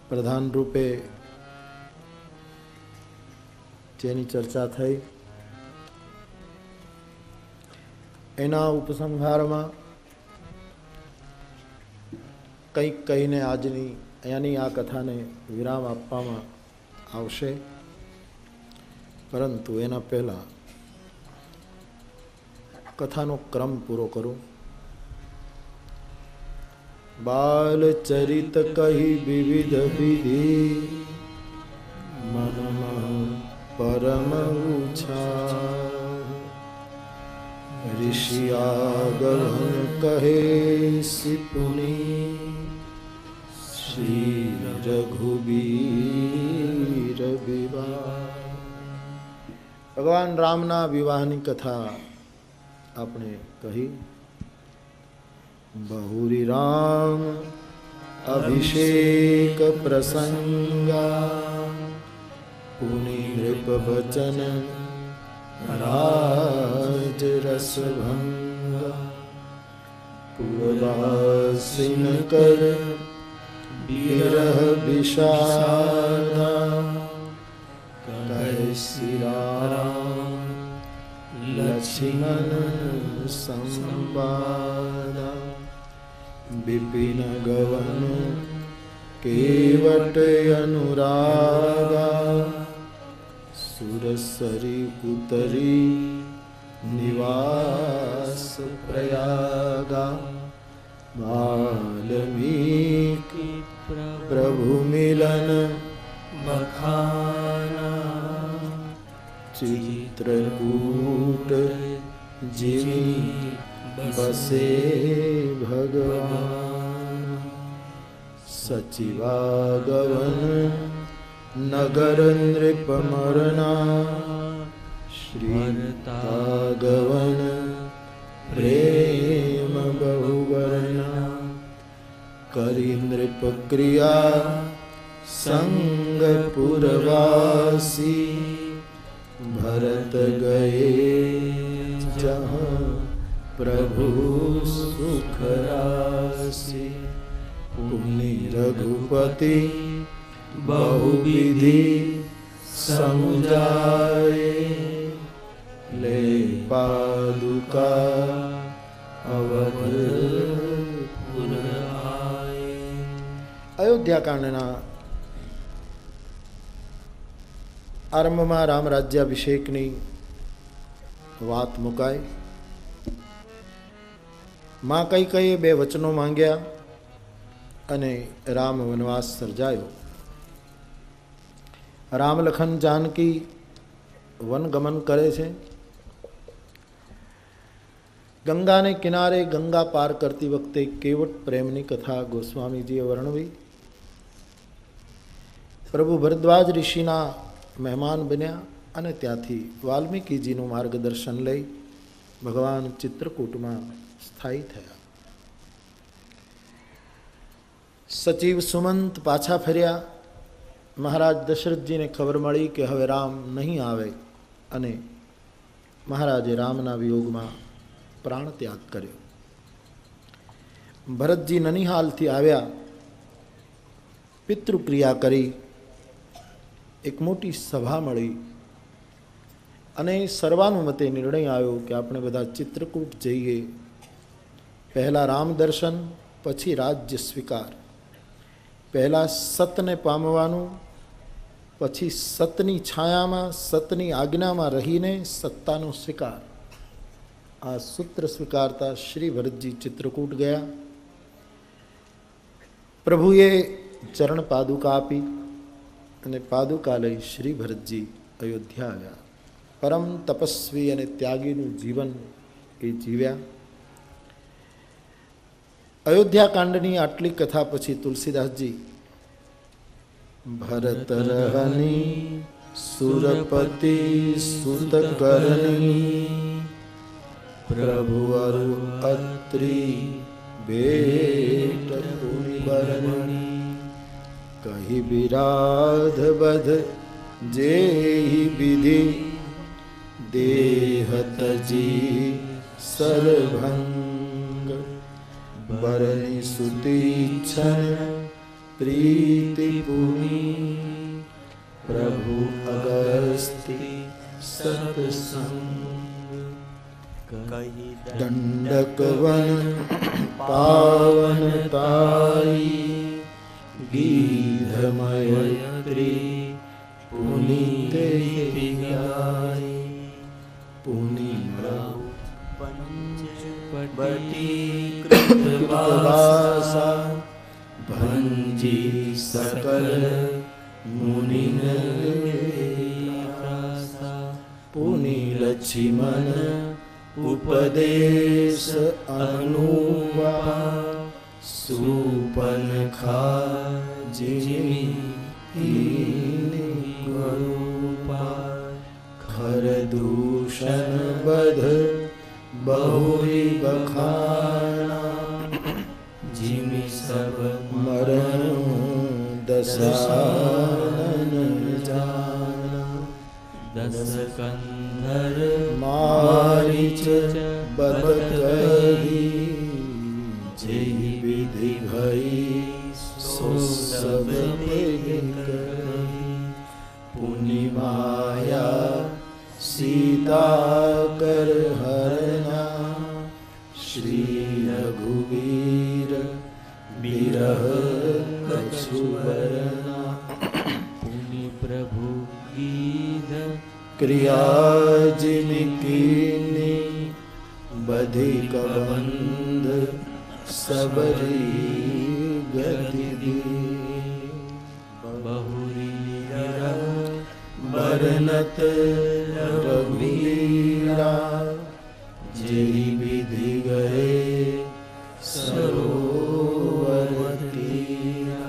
પ્રધાન રૂપે જેની ચર્ચા થઈ એના ઉપસંહારમાં કંઈક કહીને આજની અહીંયાની આ કથાને વિરામ આપવામાં આવશે, પરંતુ એના પહેલાં કથાનો ક્રમ પૂરો કરું. બાલચરિત કહી વિવિધ વિધિ મનમાં પરમ ઉછા ઋષિયાગન કહે સિપુની શ્રી રઘુબીર વિવાહ. ભગવાન રામના વિવાહની કથા આપણે કહી. બહુરી રામ અભિષેક પ્રસંગા પુનિ નૃપ વચન રાજ રસભંગા પૂર્વાસીન કર વિરહ વિષાદા કૈસિરામ લક્ષ્મણ સંવાદા બિપિન ગવન કેવટ અનુરાગા સુરસરી ઉતરી નિવાસ પ્રયાગા વાલ્મીકી પ્રભુ મિલન બખાના ચિત્રકૂટ જીવી બસે ભગવાન સચિવાગવન નગર નૃપમરના શ્રીતાગવન પ્રેમ બહુવર્ણા કરી નૃપ ક્રિયા સંગ પુરવાસી ભરત ગયે જહાં પ્રભુ સુખરાસી પુનિ રઘુપતિ बहुविधि समुदाय ले पादुका अवधपुर आए. અયોધ્યાકાંડના આરંભમાં રામ રાજ્યાભિષેકની વાત મુકાઈ. માં કૈકેયીએ 2 વચનો માંગ્યા અને રામ વનવાસ સર્જાયો. રામ લખન જાનકી વનગમન કરે છે. ગંગાને કિનારે ગંગા પાર કરતી વખતે કેવટ પ્રેમની કથા ગોસ્વામીજીએ વર્ણવી. પ્રભુ ભરદ્વાજ ઋષિના મહેમાન બન્યા અને ત્યાંથી વાલ્મીકીજીનું માર્ગદર્શન લઈ ભગવાન ચિત્રકૂટમાં સ્થાયી થયા. સચિવ સુમંત પાછા ફર્યા. મહારાજ દશરથજીને ખબર મળી કે હવે રામ નહીં આવે અને મહારાજે રામના વિયોગમાં પ્રાણ ત્યાગ કર્યો. ભરતજી નનિહાલથી આવ્યા, પિતૃક્રિયા કરી, એક મોટી સભા મળી અને સર્વાનુમતે નિર્ણય આવ્યો કે આપણે બધા ચિત્રકૂટ જઈએ. પહેલાં રામ દર્શન, પછી રાજ્ય સ્વીકાર. પહેલાં સતને પામવાનું, પછી સતની છાયામાં સતની આજ્ઞામાં રહીને સત્તાનો સ્વીકાર. આ સૂત્ર સ્વીકારતા શ્રી ભરતજી ચિત્રકૂટ ગયા. પ્રભુએ ચરણ પાદુકા આપી અને પાદુકા લઈ શ્રી ભરતજી અયોધ્યા આવ્યા. પરમ તપસ્વી અને ત્યાગીનું જીવન એ જીવ્યા. અયોધ્યાકાંડની આટલી કથા પછી તુલસીદાસજી ભરત રહની સુરપતિ સુત કરણી પ્રભુ અરુ અત્રી બેટ પુનિબરણી કહી બિરાધ બધ જેહી વિધિ દેહ તજી સરભંગ બરની સુતી છન प्रीति पुनि प्रभु अगस्ति सत्संग दंडक वन पावन ताई गीधमय त्रि पुनीत गाई पुनि पंचवटी कृतवासा भंजी सकल मुनिन पुनि लक्ष्मण उपदेश अनुवा सुपन खा जिमी खर दूषण बध बहुरी बखाना जिमी सब मरण दसानन जाना दस कंधर मारिच बदकही जेहि विधि भई सो सब पुनि माया सीता कर हरना श्री रघुवीर बिरह कछुवरना पुनि प्रभु गीध क्रिया जिनकीनी बधिक बंध सबरी गति दी बहुरी बरनत रघुवीरा जेहि विधि गए सरोवर तीरा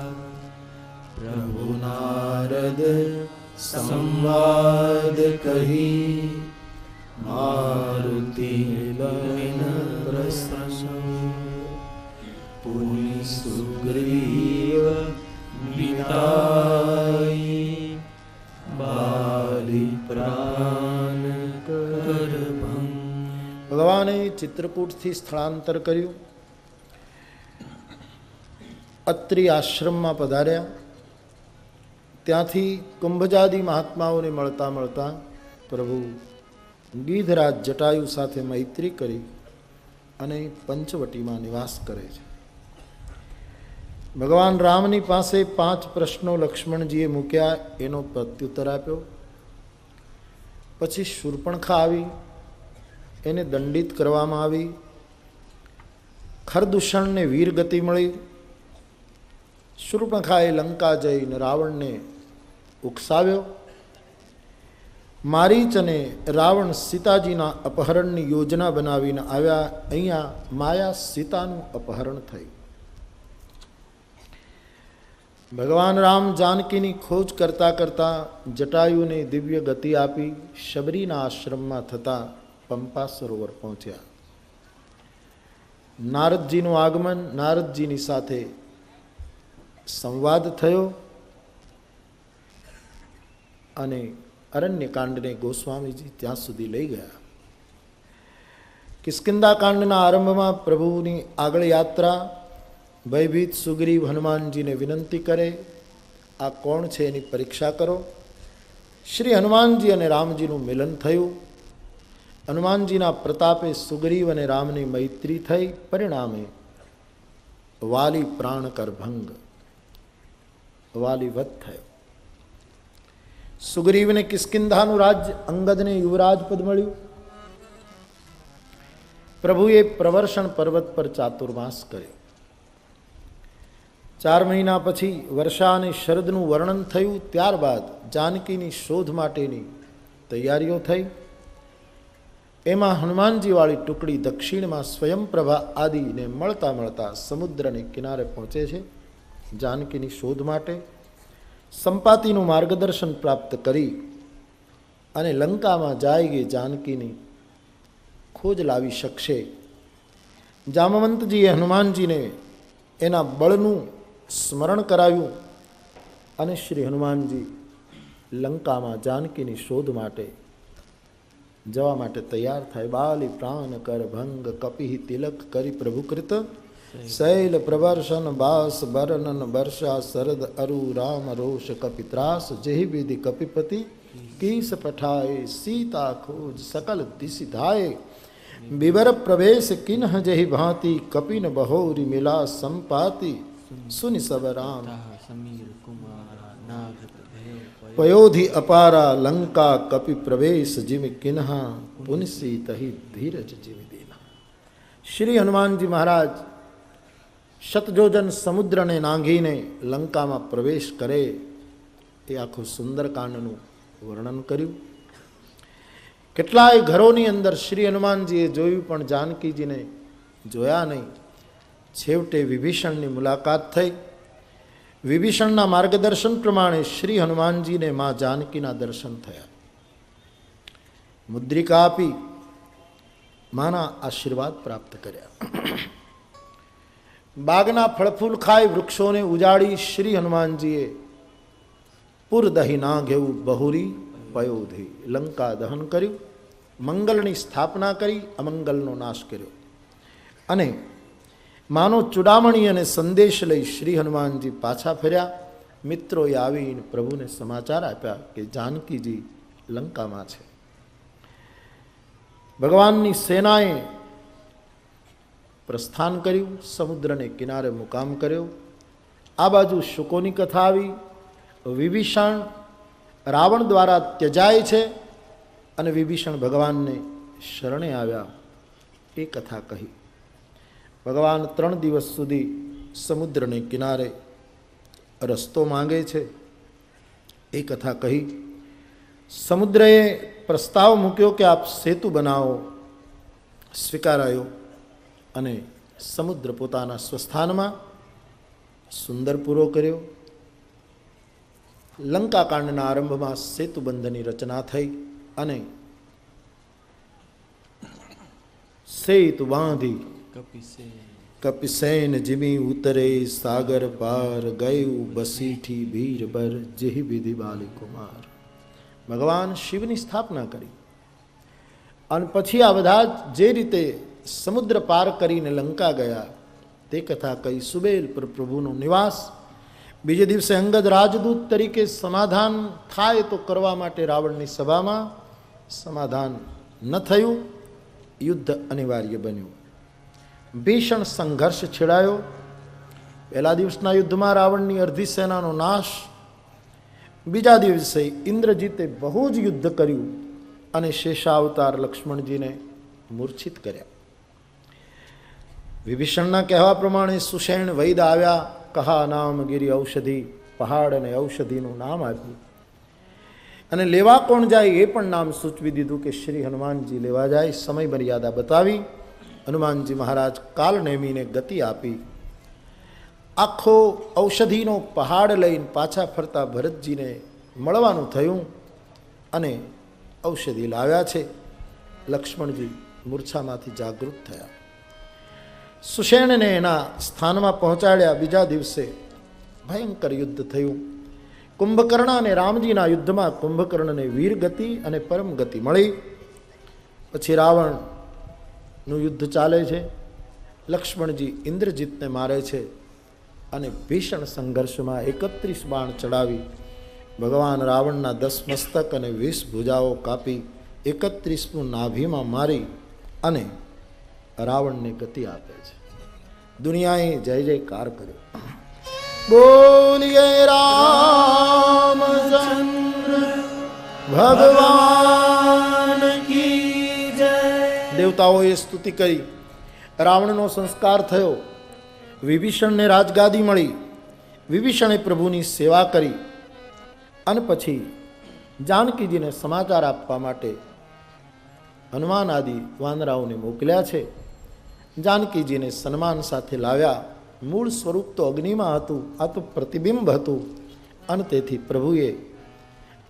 प्रभु नारद संवाद कही मारुति ललिन प्रसन्न पुनि सुग्रीव बिताई बाली प्राण कर भंग। ભગવાને ચિત્રકૂટથી સ્થળાંતર કર્યું, અત્રિ આશ્રમમાં પધાર્યા. ત્યાંથી કુંભજાદી મહાત્માઓને મળતા મળતા પ્રભુ ગીધરાજ જટાયુ સાથે મૈત્રી કરી અને પંચવટીમાં નિવાસ કરે છે. ભગવાન રામની પાસે 5 પ્રશ્નો લક્ષ્મણજીએ મૂક્યા, એનો પ્રત્યુત્તર આપ્યો. પછી શૂર્પણખા આવી, એને દંડિત કરવામાં આવી. ખરદૂષણને વીરગતિ મળી. શૂર્પણખાએ લંકા જઈને રાવણને ઉકસાવ્યો. મારીચ અને રાવણ સીતાજીના અપહરણની યોજના બનાવીને આવ્યા. અહીંયા માયા સીતાનું અપહરણ થયું. ભગવાન રામ જાનકીની ખોજ કરતા કરતા જટાયુને દિવ્ય ગતિ આપી શબરીના આશ્રમમાં થતા પંપા સરોવર પહોંચ્યા. નારદજીનું આગમન, નારદજીની સાથે સંવાદ થયો અને અરણ્યકાંડને ગોસ્વામીજી ત્યાં સુધી લઈ ગયા. કિષ્કિંધા કાંડના આરંભમાં પ્રભુની આગળ યાત્રા. ભયભીત સુગ્રીવ હનુમાનજીને વિનંતી કરે, આ કોણ છે એની પરીક્ષા કરો. શ્રી હનુમાનજી અને રામજીનું મિલન થયું. હનુમાનજીના પ્રતાપે સુગ્રીવ અને રામની મૈત્રી થઈ. પરિણામે વાલી પ્રાણ કર ભંગ, વાલી વધ થયો. સુગ્રીવને કિષ્કિંધાનું રાજ્ય, અંગદને યુવરાજ પદ મળ્યું. પ્રભુએ પ્રવર્ષણ પર્વત પર ચાતુર્માસ કર્યો. 4 મહિના પછી વર્ષા અને શરદનું વર્ણન થયું. ત્યારબાદ જાનકીની શોધ માટેની તૈયારીઓ થઈ. એમાં હનુમાનજીવાળી ટુકડી દક્ષિણમાં સ્વયંપ્રભા આદિને મળતા મળતા સમુદ્રને કિનારે પહોંચે છે. જાનકીની શોધ માટે સંપાતિનું માર્ગદર્શન પ્રાપ્ત કરી અને લંકામાં જાય કે જાનકીની ખોજ લાવી શકશે. જામવંતજીએ હનુમાનજીને એના બળનું સ્મરણ કરાવ્યું અને શ્રી હનુમાનજી લંકામાં જાનકીની શોધ માટે જવા માટે તૈયાર થાય. બાલી પ્રાણ કર ભંગ કપિ તિલક કરી પ્રભુકૃત શૈલ પ્રવર્ષન બાસ બરનન વર્ષા શરદ અરુ રામ રોષ કપિત્રાસ જેહી વિધિ કપિપતિ કીસ પઠાય સીતા ખોજ સકલ દિશી ધાય વિવર પ્રવેશ કિન્હ જેહી ભાંતિ કપિન બહોરી મિલા સંપાતિ સુનિ સબ રામ પયોધિ અપારા લંકા કપિ પ્રવેશ જીમિ કિન્હા પુનસી તહી ધીરજ જીવી દેના. શ્રી હનુમાનજી મહારાજ શતજોજન સમુદ્રને નાંગીને લંકામાં પ્રવેશ કરે એ આખું સુંદરકાંડનું વર્ણન કર્યું. કેટલાય ઘરોની અંદર શ્રી હનુમાનજીએ જોયું પણ જાનકીજીને જોયા નહીં. છેવટે વિભીષણની મુલાકાત થઈ. વિભીષણના માર્ગદર્શન પ્રમાણે શ્રી હનુમાનજીને મા જાનકીના દર્શન થયા. મુદ્રિકા આપી માના આશીર્વાદ પ્રાપ્ત કર્યા. બાગના ફળફૂલ ખાઈ વૃક્ષોને ઉજાડી શ્રી હનુમાનજીએ પુરદહી ના ઘેવું બહુરી પયોધી લંકા દહન કર્યું. મંગલની સ્થાપના કરી, અમંગલનો નાશ કર્યો. અને માનો ચૂડામણી અને સંદેશ લઈ શ્રી હનુમાનજી પાછા ફર્યા. મિત્રોએ આવીને પ્રભુને સમાચાર આપ્યા કે જાનકીજી લંકામાં છે. ભગવાનની સેનાએ પ્રસ્થાન કર્યું, સમુદ્રને કિનારે મુકામ કર્યો. આ બાજુ શુકોની કથા આવી. વિભીષણ રાવણ દ્વારા ત્યજાય છે અને વિભીષણ ભગવાનને શરણે આવ્યા એ કથા કહી. ભગવાન 3 દિવસ સુધી સમુદ્રને કિનારે રસ્તો માંગે છે એ કથા કહી. સમુદ્રએ પ્રસ્તાવ મૂક્યો કે આપ સેતુ બનાવો. સ્વીકારાયો અને સમુદ્ર પોતાના સ્વસ્થાનમાં સુંદર પૂરો કર્યો. લંકાકાંડના આરંભમાં સેતુબંધની રચના થઈ અને સેતુ બાંધી કપિસેન જીમી ઉતરે સાગર પાર ગયું બસીઠી ભીરબર જેહી વિધિ બાલી કુમાર. ભગવાન શિવની સ્થાપના કરી અને પછી આ બધા જે રીતે સમુદ્ર પાર કરીને લંકા ગયા તે કથા કહી. સુબેલ પર પ્રભુનો નિવાસ. બીજે દિવસે અંગદ રાજદૂત તરીકે સમાધાન થાય તો કરવા માટે રાવણની સભામાં સમાધાન ન થયું. યુદ્ધ અનિવાર્ય બન્યું. ભીષણ સંઘર્ષ છેડાયો. પહેલા દિવસના યુદ્ધમાં રાવણની અડધી સેનાનો નાશ. બીજા દિવસે ઇન્દ્રજીતે બહુ જ યુદ્ધ કર્યું અને શેષાવતાર લક્ષ્મણજીને મૂર્છિત કર્યા. વિભીષણના કહેવા પ્રમાણે સુષેણ વૈદ આવ્યા. કહા નામ ગિરી ઔષધિ, પહાડ અને ઔષધિનું નામ આપ્યું અને લેવા કોણ જાય એ પણ નામ સૂચવી દીધું કે શ્રી હનુમાનજી લેવા જાય. સમય મર્યાદા બતાવી. હનુમાનજી મહારાજ કાલ નેમીને ગતિ આપી. આખો ઔષધિનો પહાડ લઈને પાછા ફરતા ભરતજીને મળવાનું થયું અને ઔષધિ લાવ્યા છે. લક્ષ્મણજી મૂર્છામાંથી જાગૃત થયા. સુષેણને એના સ્થાનમાં પહોંચાડ્યા. બીજા દિવસે ભયંકર યુદ્ધ થયું. કુંભકર્ણ અને રામજીના યુદ્ધમાં કુંભકર્ણને વીર ગતિ અને પરમ ગતિ મળી. પછી રાવણનું યુદ્ધ ચાલે છે. લક્ષ્મણજી ઇન્દ્રજીતને મારે છે અને ભીષણ સંઘર્ષમાં 31 બાણ ચડાવી ભગવાન રાવણના 10 મસ્તક અને 20 ભુજાઓ કાપી 31મું નાભીમાં મારી અને રાવણને ગતિ આપે છે. દુનિયાએ જય જયકાર કર્યો. બોલીએ રામચંદ્ર ભગવાન કી જય. દેવતાઓએ સ્તુતિ કરી. રાવણનો સંસ્કાર થયો. વિભીષણને રાજગાદી મળી. વિભીષણે પ્રભુની સેવા કરી અને પછી જાનકીજીને સમાચાર આપવા માટે હનુમાન આદિ વાનરાઓને મોકલ્યા છે. જાનકીજીને સન્માન સાથે લાવ્યા. મૂળ સ્વરૂપ તો અગ્નિમાં હતું, આ તો પ્રતિબિંબ હતું અને તેથી પ્રભુએ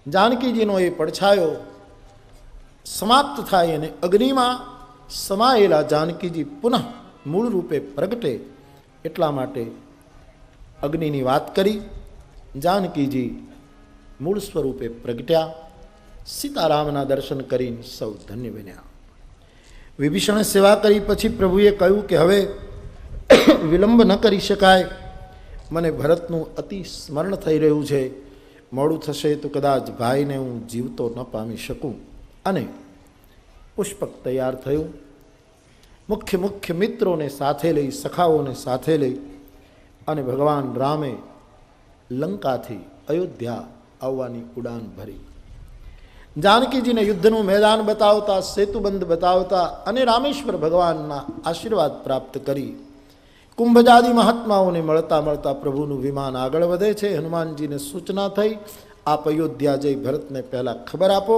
જાનકીજીનો એ પડછાયો સમાપ્ત થાય અને અગ્નિમાં સમાયેલા જાનકીજી પુનઃ મૂળ રૂપે પ્રગટે એટલા માટે અગ્નિની વાત કરી. જાનકીજી મૂળ સ્વરૂપે પ્રગટ્યા. સીતારામના દર્શન કરીને સૌ ધન્ય બન્યા. વિભીષણે સેવા કરી પછી પ્રભુએ કહ્યું કે હવે વિલંબ ન કરી શકાય. મને ભરતનું અતિ સ્મરણ થઈ રહ્યું છે. મોડું થશે તો કદાચ ભાઈને હું જીવતો ન પામી શકું. અને પુષ્પક તૈયાર થયું. મુખ્ય મિત્રોને સાથે લઈ, સખાઓને સાથે લઈ અને ભગવાન રામે લંકાથી અયોધ્યા આવવાની ઉડાન ભરી. જાનકીજીને યુદ્ધનું મેદાન બતાવતા, સેતુબંધ બતાવતા અને રામેશ્વર ભગવાનના આશીર્વાદ પ્રાપ્ત કરી કુંભજાદી મહાત્માઓને મળતા મળતા પ્રભુનું વિમાન આગળ વધે છે. હનુમાનજીને સૂચના થઈ, આપ અયોધ્યા જઈ ભરતને પહેલાં ખબર આપો.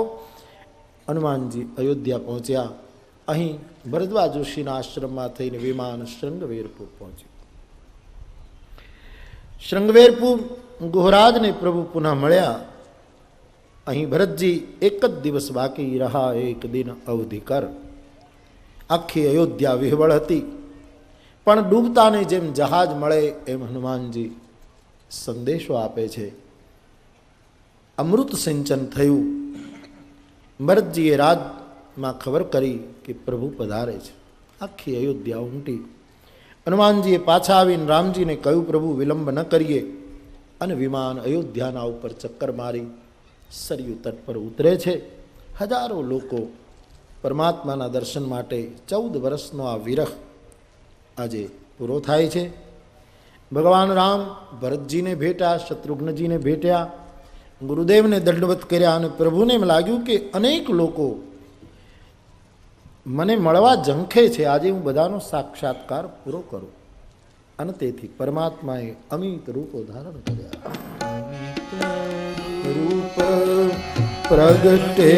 હનુમાનજી અયોધ્યા પહોંચ્યા. અહીં ભરદ્વાજ ઋષિના આશ્રમમાં થઈને વિમાન શૃંગવેરપુર પહોંચ્યું. શૃંગવેરપુર ગુહરાજને પ્રભુ પુનઃ મળ્યા. અહીં ભરતજી એક જ દિવસ બાકી રહ્યા, એક દિન અવધિ કર. આખી અયોધ્યા વિહવળ હતી, પણ ડૂબતાને જેમ જહાજ મળે એમ હનુમાનજી સંદેશો આપે છે. અમૃત સિંચન થયું. ભરતજીએ રાજમાં ખબર કરી કે પ્રભુ પધારે છે. આખી અયોધ્યા ઉમટી. હનુમાનજીએ પાછા આવીને રામજીને કહ્યું, પ્રભુ વિલંબ ન કરીએ. અને વિમાન અયોધ્યાના ઉપર ચક્કર મારી સરયુ તટ પર ઉતરે છે. હજારો લોકો પરમાત્માના દર્શન માટે 14 વર્ષનો આ વિરહ આજે પૂરો થાય છે. ભગવાન રામ ભરતજીને ભેટ્યા, શત્રુઘ્નજીને ભેટ્યા, ગુરુદેવને દંડવત કર્યા અને પ્રભુને એમ લાગ્યું કે અનેક લોકો મને મળવા ઝંખે છે, આજે હું બધાનો સાક્ષાત્કાર પૂરો કરું. અને તેથી પરમાત્માએ અમિત રૂપો ધારણ કર્યા. રૂપ પ્રગટે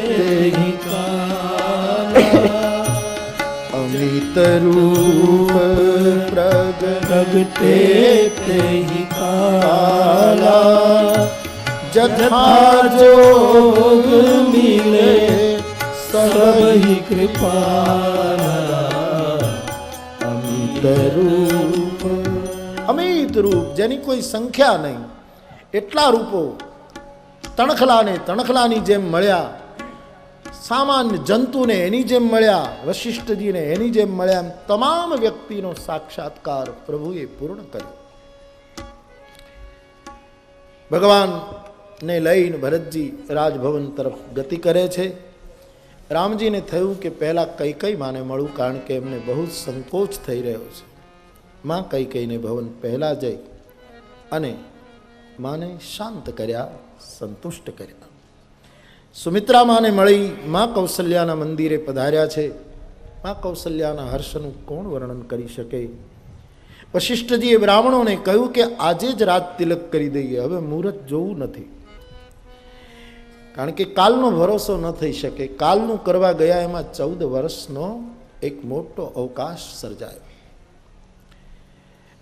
તેહી કાલા, અમિત રૂપ પ્રગટે તેહી કાલા, જથા જોગ મિલે સબહી કૃપાલા. અમિત રૂપ, અમિત રૂપ જેની કોઈ સંખ્યા નહીં, એટલા રૂપો તણખલાને તણખલાની જેમ મળ્યા, સામાન્ય જંતુને એની જેમ મળ્યા, વશિષ્ઠજીને એની જેમ મળ્યા. તમામ વ્યક્તિનો સાક્ષાત્કાર પ્રભુએ પૂર્ણ કર્યો. ભગવાનને લઈને ભરતજી રાજભવન તરફ ગતિ કરે છે. રામજીને થયું કે પહેલાં કૈકેયી માને મળું, કારણ કે એમને બહુ સંકોચ થઈ રહ્યો છે. માં કૈકેયીને ભવન પહેલાં જઈ અને માને શાંત કર્યા, સંતુષ્ટ કર્યા. સુમિત્રા માને મળી માં કૌશલ્યાના મંદિરે પધાર્યા છે. માં કૌશલ્યાના હર્ષનું કોણ વર્ણન કરી શકે. વશિષ્ઠજીએ બ્રાહ્મણોને કહ્યું કે આજે જ રાજ તિલક કરી દઈએ, હવે મુહૂર્ત જોવું નથી, કારણ કે કાલનો ભરોસો ન થઈ શકે. કાલનું કરવા ગયા એમાં 14 વર્ષનો એક મોટો અવકાશ સર્જાયો.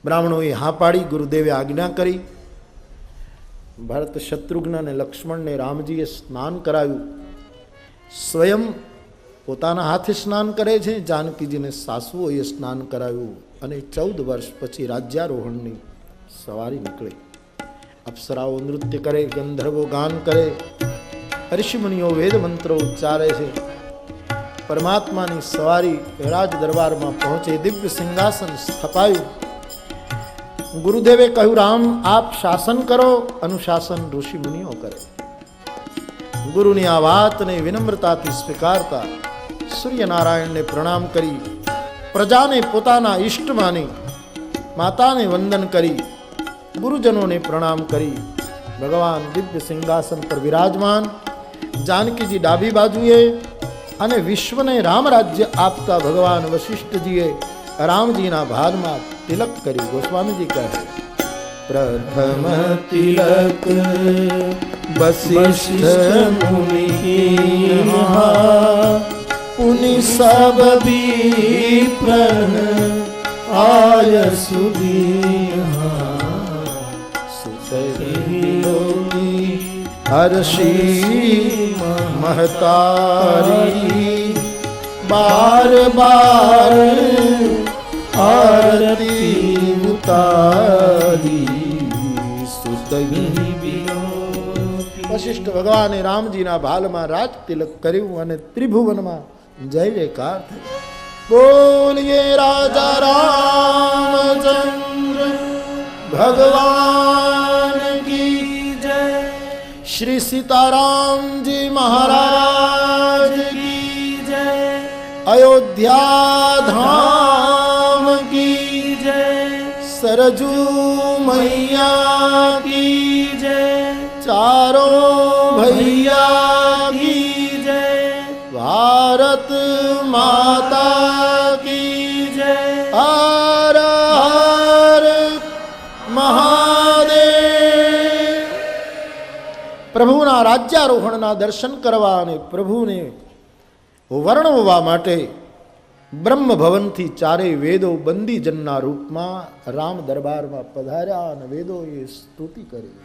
બ્રાહ્મણોએ હા પાડી, ગુરુદેવે આજ્ઞા કરી. ભરત, શત્રુઘ્ન અને લક્ષ્મણને રામજીએ સ્નાન કરાવ્યું. સ્વયં પોતાના હાથે સ્નાન કરે છે. જાનકીજીને સાસુઓએ સ્નાન કરાવ્યું અને 14 વર્ષ પછી રાજ્યારોહણની સવારી નીકળી. અપ્સરાઓ નૃત્ય કરે, ગંધર્વો ગાન કરે, ઋષિમુનિઓ વેદ મંત્રો ઉચ્ચારે છે. પરમાત્માની સવારી રાજ દરબારમાં પહોંચે. દિવ્ય સિંહાસન સ્થપાયું. ગુરુદેવે કહ્યું, રામ આપ શાસન કરો, અનુશાસન ઋષિમુનિઓ કરે. ગુરુની આ વાતને વિનમ્રતાથી સ્વીકારતા સૂર્યનારાયણને પ્રણામ કરી, પ્રજાને પોતાના ઈષ્ટ માની, માતાને વંદન કરી, ગુરુજનોને પ્રણામ કરી ભગવાન દિવ્ય સિંહાસન પર વિરાજમાન. જાનકીજી ડાબી બાજુએ અને વિશ્વને રામ રાજ્ય આપતા ભગવાન વશિષ્ઠજીએ રામજીના ભારમાં તિલક કર્યું. ગોસ્વામીજી કહે, પ્રથમ તિલક વશિષ્ઠ મુનિ પુનિ સબ વિપ્રન આય સુધી સુતરી હર્ષી મહતારી બાર બાર આરતી ઉતારી સુતગી. વશિષ્ઠ ભગવાને રામજીના ભાલમાં રાજ તિલક કર્યું અને ત્રિભુવનમાં જય જયકાર થયો. बोलिए राजा रामचंद्र भगवान की जय। श्री सीताराम जी महाराज की जय। अयोध्या धाम की जय। सरजू मैया की जय। चारों भैया की जय। भारत माता की जय। हर हर महादेव। પ્રભુના રાજ્યારોહણના દર્શન કરવા અને પ્રભુને વર્ણવવા માટે બ્રહ્મ ભવનથી ચારેય વેદો બંદીજનના રૂપમાં રામ દરબારમાં પધાર્યા અને વેદોએ સ્તુતિ કરી.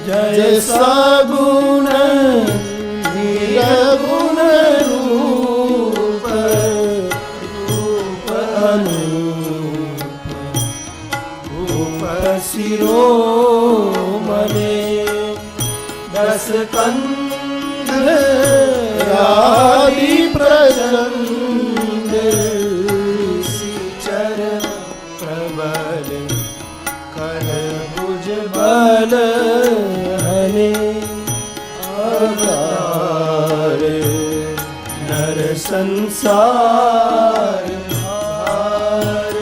જય સગુણ નિર્ગુણ રૂપ રૂપ અનુપ શિરોમણે દસ કંદ આદિ પ્રચંડ ચર પ્રબલ કર ભુજ બલ નર સંસાર ભાર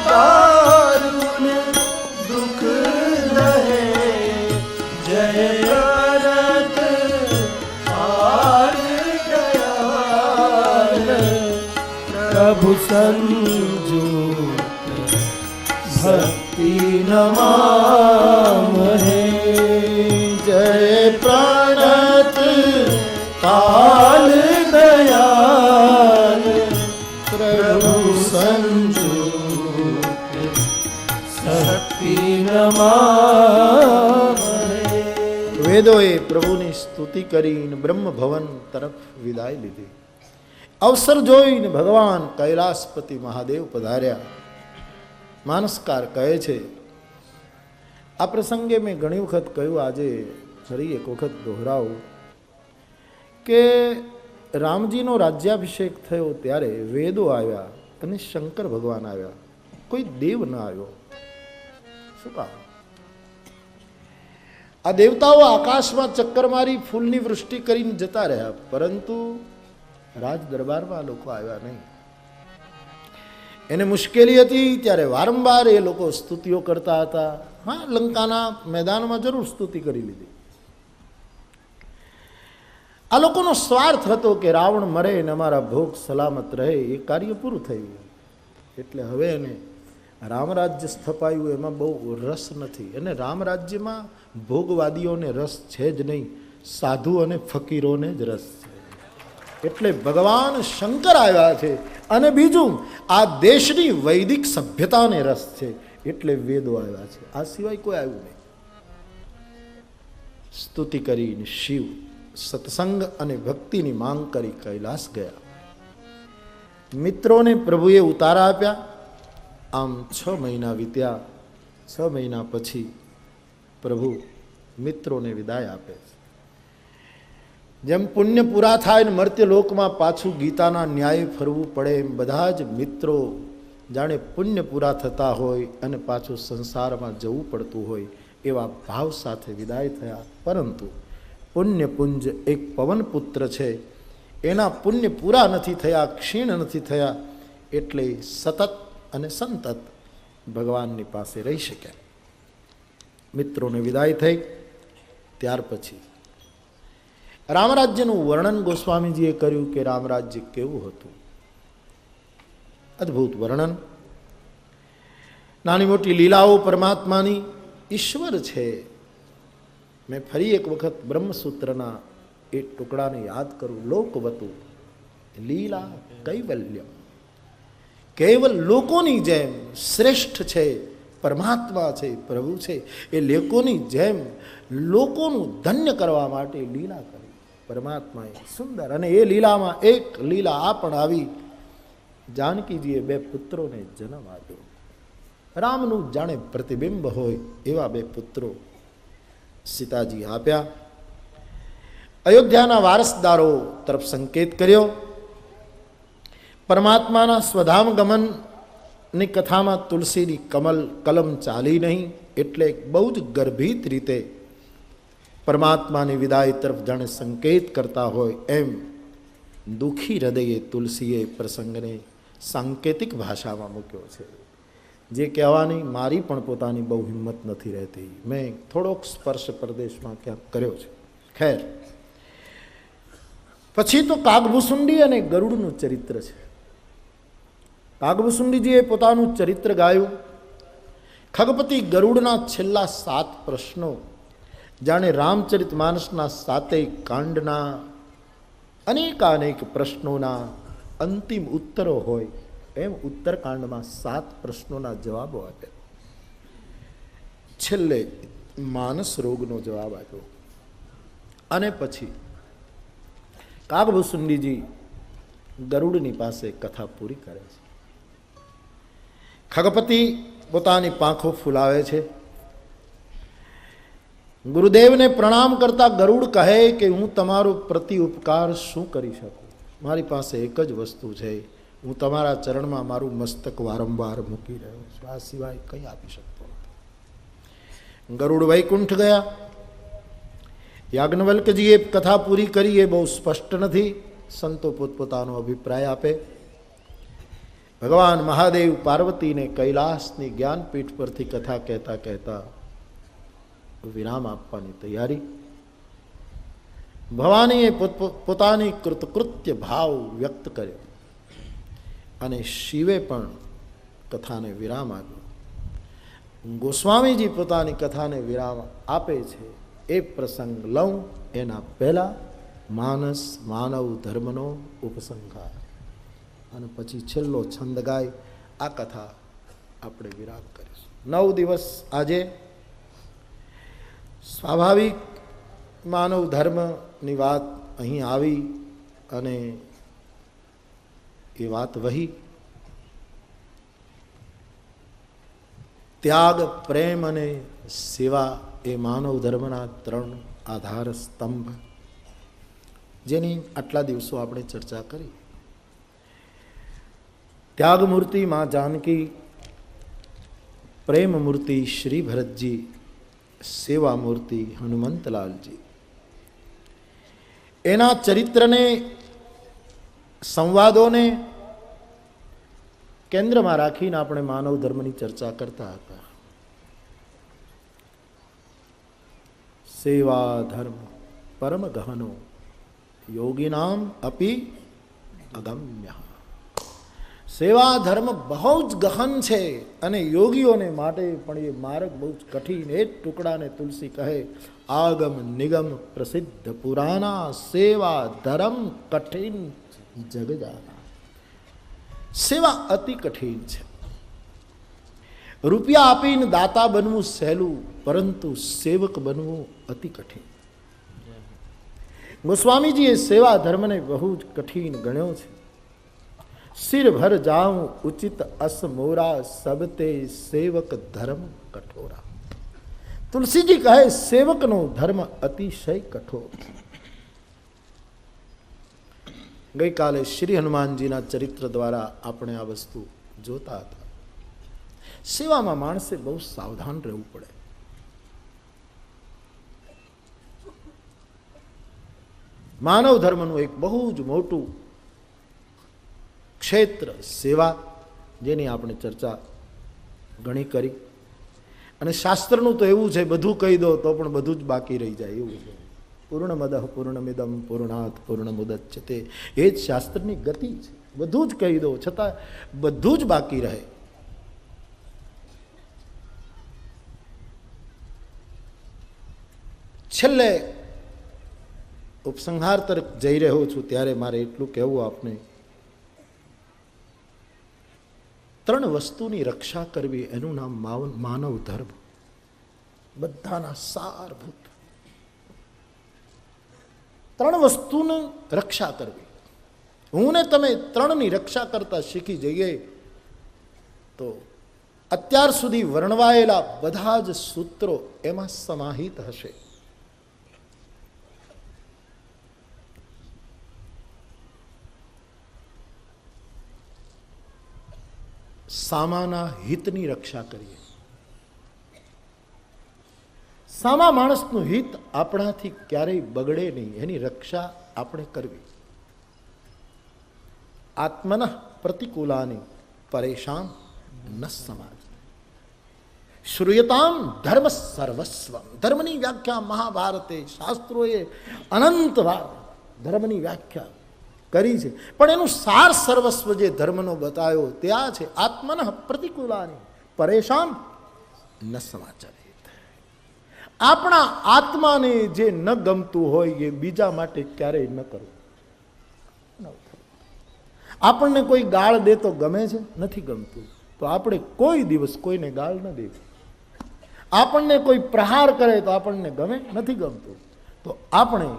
દારુણ દુઃખ રહે જય રત આર દયાલ પ્રભુ સંજુ ભક્તિ નમામહે. જય પ્रणत काल दयाल प्रभु संजू शक्ति नमामहे. વેદોએ પ્રભુની સ્તુતિ કરીને બ્રહ્મ ભવન તરફ વિદાય લીધી. અવસર જોઈને ભગવાન કૈલાસપતિ મહાદેવ પધાર્યા. માનસકાર કહે છે, આ પ્રસંગે મેં ઘણી વખત કહ્યું, આજે ફરી એક વખત દોહરાવું કે રામજીનો રાજ્યાભિષેક થયો ત્યારે વેદો આવ્યા અને શંકર ભગવાન આવ્યા, કોઈ દેવ ન આવ્યો. શું કામ? આ દેવતાઓ આકાશમાં ચક્કર મારી ફૂલની વૃષ્ટિ કરીને જતા રહ્યા, પરંતુ રાજ દરબારમાં લોકો આવ્યા નહીં. એને મુશ્કેલી હતી ત્યારે વારંવાર એ લોકો સ્તુતિઓ કરતા હતા. હા, લંકાના મેદાનમાં જરૂર સ્તુતિ કરી લીધી. આ લોકોનો સ્વાર્થ હતો કે રાવણ મરે ને અમારા ભોગ સલામત રહે. એ કાર્ય પૂરું થયું. એટલે હવે એને રામરાજ્ય સ્થપાયું, એમાં બહુ રસ નથી. અને રામરાજ્યમાં ભોગવાદીઓને રસ છે જ નહીં, સાધુ અને ફકીરોને જ રસ છે. એટલે ભગવાન શંકર આવ્યા છે. અને બીજું, આ દેશની વૈદિક સભ્યતાને રસ છે, એટલે વેદો આવ્યા છે. આ સિવાય કોઈ આવ્યું નહીં. સ્તુતિ કરીને શિવ સત્સંગ અને ભક્તિની માંગ કરી કૈલાસ ગયા. મિત્રોને પ્રભુએ ઉતારા આપ્યા. આમ 6 મહિના વીત્યા. 6 મહિના પછી પ્રભુ મિત્રોને વિદાય આપે છે. જેમ પુણ્ય પૂરા થાય ને મર્ત્ય લોકમાં પાછું ગીતાના ન્યાય ફરવું પડે, એમ બધા જ મિત્રો જાણે પુણ્ય પૂરા થતા હોય અને પાછું સંસારમાં જવું પડતું હોય એવા ભાવ સાથે વિદાય થયા. પરંતુ પુણ્યપુંજ એક પવનપુત્ર છે, એના પુણ્ય પૂરા નથી થયા, ક્ષીણ નથી થયા, એટલે સતત અને સંતત ભગવાનની પાસે રહી શક્યા. મિત્રોને વિદાય થઈ. ત્યાર પછી રામરાજ્યનું વર્ણન ગોસ્વામીજીએ કર્યું કે રામરાજ્ય કેવું હતું. અદ્ભુત વર્ણન. નાની મોટી લીલાઓ પરમાત્માની. ઈશ્વર છે. મેં ફરી એક વખત બ્રહ્મસૂત્રના એ ટુકડાને યાદ કરું. લોકવતુ લીલા કૈવલ્યમ. કેવલ લોકોની જેમ શ્રેષ્ઠ છે, પરમાત્મા છે, પ્રભુ છે. એ લોકોની જેમ લોકોનું ધન્ય કરવા માટે લીલા કરી પરમાત્માએ સુંદર. અને એ લીલામાં એક લીલા આ પણ આવી જાનકીજીએ બે પુત્રોને જન્મ આપ્યો. રામનું જાણે પ્રતિબિંબ હોય એવા બે પુત્રો સીતાજી આપ્યા. અયોધ્યાના વારસદારો તરફ સંકેત કર્યો. પરમાત્માના સ્વધામ ગમનની કથામાં તુલસીની કલમ ચાલી નહીં, એટલે બહુ જ ગર્ભિત રીતે પરમાત્માની વિદાય તરફ જાણે સંકેત કરતા હોય એમ દુઃખી હૃદયે તુલસીએ પ્રસંગને સાંકેતિક ભાષામાં મૂક્યો છે, જે કહેવાની મારી પણ પોતાની બહુ હિંમત નથી રહેતી. મેં થોડોક સ્પર્શ પ્રદેશમાં ક્યાંક કર્યો છે. ખેર, પછી તો કાગભૂસુંડી અને ગરુડનું ચરિત્ર છે. કાગભૂસુંડીજીએ પોતાનું ચરિત્ર ગાયું. ખગપતિ ગરુડના છેલ્લા 7 પ્રશ્નો જાણે રામચરિતમાનસના 7 કાંડના અનેકાનેક પ્રશ્નોના અંતિમ ઉત્તરો હોય એમ ઉત્તરકાંડમાં 7 પ્રશ્નોના જવાબો આપ્યા. છેલ્લે માનસ રોગનો જવાબ આપ્યો. અને પછી કાગભૂસુંડીજી ગરુડની પાસે કથા પૂરી કરે છે. ખગપતિ પોતાની પાંખો ફૂલાવે છે. ગુરુદેવને પ્રણામ કરતા ગરુડ કહે કે હું તમારો પ્રતિ ઉપકાર શું કરી શકું? મારી પાસે એક જ વસ્તુ છે, હું તમારા ચરણમાં મારું મસ્તક વારંવાર મૂકી રહ્યો છું, આ સિવાય કંઈ આપી શકતો નથી. ગરુડ વૈકુંઠ ગયા. યાજ્ઞવલ્કજીએ કથા પૂરી કરી એ બહુ સ્પષ્ટ નથી, સંતો પોતપોતાનો અભિપ્રાય આપે. ભગવાન મહાદેવ પાર્વતીને કૈલાસની જ્ઞાનપીઠ પરથી કથા કહેતા કહેતા વિરામ આપવાની તૈયારી. ભવાનીએ પોતાની કૃતકૃત્ય ભાવ વ્યક્ત કર્યો અને શિવે પણ કથાને વિરામ આપ્યો. ગોસ્વામીજી પોતાની કથાને વિરામ આપે છે. એ પ્રસંગ લઉં એના પહેલા માનસ માનવ ધર્મનો ઉપસંહાર અને પછી છેલ્લો છંદ ગાય આ કથા આપણે વિરામ કરીશું. 9 દિવસ આજે સ્વાભાવિક માનવ ધર્મની વાત અહીં આવી અને એ વાત વહી. ત્યાગ, પ્રેમ અને સેવા એ માનવ ધર્મના 3 આધાર સ્તંભ, જેની આટલા દિવસો આપણે ચર્ચા કરી. ત્યાગ મૂર્તિ માં જાનકી, પ્રેમ મૂર્તિ શ્રી ભરતજી, સેવા મૂર્તિ હનુમંતલાલજી. એના ચરિત્રને, સંવાદોને કેન્દ્રમાં રાખીને આપણે માનવ ધર્મની ચર્ચા કરતા હતા. સેવા ધર્મ પરમ ગહનો, યોગીનામ અપી અગમ્ય. સેવા ધર્મ બહુ જ ગહન છે અને યોગીઓને માટે પણ એ માર્ગ બહુ જ કઠિન. એ ટુકડાને તુલસી કહે, આગમ નિગમ પ્રસિદ્ધ પુરાના, સેવા ધર્મ કઠિન જગજાના. સેવા અતિ કઠિન છે. રૂપિયા આપીને દાતા બનવું સહેલું, પરંતુ સેવક બનવું અતિ કઠિન. ગોસ્વામીજીએ સેવા ધર્મને બહુ જ કઠિન ગણ્યો છે. સિર ભર જાઉં ઉચિત અસ મોરા, સબતે સેવક ધર્મ કઠોરા. તુલસીજી કહે સેવકનો ધર્મ અતિશય કઠોર. ગઈકાલે શ્રી હનુમાનજીના ચરિત્ર દ્વારા આપણે આ વસ્તુ જોતા હતા. સેવામાં માણસે બહુ સાવધાન રહેવું પડે. માનવ ધર્મનું એક બહુ જ મોટું ક્ષેત્ર સેવા, જેની આપણે ચર્ચા ઘણી કરી. અને શાસ્ત્રનું તો એવું છે, બધું કહી દો તો પણ બધું જ બાકી રહી જાય એવું છે. પૂર્ણમદઃ પૂર્ણમિદં પૂર્ણાત પૂર્ણમુદચ્યતે, એ જ શાસ્ત્રની ગતિ છે. બધું જ કહી દો છતાં બધું જ બાકી રહે. છેલ્લે ઉપસંહાર તરફ જઈ રહ્યો છું ત્યારે મારે એટલું કહેવું આપને, 3 વસ્તુની રક્ષા કરવી એનું નામ માનવ ધર્મ. બધાના સારભૂત 3 વસ્તુની રક્ષા કરવી. હું ને તમે ત્રણની રક્ષા કરતા શીખી જઈએ તો અત્યાર સુધી વર્ણવાયેલા બધા જ સૂત્રો એમાં સમાહિત હશે. સામાના હિતની રક્ષા કરીએ. સામા માણસનું હિત આપણાથી ક્યારેય બગડે નહીં, એની રક્ષા આપણે કરવી. આત્મન પ્રતિકૂલાની પરેશાન ન સમાજ. શ્રૂયતામ ધર્મ સર્વસ્વમ. ધર્મની વ્યાખ્યા મહાભારતે શાસ્ત્રોએ અનંત વાર ધર્મની વ્યાખ્યા કરી છે, પણ એનું સાર સર્વસ્વ જે ધર્મનો બતાવ્યો તે આ છે, આત્મન પ્રતિકૂલાની પરેશાન ન સમાચાર. આપણા આત્માને જે ન ગમતું હોય એ બીજા માટે ક્યારેય ન કરવું. આપણને કોઈ ગાળ દે તો ગમે છે? નથી ગમતું, તો આપણે કોઈ દિવસ કોઈને ગાળ ન દેવી. આપણને કોઈ પ્રહાર કરે તો આપણને ગમે? નથી ગમતું, તો આપણે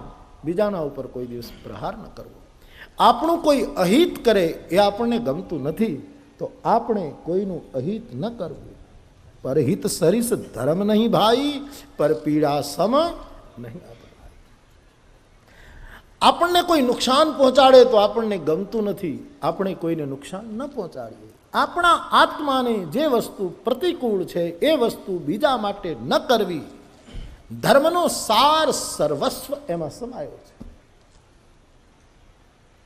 બીજાના ઉપર કોઈ દિવસ પ્રહાર ન કરવો. આપણું કોઈ અહિત કરે એ આપણને ગમતું નથી, તો આપણે કોઈનું અહિત ન કરવું. પરહિત સરિસ ધર્મ નહીં ભાઈ, પર પીડા સમ નહીં. આપણને કોઈ નુકસાન પહોંચાડે તો આપણને ગમતું નથી, આપણે કોઈને નુકસાન ન પહોંચાડીએ. આપણા આત્માને જે વસ્તુ પ્રતિકૂળ છે એ વસ્તુ બીજા માટે ન કરવી. ધર્મનો સાર સર્વસ્વ એમાં સમાયો છે.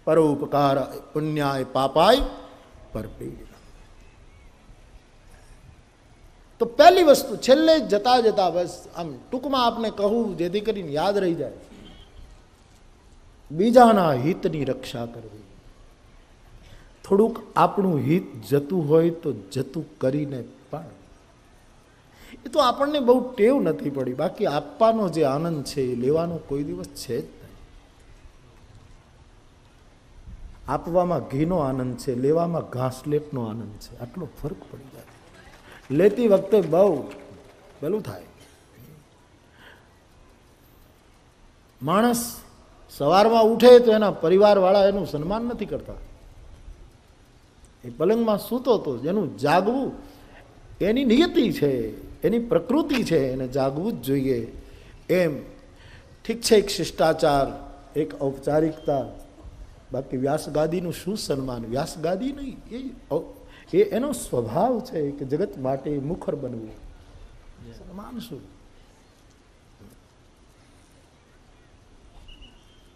પરોપકાર પુણ્યાય પાપાય પરપીડા. તો પહેલી વસ્તુ છેલ્લે જતા જતા બસ આમ ટૂંકમાં આપને કહું જેથી કરીને યાદ રહી જાય, બીજાના હિતની રક્ષા કરવી. થોડુંક આપણું હિત જતું હોય તો જતું કરીને પણ, એ તો આપણને બહુ ટેવ નથી પડી. બાકી આપવાનો જે આનંદ છે એ લેવાનો કોઈ દિવસ છે જ નહીં. આપવામાં ઘીનો આનંદ છે, લેવામાં ઘાસલેટનો આનંદ છે, આટલો ફરક પડી જાય. લેતી વખતે બહુ પેલું થાય. માણસ સવારમાં ઉઠે તો એના પરિવારવાળા એનું સન્માન નથી કરતા. એ પલંગમાં સૂતો તો જેનું જાગવું એની નિયતિ છે, એની પ્રકૃતિ છે, એને જાગવું જ જોઈએ. એમ ઠીક છે, એક શિષ્ટાચાર, એક ઔપચારિકતા. બાકી વ્યાસગાદીનું શું સન્માન? વ્યાસગાદી નહીં, એ એનો સ્વભાવ છે કે જગત માટે મુખર બનવું. સન્માન શું?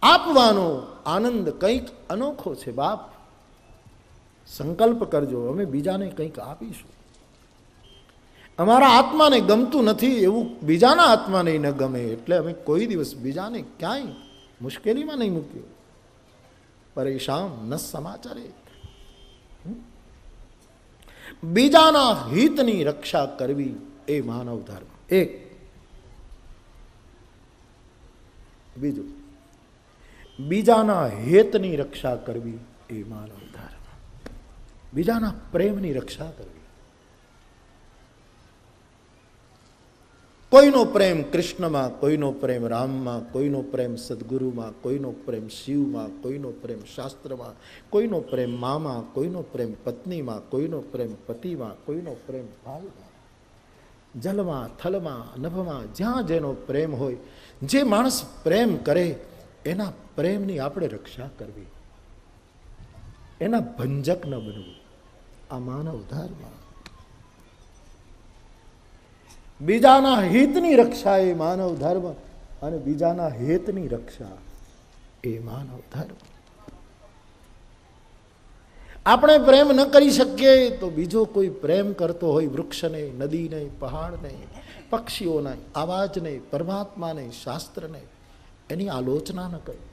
આપવાનો આનંદ કંઈક અનોખો છે બાપ. સંકલ્પ કરજો, અમે બીજાને કંઈક આપીશું. અમારા આત્માને ગમતું નથી એવું બીજાના આત્માને ન ગમે, એટલે અમે કોઈ દિવસ બીજાને ક્યાંય મુશ્કેલીમાં નહીં મૂક્યો. પરેશાન ન સમાચારે. બીજાના હિતની રક્ષા કરવી એ માનવ ધર્મ. એક. બીજું, બીજાના હેતની રક્ષા કરવી એ માનવ ધર્મ. બીજાના પ્રેમની રક્ષા કરવી. કોઈનો પ્રેમ કૃષ્ણમાં, કોઈનો પ્રેમ રામમાં, કોઈનો પ્રેમ સદગુરુમાં, કોઈનો પ્રેમ શિવમાં, કોઈનો પ્રેમ શાસ્ત્રમાં, કોઈનો પ્રેમ મામાં, કોઈનો પ્રેમ પત્નીમાં, કોઈનો પ્રેમ પતિમાં, કોઈનો પ્રેમ ભાવમાં, જલમાં, થલમાં, નભમાં, જ્યાં જેનો પ્રેમ હોય. જે માણસ પ્રેમ કરે એના પ્રેમની આપણે રક્ષા કરવી, એના ભંજક ન બનવું. આ માનવ ધર્મ. બીજાના હિતની રક્ષા એ માનવ ધર્મ, અને બીજાના હેતની રક્ષા એ માનવ ધર્મ. આપણે પ્રેમ ન કરી શકીએ તો બીજો કોઈ પ્રેમ કરતો હોય, વૃક્ષને, નદીને, પહાડને, પક્ષીઓને, આવાજને, પરમાત્માને, શાસ્ત્રને, એની આલોચના ન કરી.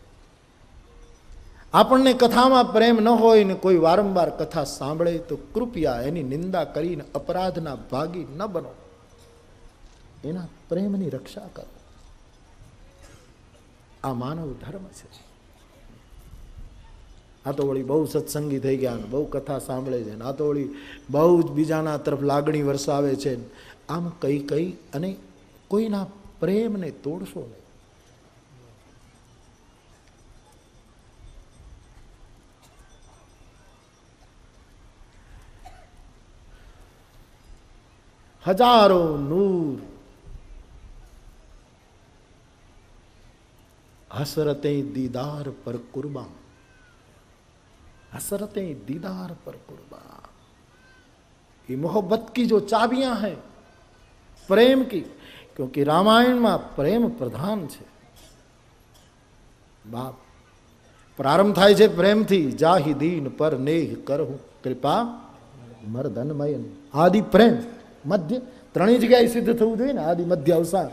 આપણને કથામાં પ્રેમ ન હોય ને કોઈ વારંવાર કથા સાંભળે તો કૃપયા એની નિંદા કરીને અપરાધના ભાગી ન બનો. એના પ્રેમની રક્ષા કરો. આ માનવ ધર્મ છે. આ તો વળી બહુ સત્સંગી થઈ ગયા, બહુ કથા સાંભળે છે, આ તો વળી બહુ જ બીજાના તરફ લાગણી વરસાવે છે. આમ કઈ કઈ અને કોઈના પ્રેમને તોડશો નહીં. હજારો નૂર હસરતે દીદાર પર કુરબાન, हसरतें दीदार पर कुर्बान। ये मोहब्बत की जो चाबियां हैं प्रेम की, क्योंकि रामायण में प्रेम प्रधान है। बाप प्रारंभ थाय छे प्रेम थी, जाहि दीन पर नेह करहु कृपा मर्दनमयन। आदि प्रेम, मध्य त्रणेय जग्याए सिद्ध थवुं जोईए ने, आदि मध्य अवसान।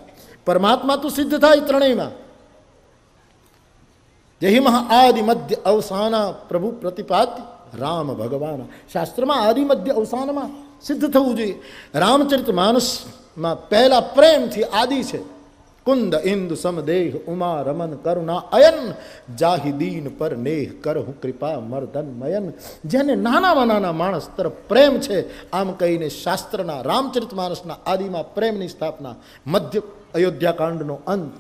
परमात्मा तो सिद्ध थाय त्रणेयमां। जही महा आदि मध्य अवसाना प्रभु प्रतिपाद्य राम भगवान। शास्त्र में आदि मध्य अवसान में सिद्ध थवुं जोईए। रामचरित मानस में पहला प्रेम थी आदि है। कुंद इंदु समदेह उमा रमन करुणा अयन, जाहि दीन पर नेह करहु कृपा मर्दन मयन। जेने नानामां नाना माणस तरफ प्रेम है, आम कहीने शास्त्रना रामचरित मानसना आदिमां प्रेमनी स्थापना। मध्य अयोध्या कांडनो अंत।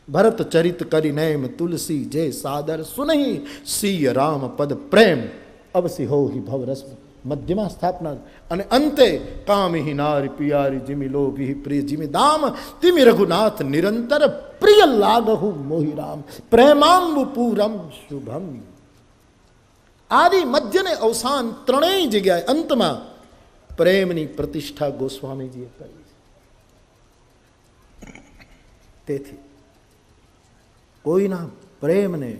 भरत चरित करी नैम तुलसी जय सादर सुनहि, सीय राम पद प्रेम अवसि हो ही भवरस। मध्यमा स्थापना अने अंते कामिहि नारी पियारी जिमि लोभी प्रिय जिमि दाम, तिमि रघुनाथ निरंतर प्रिय लागहु मोहि राम। प्रेमांबु पूरम शुभम। आदि मध्य ने अवसान त्रणेय जग्याए अंतमां प्रेमनी प्रतिष्ठा गोस्वामीजीए करी छे। तेथी कोईना प्रेम ने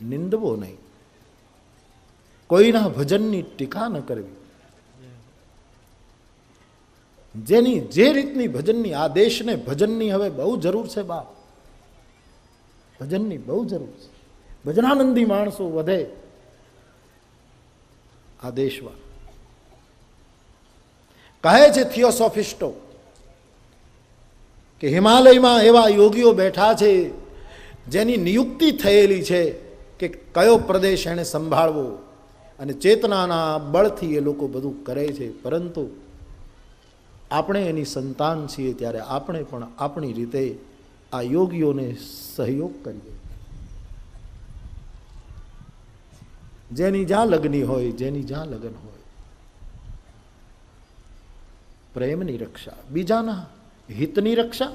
निंदवो नहीं, कोईना भजननी टीका न करवी। जेनी जे रीतनी भजननी आ देश ने भजननी हवे बहु जरूर छे बाप, भजननी बहु जरूर छे। भजनानंदी माणसो वधे आ देशमां। कहे छे थियोसोफिस्टो के हिमालयमां एवा योगीओ बैठा छे जेनी नियुक्ति थयेली छे के कयो प्रदेश एने संभाळवो, अने चेतनाना बळथी ए लोको बधुं करे छे। परंतु आपणे एनी संतान छीए त्यारे आपणे पण आपणी रीते आ योगीओने सहयोग करीए। जेनी ज्यां लग्नी होय, जेनी ज्यां लगन होय, प्रेमनी रक्षा, बीजाना हितनी रक्षा,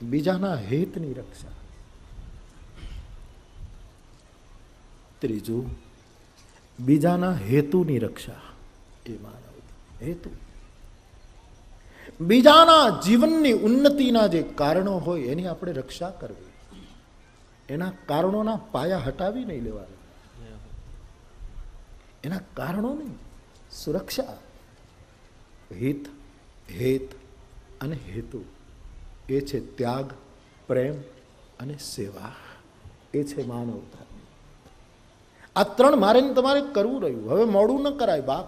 बीजाना हेतनी रक्षा। त्रीजू बीजाना हेतुनी रक्षा। ए मानव हेतु बीजाना जीवननी उन्नतिना जे कारणो होय एनी आपणे रक्षा करवी। एना कारणोना पाया हटावी नहीं लेवाना, एना कारणोनी सुरक्षा। हित हेत अने हेतु ए छे त्याग प्रेम अने सेवा। ए छे मानवता। आ त्रण मारे ने तमारे करवू रह्युं। हवे मोडું न कराय बाप,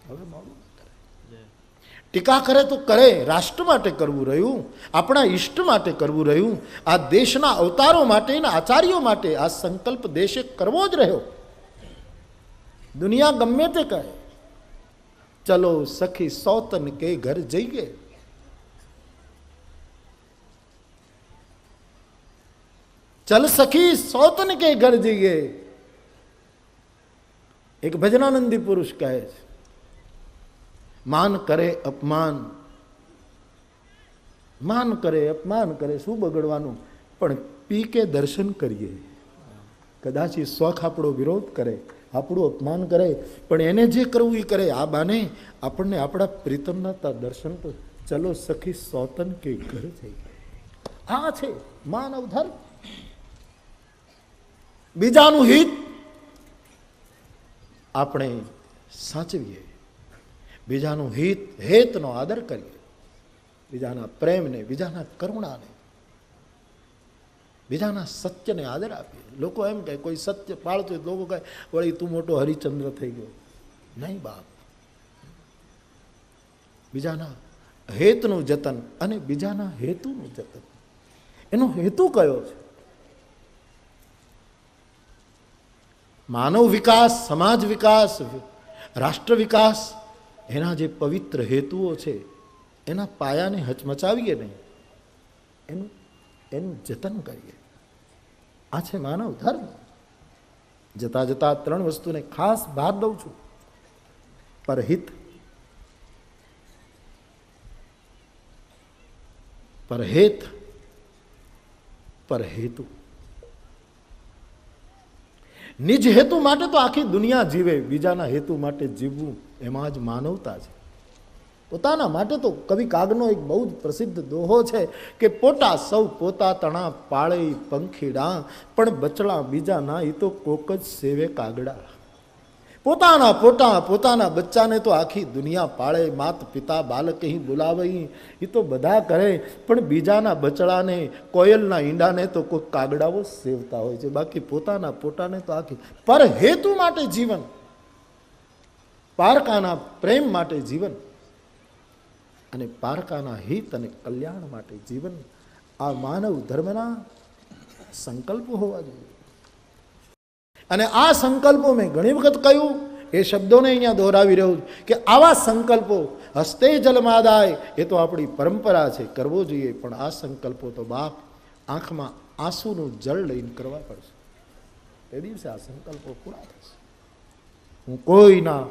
हवे मोडું न कराय। टीका करे तो करे, राष्ट्र माटे करवू रह्युं, आपणा इष्ट माटे करवू रह्युं, आ देशना अवतारो माटे ने आचार्यो माटे आ संकल्प देशे करवो ज रह्यो। दुनिया गमे ते कहे चलो सखी सौतन के घर जइए, चल सखी सौतन के घर जइए। एक भजनानंदी पुरुष कहे मान करे अपमान, मान करे अपमान करे शू बगड़वानुं, पण पी के दर्शन करिए। कदाच ए शौख आपणो विरोध करे, આપણું અપમાન કરે, પણ એને જે કરવું એ કરે। આ બાને આપણને આપણા પ્રીતમના દર્શન તો ચલો સખી સૌતન કે ઘર જઈએ। આ છે માનવ ધર્મ। બીજાનું હિત આપણે સાચવીએ, બીજાનું હિત હેતનો આદર કરીએ, બીજાના પ્રેમને, બીજાના કરુણાને, બીજાના સત્યને આદર આપીએ। લોકો એમ કહે કોઈ સત્ય પાળતું હોય, લોકો કહે વળી તું મોટો હરિચંદ્ર થઈ ગયો। નહીં બાપ, બીજાના હેતનું જતન અને બીજાના હેતુનું જતન, એનો હેતુ કયો છે? માનવ વિકાસ, સમાજ વિકાસ, રાષ્ટ્ર વિકાસ, એના જે પવિત્ર હેતુઓ છે એના પાયાને હચમચાવીએ નહીં, એનું જતન કરીએ। આ છે માનવ ધર્મ। જતા જતા ત્રણ વસ્તુને ખાસ ભાર દઉં છું। પરહિત, પરહેત પરહેતુ. નિજ હેતુ માટે તો આખી દુનિયા જીવે, બીજાના હેતુ માટે જીવવું એમાં જ માનવતા છે. પોતાના માટે તો કવિ કાગનો એક બહુ જ પ્રસિદ્ધ દોહો છે કે પોટા સૌ પોતા તણા પાળે પંખીડા, પણ બચડા બીજા ના એ તો કોક જ સેવે કાગડા. પોતાના પોતા પોતાના બચ્ચાને તો આખી દુનિયા પાળે, માત પિતા બાલક અહીં બોલાવે એ તો બધા કરે, પણ બીજાના બચડાને, કોયલના ઈંડાને તો કોઈ કાગડાઓ સેવતા હોય છે. બાકી પોતાના પોતાને તો આખી પર હેતુ માટે જીવન, પારકાના પ્રેમ માટે જીવન અને પારકાના હિત અને કલ્યાણ માટે જીવન, આ માનવ ધર્મના સંકલ્પો હોવા જોઈએ. અને આ સંકલ્પો મેં ઘણી વખત કહ્યું, એ શબ્દોને અહીંયા દોહરાવી રહ્યો છું કે આવા સંકલ્પો હસ્તે જલમાદાય એ તો આપણી પરંપરા છે, કરવો જોઈએ. પણ આ સંકલ્પો તો બાપ આંખમાં આંસુનું જળ લઈને કરવા પડશે. તે દિવસે આ સંકલ્પો પૂરા થશે. હું કોઈના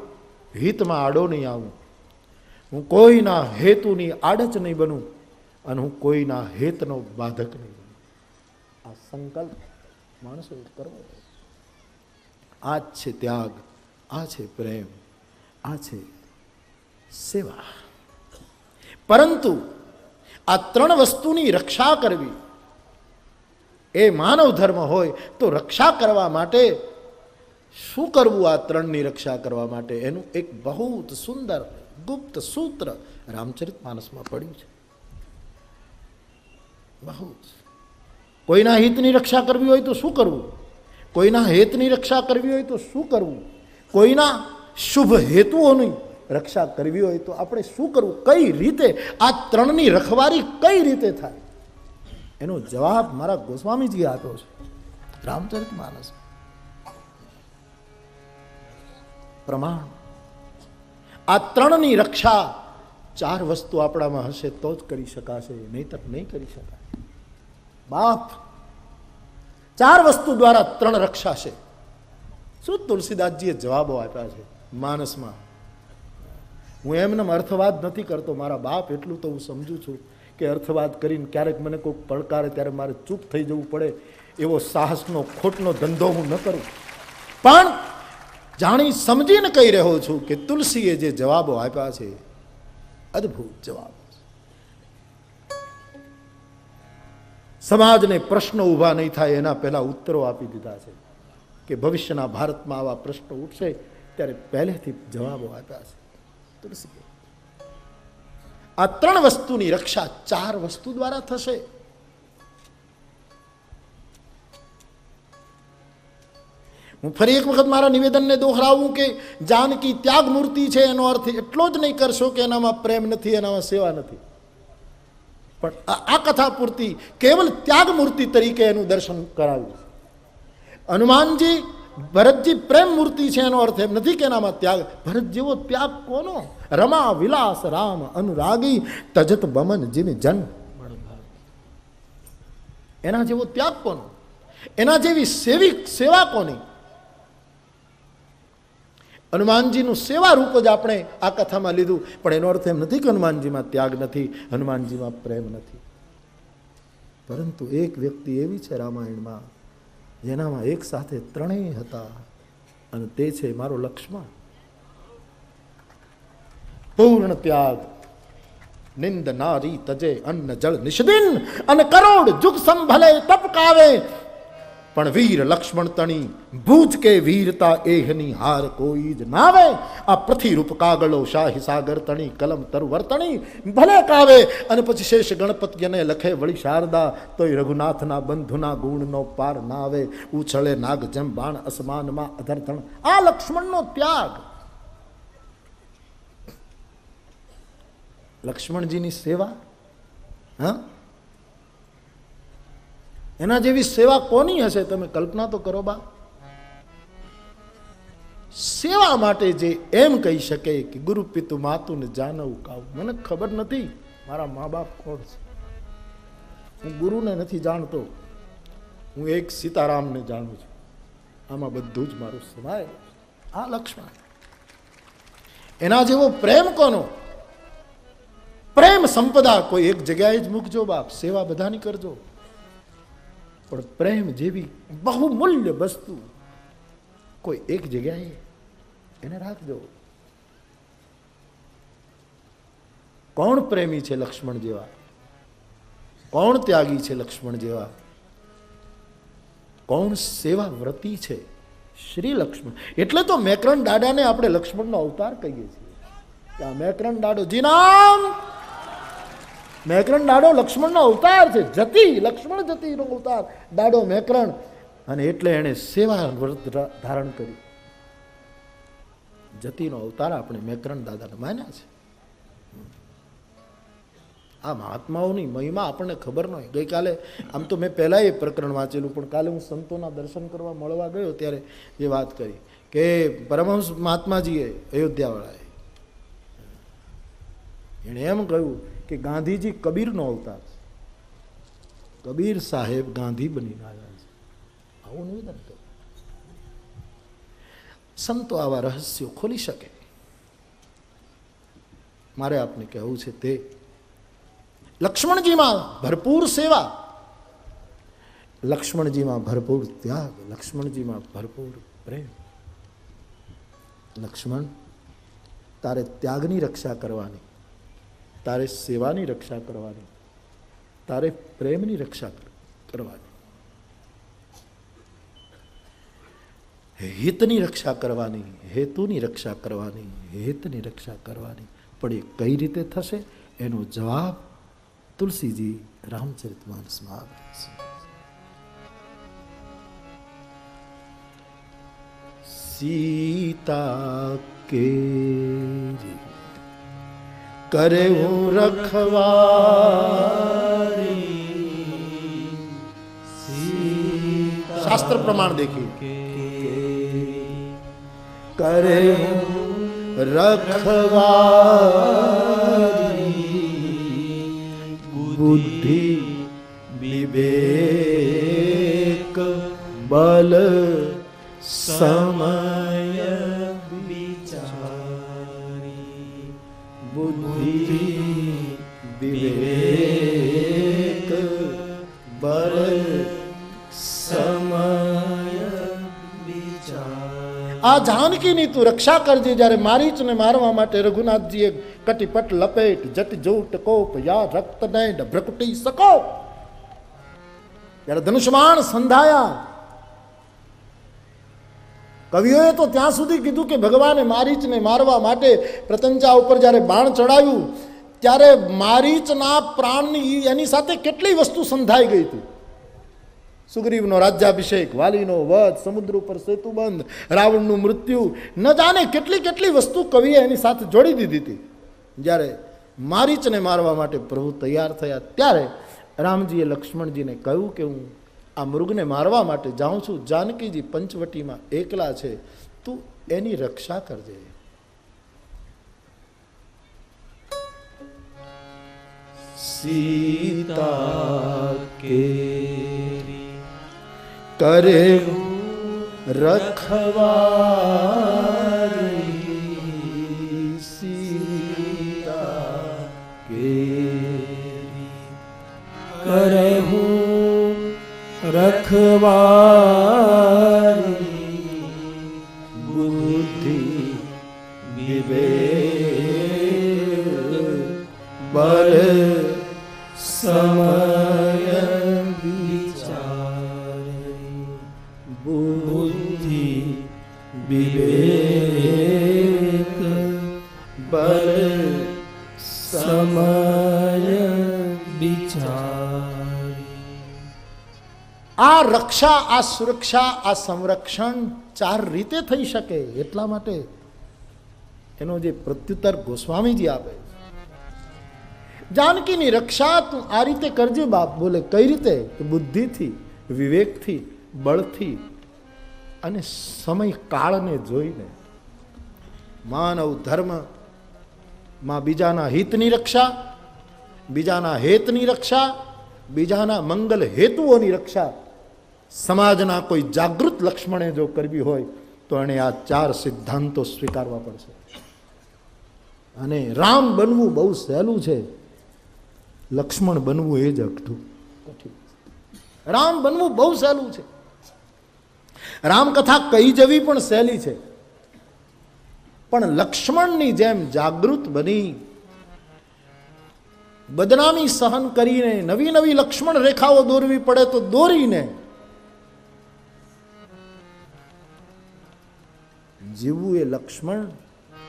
હિતમાં આડો નહીં આવું, હું કોઈના હેતુની આડચ નહીં બનું અને હું કોઈના હેતનો બાધક નહીં બનું. આ સંકલ્પ માણસો કરવો. આ જ છે ત્યાગ, આ છે પ્રેમ, આ છે સેવા. પરંતુ આ ત્રણ વસ્તુની રક્ષા કરવી એ માનવ ધર્મ હોય તો રક્ષા કરવા માટે શું કરવું? આ ત્રણની રક્ષા કરવા માટે એનું એક બહુ સુંદર ગુપ્ત સૂત્ર રામચરિતમાનસમાં પડ્યું છે. બહુ કોઈના હિતની રક્ષા કરવી હોય તો શું કરવું? કોઈના હેતની રક્ષા કરવી હોય તો શું કરવું? કોઈના શુભ હેતુઓની રક્ષા કરવી હોય તો આપણે શું કરવું? કઈ રીતે આ ત્રણની રખવારી કઈ રીતે થાય? એનો જવાબ મારા ગોસ્વામીજીએ આપ્યો છે રામચરિતમાનસ. પ્રમાણ આ ત્રણની રક્ષા ચાર વસ્તુ આપણામાં હશે તો જ કરી શકાશે, નહીતર નહીં કરી શકાય. બાપ ચાર વસ્તુ દ્વારા ત્રણ રક્ષાશે. શું તુલસીદાસજીએ જવાબો આપ્યા છે માનસમાં. હું એમને અર્થવાદ નથી કરતો મારા બાપ, એટલું તો હું સમજુ છું કે અર્થવાદ કરીને ક્યારેક મને કોઈ પડકારે ત્યારે મારે ચૂપ થઈ જવું પડે, એવો સાહસનો ખોટનો ધંધો હું ન કરું. પણ જાણી સમજીને કહી રહ્યો છું કે તુલસીએ જે જવાબો આપ્યા છે અદ્ભુત જવાબ. સમાજને પ્રશ્નો ઊભા નહીં થાય એના પહેલા ઉત્તરો આપી દીધા છે કે ભવિષ્યના ભારતમાં આવા પ્રશ્નો ઉઠશે ત્યારે પહેલેથી જવાબો આપ્યા છે તુલસીએ. આ ત્રણ વસ્તુની રક્ષા ચાર વસ્તુ દ્વારા થશે. હું ફરી એક વખત મારા નિવેદનને દોહરાવું કે જાનકી ત્યાગ મૂર્તિ છે એનો અર્થ એટલો જ નહીં કરશો કે એનામાં પ્રેમ નથી, એનામાં સેવા નથી. પણ આ કથા પૂરતી કેવલ ત્યાગ મૂર્તિ તરીકે એનું દર્શન કરાવ્યું. હનુમાનજી ભરતજી પ્રેમ મૂર્તિ છે એનો અર્થ એમ નથી કે એનામાં ત્યાગ. ભરત જેવો ત્યાગ કોનો? રમા વિલાસ રામ અનુરાગી તજત બમન જીન જન. એના જેવો ત્યાગ કોનો? એના જેવી સેવા કોની? હનુમાનજીનું સેવા રૂપ જ આપણે આ કથામાં લીધું. પણ એનો અર્થ એમ નથી કે હનુમાનજીમાં ત્યાગ નથી, હનુમાનજીમાં પ્રેમ નથી. પરંતુ એક વ્યક્તિ એવી છે રામાયણમાં જેનામાં એક સાથે ત્રણેય હતા, અને તે છે મારો લક્ષ્મણ. પૂર્ણ ત્યાગ. નિંદ નારી તજે અન્ન જળ નિષદિન, અને કરોડ જુગ સંભલે તપ કાવે, પણ વીર લક્ષ્મણ તણી ભૂજ કે વીરતા એહની હાર કોઈ જ નાવે. આ પૃથ્વીરૂપ કાગળો શાહી સાગર તણી કલમ તરુવર તણી ભલે કાવે. અને પછી શેષ ગણપતિને લખે વળી શારદા, તોય રઘુનાથના બંધુના ગુણનો પાર ના આવે. ઉછળે નાગ જેમ બાણ અસમાનમાં અધરધણ. આ લક્ષ્મણનો ત્યાગ. લક્ષ્મણજીની સેવા, હા, એના જેવી સેવા કોની હશે? તમે કલ્પના તો કરો બા. સેવા માટે જે એમ કહી શકે કે ગુરુ પિતુ માતુ ને જાનવ કાવ. મને ખબર નથી મારા મા બાપ કોણ છે, હું ગુરુને નથી જાણતો, હું એક સીતારામને જાણું છું. આમાં બધું જ મારું સમાયેલું છે. આ લક્ષ્મણ. એના જેવો પ્રેમ કોનો? પ્રેમ સંપદા કોઈ એક જગ્યાએ જ મૂકજો બાપ, સેવા બધાની કરજો, પણ પ્રેમ જેવી બહુમૂલ્ય વસ્તુ કોઈ એક જગ્યાએ એને રાખજો. કોણ પ્રેમી છે લક્ષ્મણ જેવા? કોણ ત્યાગી છે લક્ષ્મણ જેવા? કોણ સેવા વ્રતી છે? શ્રી લક્ષ્મણ. એટલે તો મેકરણ દાદાને આપણે લક્ષ્મણનો અવતાર કહીએ છીએ. આ મેકરણ દાડો જીનામ, મેકરણ દાડો લક્ષ્મણનો અવતાર છે. જતી લક્ષ્મણ જતીનો અવતાર દાડો મેકરણ, અને એટલે એને સેવા વ્રત ધારણ કર્યું. જતીનો અવતાર આપણે મેકરણ દાદાને માન્યા છે. આ મહાત્માઓની મહિમા આપણને ખબર ન હોય. ગઈકાલે આમ તો મેં પહેલાં એ પ્રકરણ વાંચેલું, પણ કાલે હું સંતોના દર્શન કરવા મળવા ગયો ત્યારે એ વાત કરી કે પરમહંસ મહાત્માજીએ અયોધ્યાવાળાએ એણે એમ કહ્યું કે ગાંધીજી કબીરનો અવતાર છે, કબીર સાહેબ ગાંધી બનીને આવ્યા છે, આવું નિવેદન કર્યું. સંતો આવા રહસ્યો ખોલી શકે. મારે આપને કહેવું છે તે લક્ષ્મણજીમાં ભરપૂર સેવા, લક્ષ્મણજીમાં ભરપૂર ત્યાગ, લક્ષ્મણજીમાં ભરપૂર પ્રેમ. લક્ષ્મણ, તારે ત્યાગની રક્ષા કરવાની, તારે સેવાની રક્ષા કરવાની, તારે પ્રેમની રક્ષા કરવાની, હિતની રક્ષા કરવાની, હેતુની રક્ષા કરવાની, હિતની રક્ષા કરવાની. પણ એ કઈ રીતે થશે એનો જવાબ તુલસીજી રામચરિતમાનસમાં આપે છે. સીતા કેરી કરે હું રખવારી, શાસ્ત્ર પ્રમાણ દેખી કરે હું રખવારી, બુદ્ધિ વિવેક બલ સમય વિચારી, બુદ્ધિ વિવેક બલ સમય વિચારી. આ જાનકીની તું રક્ષા કરજે. જ્યારે મારીચને મારવા માટે રઘુનાથજીએ કટીપટ લપેટ જટ જોટ કોપ યા રક્ત નૈન ભ્રકુટી સકો, જ્યારે ધનુષ્માણ સંધાયા, કવિઓએ તો ત્યાં સુધી કીધું કે ભગવાને મારીચને મારવા માટે પ્રતંજા ઉપર જ્યારે બાણ ચડાવ્યું ત્યારે મારીચના પ્રાણની એની સાથે કેટલી વસ્તુ સંધાઈ ગઈ હતી. સુગ્રીવનો રાજ્યાભિષેક, વાલીનો વધ, સમુદ્ર ઉપર સેતુબંધ, રાવણનું મૃત્યુ, ન જાણે કેટલી કેટલી વસ્તુ કવિએ એની સાથે જોડી દીધી હતી. જ્યારે મારીચને મારવા માટે પ્રભુ તૈયાર થયા ત્યારે રામજીએ લક્ષ્મણજીને કહ્યું કે હું આ મૃગને મારવા માટે જાઉં છું, જાનકીજી પંચવટીમાં એકલા છે, તું એની રક્ષા કરજે. સીતા કેરી કરે રખવારી, સીતા કેરી કરે હું રખવારી, બુદ્ધિ વિવેક બલ સમય વિચારી, બુદ્ધિ વિવેક બલ સમય વિચારી. આ રક્ષા, આ સુરક્ષા, આ સંરક્ષણ ચાર રીતે થઈ શકે. એટલા માટે એનો જે પ્રત્યુત્તર ગોસ્વામીજી આપે, જાનકીની રક્ષા તું આ રીતે કરજે બાપ. બોલે કઈ રીતે? બુદ્ધિથી, વિવેકથી, બળથી અને સમય કાળને જોઈને. માનવ ધર્મ માં બીજાના હિતની રક્ષા, બીજાના હેતની રક્ષા, બીજાના મંગલ હેતુઓની રક્ષા સમાજના કોઈ જાગૃત લક્ષ્મણે જો કરવી હોય તો એને આ ચાર સિદ્ધાંતો સ્વીકારવા પડશે. અને રામ બનવું બહુ સહેલું છે. લક્ષ્મણ બનવું એ જ અઘરું. રામ બનવું બહુ સહેલું છે. રામકથા કહી જવી પણ સહેલી છે, પણ લક્ષ્મણની જેમ જાગૃત બની બદનામી સહન કરીને નવી નવી લક્ષ્મણ રેખાઓ દોરવી પડે તો દોરીને જીવવું એ લક્ષ્મણ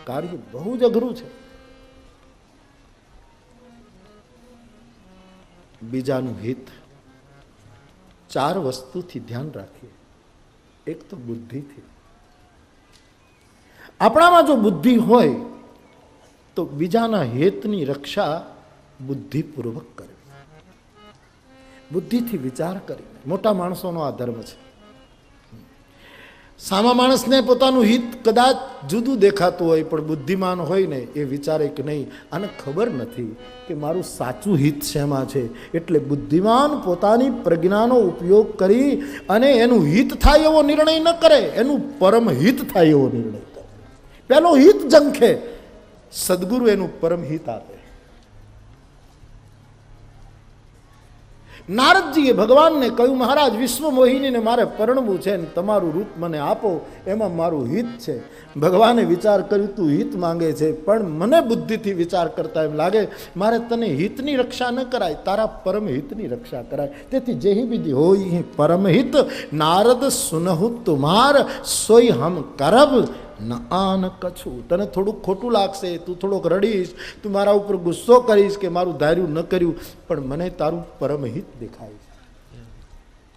કાર્ય બહુ જ અઘરું છે. બીજાનું હિત 4 વસ્તુથી ધ્યાન રાખીએ. એક તો બુદ્ધિથી. આપણામાં જો બુદ્ધિ હોય તો બીજાના હિતની રક્ષા બુદ્ધિપૂર્વક કરવી, બુદ્ધિથી વિચાર કરીને. મોટા માણસોનો આ ધર્મ છે. સામા માણસને પોતાનું હિત કદાચ જુદું દેખાતું હોય, પણ બુદ્ધિમાન હોય ને એ વિચારે કે નહીં, આને ખબર નથી કે મારું સાચું હિત શેમાં છે. એટલે બુદ્ધિમાન પોતાની પ્રજ્ઞાનો ઉપયોગ કરી અને એનું હિત થાય એવો નિર્ણય ન કરે, એનું પરમ હિત થાય એવો નિર્ણય કરે. પેલો હિત ઝંખે, સદગુરુ એનું પરમ હિત આપે. નારદજીએ ભગવાનને કહ્યું, મહારાજ વિશ્વ મોહિનીને મારે પરણવું છે ને તમારું રૂપ મને આપો, એમાં મારું હિત છે. ભગવાને વિચાર કર્યું, તું હિત માંગે છે, પણ મને બુદ્ધિથી વિચાર કરતા એમ લાગે મારે તને હિતની રક્ષા ન કરાય, તારા પરમ હિતની રક્ષા કરાય. તેથી જેહી વિધિ હોય પરમ હિત, નારદ સુનહુ તુમાર સોય હમ કરબ ન આન કછું. તને થોડુંક ખોટું લાગશે, તું થોડોક રડીશ, તું મારા ઉપર ગુસ્સો કરીશ કે મારું ધાર્યું ન કર્યું, પણ મને તારું પરમ હિત દેખાય છે.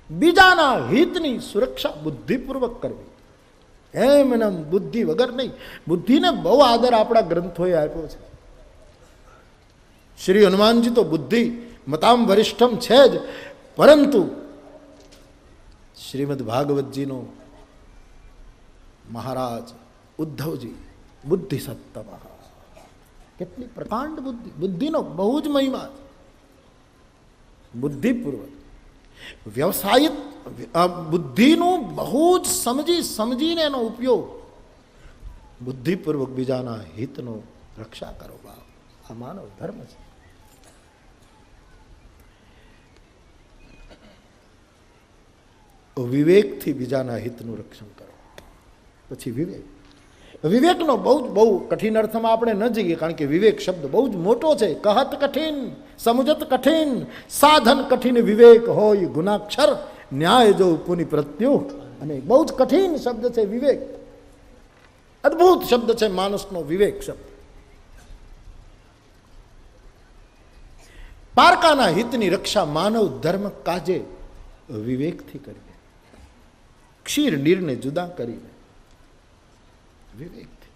બીજાના હિતની સુરક્ષા બુદ્ધિપૂર્વક કરવી, એમ બુદ્ધિ વગર નહીં. બુદ્ધિને બહુ આદર આપણા ગ્રંથોએ આપ્યો છે. શ્રી હનુમાનજી તો બુદ્ધિ મતામ વરિષ્ઠમ છે જ, પરંતુ શ્રીમદ ભાગવતજીનો મહારાજ ઉદ્ધવજી બુદ્ધિ સત્તમ, કેટલી પ્રકાંડ બુદ્ધિ. બુદ્ધિનો બહુ જ મહિમા છે. બુદ્ધિપૂર્વક વ્યવસાયિક બુદ્ધિનું બહુ જ સમજીને એનો ઉપયોગ, બુદ્ધિપૂર્વક બીજાના હિતનો રક્ષા કરો. આ માનવ ધર્મ છે. વિવેકથી બીજાના હિતનું રક્ષણ કરો. પછી વિવેકનો બહુ કઠિન અર્થમાં આપણે ન જઈએ, કારણ કે વિવેક શબ્દ બહુ જ મોટો છે. કહત કઠિન સમજત કઠિન, સાધન કઠિન વિવેક હોય ગુનાક્ષર, ન્યાય જો પુનિ પ્રત્યુ. અને બહુ જ કઠિન શબ્દ છે વિવેક. અદ્ભુત શબ્દ છે માનસનો વિવેક શબ્દ. પારકાના હિતની રક્ષા માનવ ધર્મ કાજે વિવેકથી કરીએ. ક્ષીર નીરને જુદા કરીને વિવેકથી.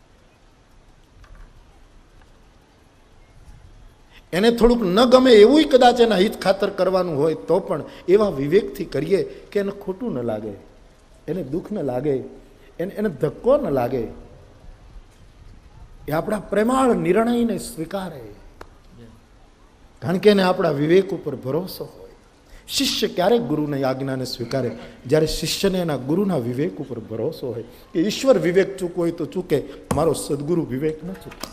એને થોડુંક ન ગમે એવું કદાચ એના હિત ખાતર કરવાનું હોય તો પણ એવા વિવેકથી કરીએ કે એને ખોટું ન લાગે, એને દુઃખ ન લાગે, એને ધક્કો ન લાગે. એ આપણા પ્રેમાળ નિર્ણયને સ્વીકારે, કારણ કે એને આપણા વિવેક ઉપર ભરોસો હોય. શિષ્ય ક્યારેક ગુરુની આજ્ઞાને સ્વીકારે? જ્યારે શિષ્યને એના ગુરુના વિવેક ઉપર ભરોસો હોય કે ઈશ્વર વિવેક ચૂકવો હોય તો ચૂકે, મારો સદગુરુ વિવેક ન ચૂકે.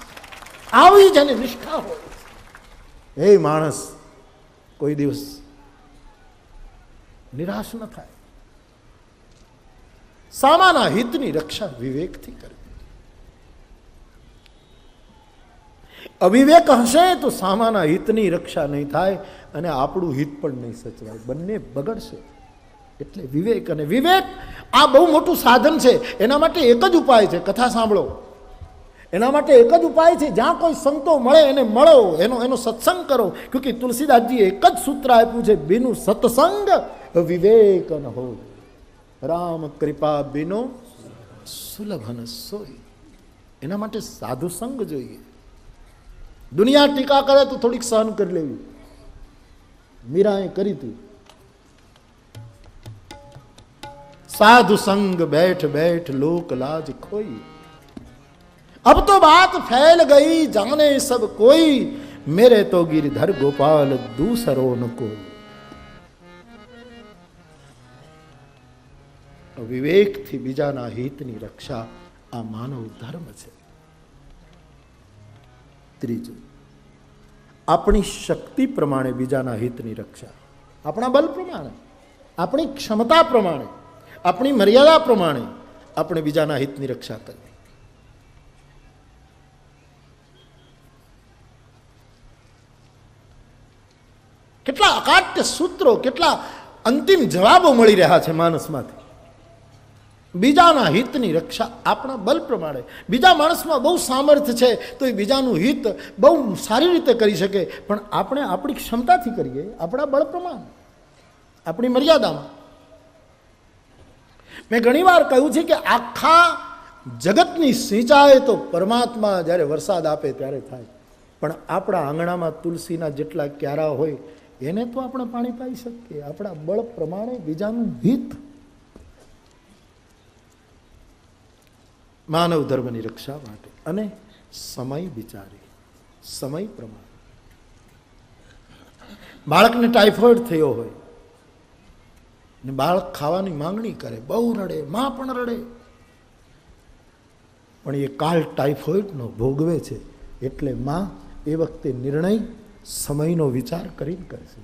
આવી જ એની નિષ્ઠા હોય. એ માણસ કોઈ દિવસ નિરાશ ન થાય. સામાના હિતની રક્ષા વિવેકથી કરવી. અવિવેક હશે તો સામાના હિતની રક્ષા નહીં થાય અને આપણું હિત પણ નહીં સચવાય, બંને બગડશે. એટલે વિવેક, અને વિવેક આ બહુ મોટું સાધન છે. એના માટે એક જ ઉપાય છે, કથા સાંભળો. એના માટે એક જ ઉપાય છે, જ્યાં કોઈ સંતો મળે એને મળો, એનો સત્સંગ કરો. ક્યોંકિ તુલસીદાસજી એક જ સૂત્ર આપ્યું છે, બિનુ સત્સંગ વિવેક ન હો, રામ કૃપા બિનો સુલભ ન સોય. એના માટે સાધુ સંગ જોઈએ. દુનિયા ટીકા કરે તો થોડીક સહન કરી લેવી. મીરાએ કરી હતી. સાધુ સંગ બેઠ બેઠ લોક લાજ खोई, अब तो बात फैल गई जाने सब कोई, मेरे तो गिरधर गोपाल दूसरो न कोई. વિવેકથી બીજાના હિતની રક્ષા આ માનવ ધર્મ છે. ત્રીજું, આપણી શક્તિ પ્રમાણે બીજાના હિતની રક્ષા, આપણા બલ પ્રમાણે, આપણી ક્ષમતા પ્રમાણે, આપણી મર્યાદા પ્રમાણે આપણે બીજાના હિતની રક્ષા કરવી. કેટલા અકાટ્ય સૂત્રો, કેટલા અંતિમ જવાબો મળી રહ્યા છે માણસમાંથી. બીજાના હિતની રક્ષા આપણા બલ પ્રમાણે. બીજા માણસમાં બહુ સામર્થ્ય છે તો એ બીજાનું હિત બહુ સારી રીતે કરી શકે, પણ આપણે આપણી ક્ષમતાથી કરીએ, આપણા બળ પ્રમાણે, આપણી મર્યાદામાં. મેં ઘણી વાર કહ્યું છે કે આખા જગતની સિંચાઈ તો પરમાત્મા જ્યારે વરસાદ આપે ત્યારે થાય, પણ આપણા આંગણામાં તુલસીના જેટલા ક્યારા હોય એને તો આપણે પાણી પાઈ શકીએ આપણા બળ પ્રમાણે, બીજાનું હિત. માનવ ધર્મની રક્ષા માટે અને સમય વિચારી, સમય પ્રમાણે. બાળકને ટાઇફોઇડ થયો હોય ને બાળક ખાવાની માંગણી કરે, બહુ રડે, માં પણ રડે, પણ એ કાળ ટાઇફોઇડનો ભોગવે છે, એટલે માં એ વખતે નિર્ણય સમયનો વિચાર કરીને કરશે.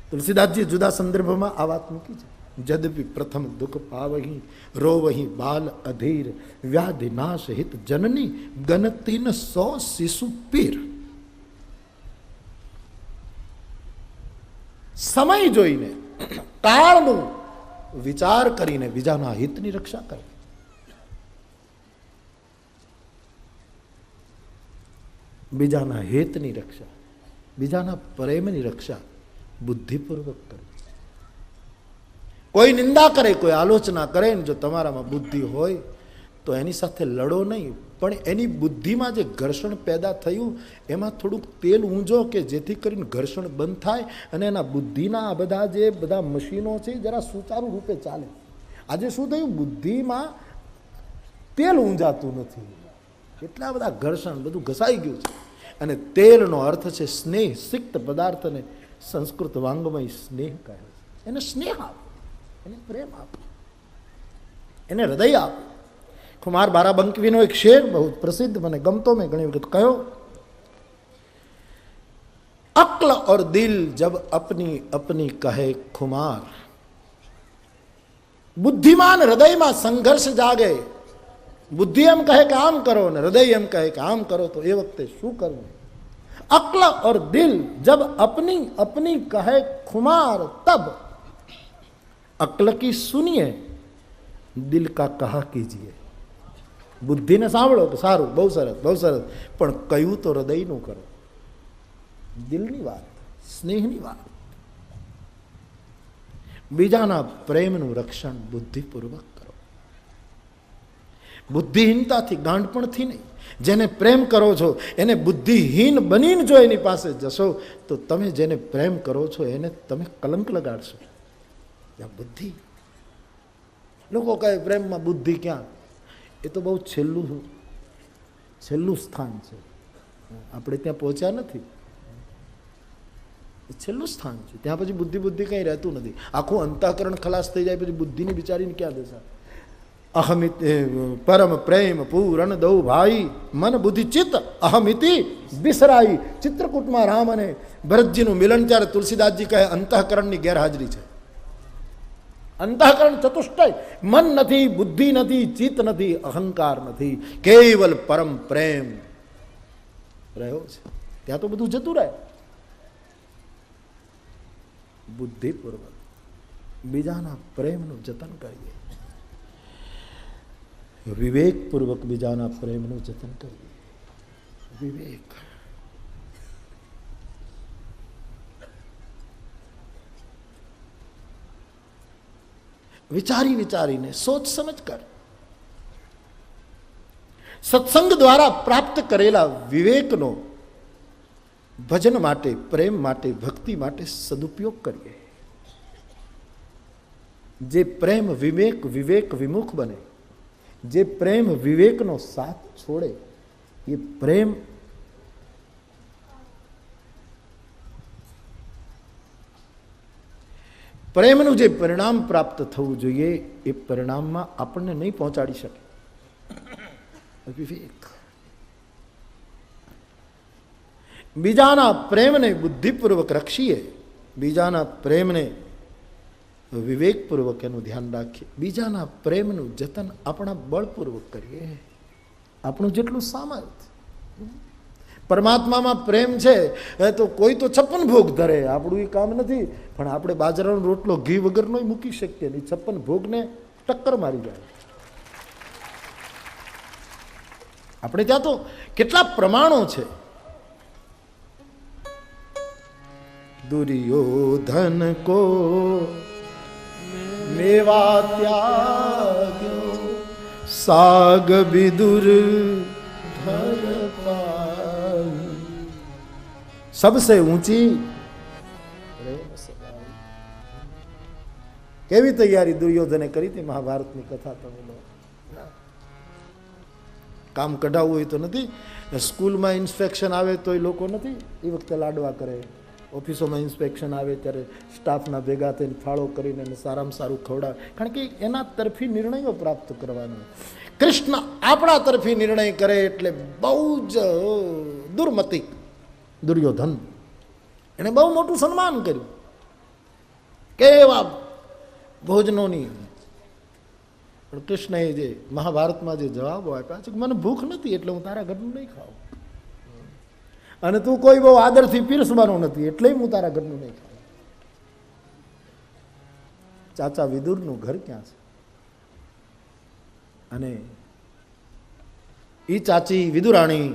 તુલસીદાસજી જુદા સંદર્ભમાં આ વાત મૂકી છે. જદપી પ્રથમ દુઃખ પાવહી રોવહી બાલ અધીર વ્યાધિ નાશ હિત જનની ગનતીન 100 શિશુ પીર. સમય જોઈને, કાળનો વિચાર કરીને બીજાના હિતની રક્ષા કરે. બીજાના હિતની રક્ષા, બીજાના પ્રેમની રક્ષા બુદ્ધિપૂર્વક કરવી. કોઈ નિંદા કરે, કોઈ આલોચના કરે ને જો તમારામાં બુદ્ધિ હોય તો એની સાથે લડો નહીં, પણ એની બુદ્ધિમાં જે ઘર્ષણ પેદા થયું એમાં થોડુંક તેલ ઊંજો કે જેથી કરીને ઘર્ષણ બંધ થાય અને એના બુદ્ધિના આ બધા મશીનો છે જરા સુચારુ રૂપે ચાલે. આજે શું થયું, બુદ્ધિમાં તેલ ઊંજાતું નથી, એટલા બધા ઘર્ષણ, બધું ઘસાઈ ગયું છે. અને તેલનો અર્થ છે સ્નેહ. સિક્ત પદાર્થને સંસ્કૃત વાંગમય સ્નેહ કહે છે. એને સ્નેહ આપો, એને પ્રેમ આપો, એને હૃદય આપો. કુમાર બારાબંકવીનો એક શેર બહુ પ્રસિદ્ધ, મને ગમતો, મેં ઘણી વખત કહ્યો. અક્લ ઓર દિલ જબ અપની અપની કહે ખુમાર. બુદ્ધિમાન હૃદયમાં સંઘર્ષ જાગે. બુદ્ધિ એમ કહે કે આમ કરો ને હૃદય એમ કહે કે આમ કરો, તો એ વખતે શું કરવું? અક્લ ઓર દિલ જબ અપની અપની કહે ખુમાર તબ અક્લ કી સુનિए દિલ કા કહા કીજીએ. બુદ્ધિને સાંભળો કે સારું, બહુ સરસ, બહુ સરસ, પણ કહ્યું તો હૃદયનું કરો, દિલની વાત, સ્નેહની વાત. બીજાના પ્રેમનું રક્ષણ બુદ્ધિપૂર્વક કરો. બુદ્ધિહીનતાથી, ગાંડપણથી નહીં. જેને પ્રેમ કરો છો એને બુદ્ધિહીન બનીને જો એની પાસે જશો તો તમે જેને પ્રેમ કરો છો એને તમે કલંક લગાડશો. બુદ્ધિ, લોકો કહે પ્રેમમાં બુદ્ધિ ક્યાં? એ તો બહુ છેલ્લું સ્થાન છે, આપણે ત્યાં પહોંચ્યા નથી. એ છેલ્લું સ્થાન છે, ત્યાં પછી બુદ્ધિ કંઈ રહેતું નથી. આખું અંતઃકરણ ખલાસ થઈ જાય પછી બુદ્ધિની બિચારીને ક્યાં દશા? અહમિત પરમ પ્રેમ પૂરણ દઉ ભાઈ મન બુદ્ધિ ચિત્ત અહમિતિ બિસરાઈ. ચિત્રકૂટમાં રામ અને ભરતજીનું મિલન ત્યારે તુલસીદાસજી કહે અંતઃકરણની ગેરહાજરી છે. અંતઃકરણ ચતુષ્ટય, મન નથી, બુદ્ધિ નથી, ચિત્ત નથી, અહંકાર નથી, કેવલ પરમ પ્રેમ રહ્યો છે. ત્યાં તો બધું જતું રહે. બુદ્ધિપૂર્વક બીજાના પ્રેમનું જતન કરીએ, વિવેકપૂર્વક બીજાના પ્રેમનું જતન કરીએ. વિવેક, વિચારીને સોચ સમજ કર. સત્સંગ દ્વારા પ્રાપ્ત કરેલા વિવેકનો ભજન માટે, પ્રેમ માટે, ભક્તિ માટે સદુપયોગ કરીએ. જે પ્રેમ વિવેક વિમુખ બને, જે પ્રેમ વિવેકનો સાથ છોડે, એ પ્રેમ પ્રેમનું જે પરિણામ પ્રાપ્ત થવું જોઈએ એ પરિણામમાં આપણને નહીં પહોંચાડી શકે. વિવેક, બીજાના પ્રેમને બુદ્ધિપૂર્વક રક્ષીએ, બીજાના પ્રેમને વિવેકપૂર્વક એનું ધ્યાન રાખીએ, બીજાના પ્રેમનું જતન આપણા બળપૂર્વક કરીએ, આપણું જેટલું સામર્થ્ય. પરમાત્મામાં પ્રેમ છે તો કોઈ તો 56 ભોગ ધરે, આપણું એ કામ નથી. પણ આપણે બાજરાનો રોટલો ઘી વગરનો મૂકી શકીએ નહીં, 56 ભોગને ટક્કર મારી જાય. આપણે ત્યાં તો કેટલા પ્રમાણો છે. દુર્યોધન કો મેવા ત્યાગ્યો, સાગ વિદુર ધર પાઈ, સબસે ઊંચી પ્રેમ સગાઈ. કેવી તૈયારી દુર્યોધને કરી હતી મહાભારતની કથા તમે લો. કામ કઢાવવું હોય તો નથી, સ્કૂલમાં ઇન્સ્પેક્શન આવે તો એ લોકો નથી એ વખતે લાડવા કરે, ઓફિસોમાં ઇન્સ્પેક્શન આવે ત્યારે સ્ટાફના ભેગા થઈને ફાળો કરીને એને સારામાં સારું ખવડાવે, કારણ કે એના તરફી નિર્ણયો પ્રાપ્ત કરવાનો. કૃષ્ણ આપણા તરફી નિર્ણય કરે એટલે બહુ જ દુર્મતિક દુર્યોધન, એને બહુ મોટું સન્માન કર્યું. કેવા ભોજનોની. પણ કૃષ્ણએ જે મહાભારતમાં જે જવાબો આપ્યા છે, મને ભૂખ નથી એટલે હું તારા ઘરનું નહીં ખાઉં, અને તું કોઈ બહુ આદરથી પીરસવાનો નથી એટલે હું તારા ઘરનું નહીં ખાઉં. ચાચા વિદુરનું ઘર ક્યાં છે? અને ઈ ચાચી વિદુરાણી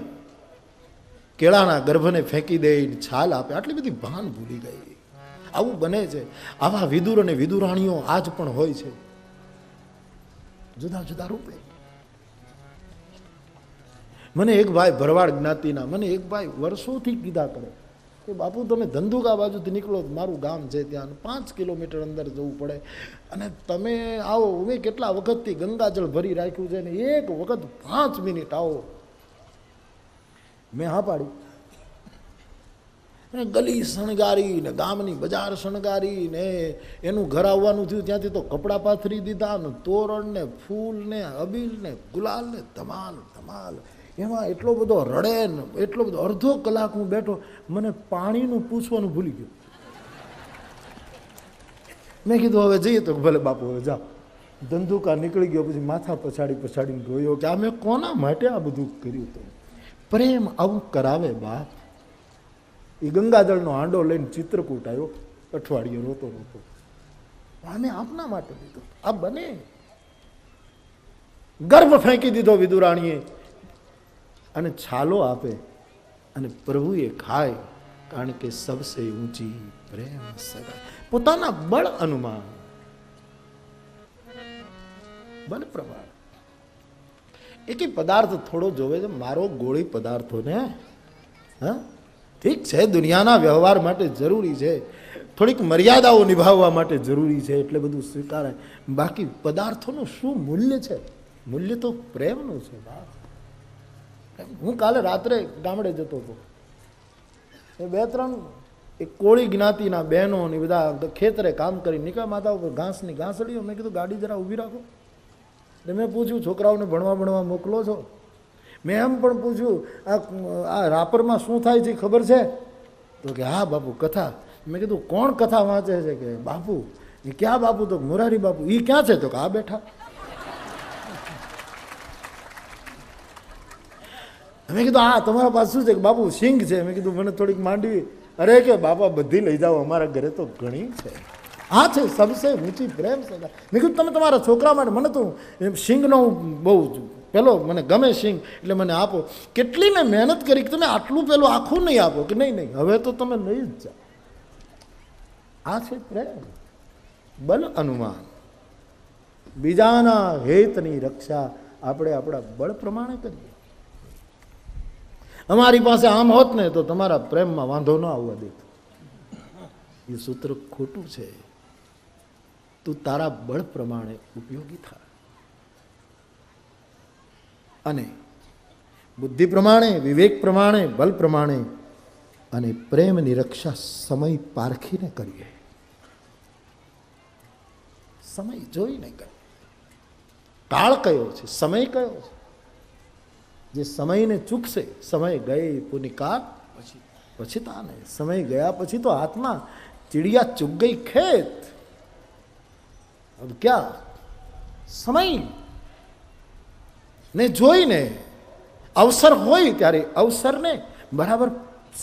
કેળાના ગર્ભને ફેંકી દે, છાલ આપે, આટલી બધી ભાન ભૂલી ગઈ. આવું બને છે. આવા વિદુર અને વિદુરાણીઓ આજ પણ હોય છે, જુદા જુદા રૂપે. મને એક ભાઈ ભરવાડ જ્ઞાતિના, મને એક ભાઈ વર્ષોથી કીધા કરે કે બાપુ તમે ધંધુકા બાજુથી નીકળો, મારું ગામ છે ત્યાં 5 કિલોમીટર અંદર જવું પડે, અને તમે આવો, મેં કેટલા વખતથી ગંગાજળ ભરી રાખ્યું છે ને એક વખત 5 મિનિટ આવો. મેં હા પાડી. ગલી શણગારી ને ગામની બજાર શણગારી ને એનું ઘર આવવાનું થયું ત્યાંથી તો કપડાં પાથરી દીધા ને તોરણ ને ફૂલ ને અબીલ ને ગુલાલ ને ધમાલ ધમાલ. એમાં એટલો બધો રડે ને એટલો બધો, અડધો કલાક હું બેઠો, મને પાણીનું પૂછવાનું ભૂલી ગયું. મેં કીધું હવે જઈએ, તો ભલે બાપુ હવે જાઓ. ધંધુકા નીકળી ગયો, પછી માથા પછાડીને ગયો કે આ મેં કોના માટે આ બધું કર્યું હતું. પ્રેમ આવું કરાવે બાપ. એ ગંગાજળનો હાંડો લઈને ચિત્રકૂટ આવ્યો, અઠવાડિયે રોતો રોતો. આને આપના માટે લીધો. આ બને. ગર્ભ ફેંકી દીધો વિદુરાણીએ, અને છાલો આપે, અને પ્રભુએ ખાય, કારણ કે સબસે ઊંચી પ્રેમ સગાઈ. પોતાના બળ અનુમાન, બળ પ્રમાણ. એક પદાર્થ થોડો જોવે છે, મારો ગોળી પદાર્થો ને, હા ઠીક છે, દુનિયાના વ્યવહાર માટે જરૂરી છે, થોડીક મર્યાદાઓ નિભાવવા માટે જરૂરી છે, એટલે બધું સ્વીકારાય. બાકી પદાર્થોનું શું મૂલ્ય છે? મૂલ્ય તો પ્રેમનું છે. હું કાલે રાત્રે ગામડે જતો હતો, 2-3 એક કોળી જ્ઞાતિના બહેનો ને બધા ખેતરે કામ કરી નીકળ્યા, માથા ઉપર ઘાસની ઘાસડીઓ. મેં કીધું ગાડી જરા ઊભી રાખો. એટલે મેં પૂછ્યું છોકરાઓને ભણવા મોકલો છો? મેં એમ પણ પૂછ્યું આ રાપરમાં શું થાય છે ખબર છે? તો કે હા બાપુ કથા. મેં કીધું કોણ કથા વાંચે છે? કે બાપુ. એ ક્યાં બાપુ? તો મોરારી બાપુ. એ ક્યાં છે? તો કે આ બેઠા. મેં કીધું હા તમારા પાસે શું છે? કે બાપુ સિંગ છે. મેં કીધું મને થોડીક માંડવી. અરે કે બાપા બધી લઈ જાઓ, અમારા ઘરે તો ઘણી છે. આ છે સબસે ઊંચી પ્રેમ સગાઈ. મેં કીધું તમે તમારા છોકરા માટે, મને તો સિંગનો બહુ પેલો મને ગમે સિંગ, એટલે મને આપો. કેટલી મેં મહેનત કરી કે તમે આટલું પેલું આખું નહીં આપો. કે નહીં હવે તો તમે લઈ જ જાઓ. આ છે પ્રેમ, બલ અનુમાન. બીજાના હેતની રક્ષા આપણે આપણા બળ પ્રમાણે કરીએ. અમારી પાસે આમ હોત ને તો તમારા પ્રેમમાં વાંધો ન આવવા દેતો. એ સૂત્ર ખોટું છે. તું તારા બળ પ્રમાણે ઉપયોગી થાય, અને બુદ્ધિ પ્રમાણે, વિવેક પ્રમાણે, બલ પ્રમાણે, અને પ્રેમની રક્ષા સમય પારખીને કરીએ. સમય જોઈને કરીએ. કાળ કયો છે, સમય કયો છે? જે સમયને ચૂકશે, સમય ગઈ પુનિકાળ પછી. પછી તો આને સમય ગયા પછી તો હાથમાં ચીડિયા ચૂક ગઈ ખેત. अब क्या સમય ને જોઈને અવસર હોય ત્યારે અવસરને બરાબર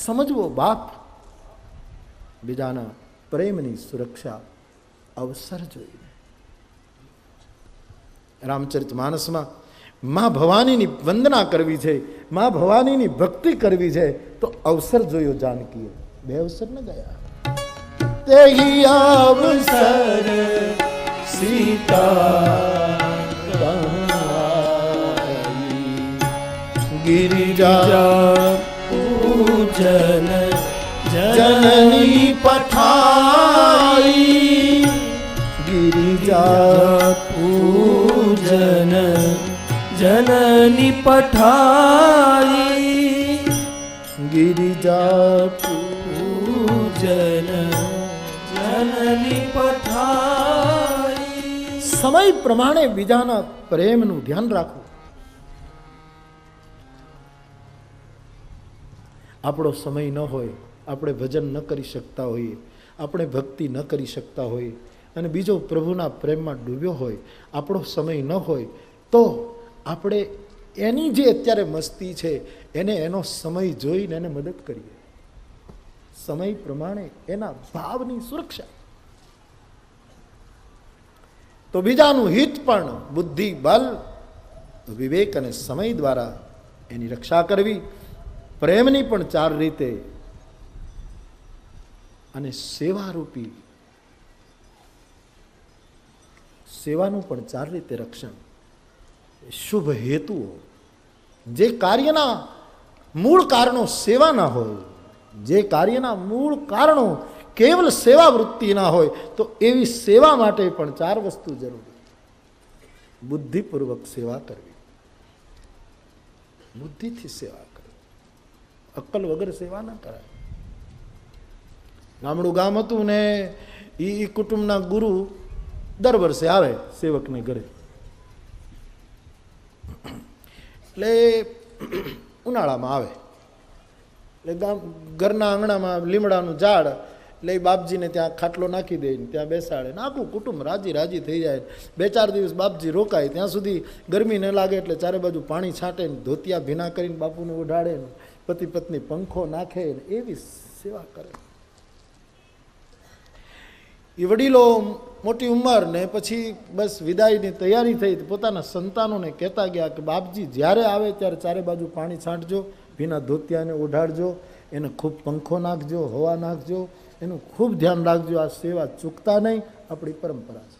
સમજવો. બાપ બીજાના પ્રેમની સુરક્ષા અવસર જોઈને. રામચરિત માનસમાં મા ભવાનીની વંદના કરવી છે, મા ભવાનીની ભક્તિ કરવી છે તો અવસર જોયો જાનકીએ. બે અવસર ન ગયા. તેહી અવસર સીતા ગિરિજા પૂજન જનની પઠાઈ. ગિરિજા પૂજન જનની પઠાઈ. ગિરિજા પૂજન જનની પઠાઈ. સમય પ્રમાણે બીજાના પ્રેમનું ધ્યાન રાખવું. આપણો સમય ન હોય, આપણે ભજન ન કરી શકતા હોઈએ, આપણે ભક્તિ ન કરી શકતા હોઈએ અને બીજો પ્રભુના પ્રેમમાં ડૂબ્યો હોય, આપણો સમય ન હોય તો આપણે એની જે અત્યારે મસ્તી છે એને એનો સમય જોઈને એને મદદ કરીએ. સમય પ્રમાણે એના ભાવની સુરક્ષા. તો બીજાનું હિત પણ બુદ્ધિ, બલ, વિવેક અને સમય દ્વારા એની રક્ષા કરવી. પ્રેમની પણ 4 રીતે અને સેવારૂપી સેવાનું પણ 4 રીતે રક્ષણ. શુભ હેતુઓ, જે કાર્યના મૂળ કારણો સેવા ના હોય, જે કાર્યના મૂળ કારણો કેવલ સેવા વૃત્તિ ના હોય તો એવી સેવા માટે પણ 4 વસ્તુ જરૂરી. બુદ્ધિપૂર્વક સેવા કરવી, બુદ્ધિથી સેવા કરવી, અક્કલ વગર સેવા ના કરાય. ગામડું ગામ હતું ને એ કુટુંબના ગુરુ દર વર્ષે આવે સેવકને ઘરે. એટલે ઉનાળામાં આવે એટલે ઘરના આંગણામાં લીમડાનું ઝાડ એટલે એ બાપજીને ત્યાં ખાટલો નાખી દે, ત્યાં બેસાડે ને આખું કુટુંબ રાજી રાજી થઈ જાય. 2-4 દિવસ બાપજી રોકાય, ત્યાં સુધી ગરમી ન લાગે એટલે ચારે બાજુ પાણી છાંટે ને ધોતિયા ભીના કરીને બાપુને ઉઢાડે ને પતિ પત્ની પંખો નાખે ને એવી સેવા કરે. એ વડીલો મોટી ઉંમર ને પછી બસ વિદાયની તૈયારી થઈ, પોતાના સંતાનોને કહેતા ગયા કે બાપજી જ્યારે આવે ત્યારે ચારે બાજુ પાણી છાંટજો, ભીના ધોતિયાને ઓઢાડજો, એને ખૂબ પંખો નાખજો, હવા નાખજો, એનું ખૂબ ધ્યાન રાખજો. આ સેવા ચૂકતા નહીં, આપણી પરંપરા છે.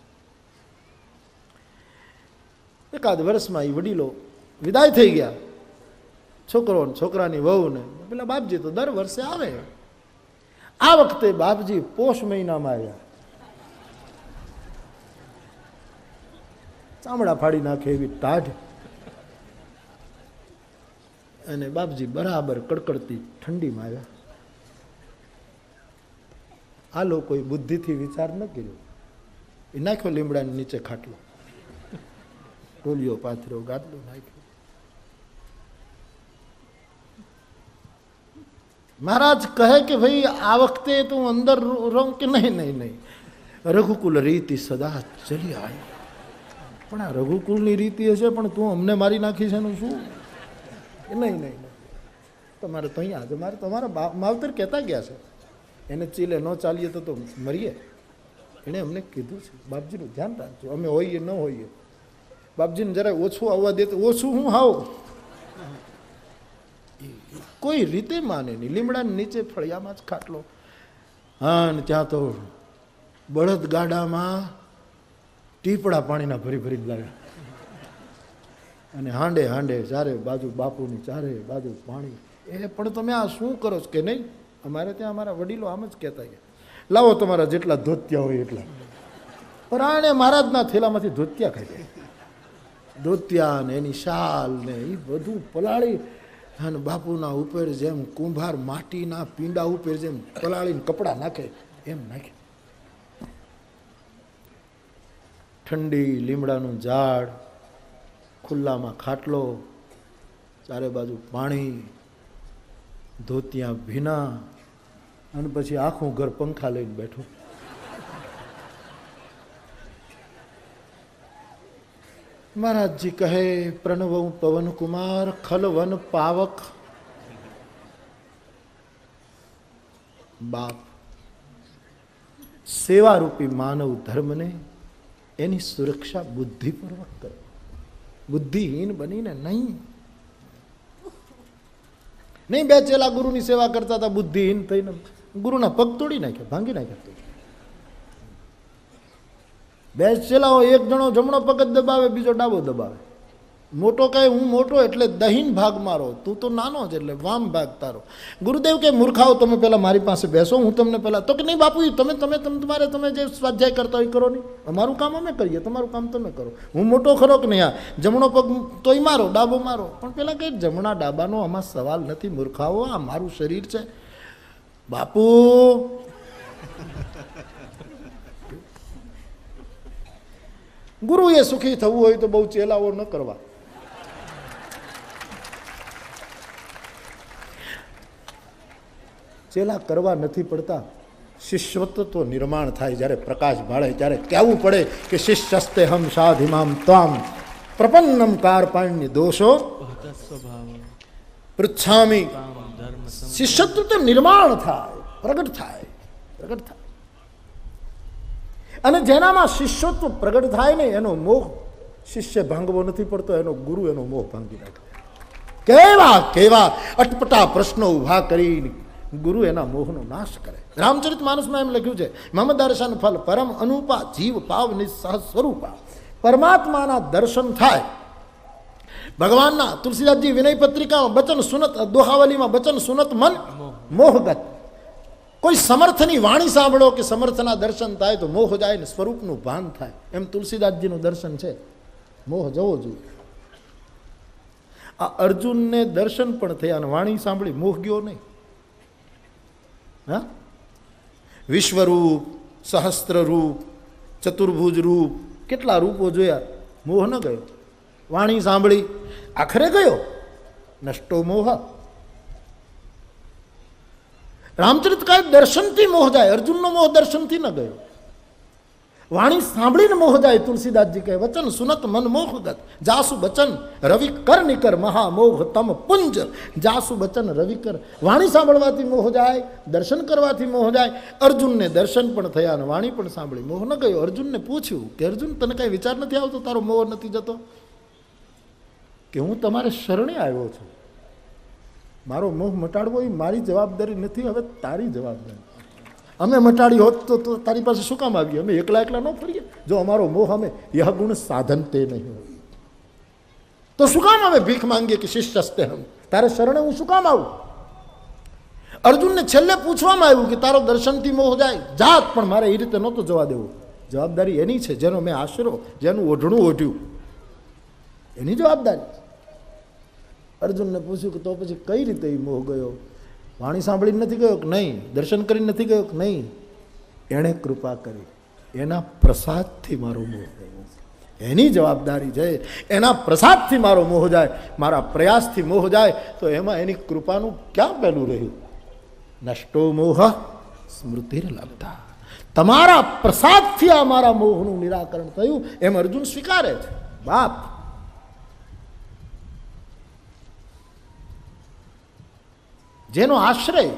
એકાદ વર્ષમાં એ વડીલો વિદાય થઈ ગયા, છોકરો છોકરાની વહુ ને પેલા બાપજી તો દર વર્ષે આવે. આ વખતે બાપજી પોષ મહિનામાં આવ્યા. ચામડા ફાડી નાખે એવી ટાઢ અને બાપજી બરાબર કડકડતી ઠંડીમાં આવ્યા. આ લોકોએ બુદ્ધિથી વિચાર ન કર્યો, એ નાખ્યો લીમડાની નીચે ખાટલો, ટોલિયો પાથર્યો, ગાદલું નાખ્યો. મહારાજ કહે કે ભાઈ આ વખતે તું અંદર રહું કે નહીં? નહીં નહીં, રઘુકુલ રીતિ સદા ચલી આવી. પણ આ રઘુકુલની રીતિ હશે પણ તું અમને મારી નાખી છે એનું શું? નહીં નહીં, તમારે તો અહીંયા આજે મારે તમારા માવતર કહેતા ગયા છે એને ચીલે ન ચાલીએ તો મરીએ. એણે અમને કીધું છે બાપજીનું ધ્યાન રાખજો, અમે હોઈએ ન હોઈએ. બાપજીને જરા ઓછું આવવા દે તો ઓછું હું હાવ કોઈ રીતે માને નહીં. લીમડાની નીચે ફળિયામાં જ ખાટલો, હા ને ત્યાં તો બળદ ગાડામાં ટીપડા પાણીના ભરી ભરી લાવ્યા અને હાંડે હાંડે ચારે બાજુ બાપુની ચારે બાજુ પાણી. એ પણ તમે આ શું કરો છો? કે નહીં, અમારે ત્યાં અમારા વડીલો આમ જ કહેતા ગયા, લાવો તમારા જેટલા ધોતિયા હોય એટલા. પરાણે મહારાજના થેલામાંથી ધોતિયા ખાઈ જાય, ધોતિયા ને એની શાલ ને એ બધું પલાળી અને બાપુના ઉપર જેમ કુંભાર માટીના પીંડા ઉપર જેમ પલાળીને કપડાં નાખે એમ નાખે. ઠંડી, લીમડાનું ઝાડ, ખુલ્લામાં ખાટલો, ચારે બાજુ પાણી, ધોતિયા ભીના, અને પછી આખું ઘર પંખા લઈને બેઠું. મહારાજજી કહે પ્રણવ પવન કુમાર ખલવન પાવક. બાપ સેવારૂપી માનવ ધર્મને એની સુરક્ષા બુદ્ધિપૂર્વક કરો, બુદ્ધિહીન બનીને નહીં. નહીં બે ચેલા ગુરુની સેવા કરતા હતા બુદ્ધિહીન થઈને ગુરુના પગ તોડી નાખ્યા, ભાંગી નાખ્યા. બે ચેલાઓ એક જણો જમણો પગ જ દબાવે, બીજો ડાબો દબાવે. મોટો કહે હું મોટો એટલે દહીન ભાગ મારો, તું તો નાનો જ એટલે વામ ભાગ તારો. ગુરુદેવ કે મૂર્ખાઓ તમે પહેલા મારી પાસે બેસો, હું તમને પહેલા. તો કે નહીં બાપુ તમે તમે જે સ્વાધ્યાય કરતા હોય કરો નહીં, અમારું કામ અમે કરીએ, તમારું કામ તમે કરો. હું મોટો ખરો કે નહીં, આ જમણો પગ તોય મારો, ડાબો મારો. પણ પેલા કે જમણા ડાબાનો આમાં સવાલ નથી મૂર્ખાઓ, આ મારું શરીર છે બાપુ. ગુરુએ સુખી થવું હોય તો બહુ ચેલાઓ ન કરવા. ચેલા કરવા નથી પડતા, શિષ્યત્વ નિર્માણ થાય. જ્યારે પ્રકાશ ભાળે ત્યારે કહેવું પડે કે શિષ્યસ્તે હમ સાધિમામ ત્વામ પ્રપન્નમ કાર્પાણ્ય દોષો પૃચ્છામિ. શિષ્યત્વ તો નિર્માણ થાય, પ્રગટ થાય, પ્રગટ થાય. અને જેનામાં શિષ્યત્વ પ્રગટ થાય ને એનો મોહ શિષ્ય ભાંગવો નથી પડતો, એનો ગુરુ એનો મોહ ભાંગી નાખે. કેવા કેવા અટપટા પ્રશ્નો ઉભા કરીને ગુરુ એના મોહનો નાશ કરે. રામચરિત માનસમાં એમ લખ્યું છે મમ દર્શન ફલ પરમ અનુપા જીવ પાવ નિસહ સ્વરૂપા. પરમાત્માના દર્શન થાય. ભગવાનના તુલસીદાસજી વિનય પત્રિકામાં બચન સુનત, દોહાવલીમાં બચન સુનત મન મોહગત. કોઈ સમર્થની વાણી સાંભળો કે સમર્થના દર્શન થાય તો મોહ જાય ને સ્વરૂપનું ભાન થાય. એમ તુલસીદાસજીનું દર્શન છે, મોહ જવો જોઈએ. આ અર્જુનને દર્શન પણ થયા અને વાણી સાંભળી મોહ ગયો નહીં. હા, વિશ્વરૂપ, સહસ્ત્ર રૂપ, ચતુર્ભુજ રૂપ, કેટલા રૂપો જોયા, મોહ ન ગયો. વાણી સાંભળી આખરે ગયો, નષ્ટો મોહ. રામચરિત કાંઈ દર્શનથી મોહ જાય, અર્જુનનો મોહ દર્શનથી ન ગયો. વાણી સાંભળીને મોહ જાય. તુલસીદાસજી કહે વચન સુનત મન મોહગત જાસુ બચન રવિ કર નિકર મહામોહ તમ પુંજ. જાસુ બચન રવિ કર. વાણી સાંભળવાથી મોહ જાય, દર્શન કરવાથી મોહ જાય. અર્જુનને દર્શન પણ થયા અને વાણી પણ સાંભળી, મોહ ન ગયો. અર્જુનને પૂછ્યું કે અર્જુન તને કાંઈ વિચાર નથી આવતો, તારો મોહ નથી જતો? કે હું તમારે શરણે આવ્યો છું, મારો મોહ મટાડવો એ મારી જવાબદારી નથી, હવે તારી જવાબદારી. અમે મટાડી હોત તો તારી પાસે શું કામ આવીએ? અમે એકલા એકલા ન ફરીએ? જો અમારો મોહ અમે યહ ગુણ સાધન તે નહીં હોય તો શું કામ અમે ભીખ માંગીએ કે શિષ્યસ્તે હમ, તારે શરણે હું શું કામ આવું? અર્જુનને છેલ્લે પૂછવામાં આવ્યું કે તારો દર્શનથી મોહ જાય, જાત. પણ મારે એ રીતે નહોતો જવા દેવું. જવાબદારી એની છે જેનો મેં આશરો, જેનું ઓઢણું ઓઢ્યું, એની જવાબદારી. અર્જુનને પૂછ્યું કે તો પછી કઈ રીતે એ મોહ ગયો? વાણી સાંભળીને નથી ગયો કે નહીં? દર્શન કરીને નથી ગયો કે નહીં? એણે કૃપા કરી, એના પ્રસાદથી મારો મોહ ગયો. એની જવાબદારી છે. એના પ્રસાદથી મારો મોહ જાય, મારા પ્રયાસથી મોહ જાય તો એમાં એની કૃપાનું ક્યાં પહેલું રહ્યું? નષ્ટો મોહ સ્મૃતિર્લબ્ધા. તમારા પ્રસાદથી આ મારા મોહનું નિરાકરણ થયું એમ અર્જુન સ્વીકારે છે. બાપ જેનો આશ્રય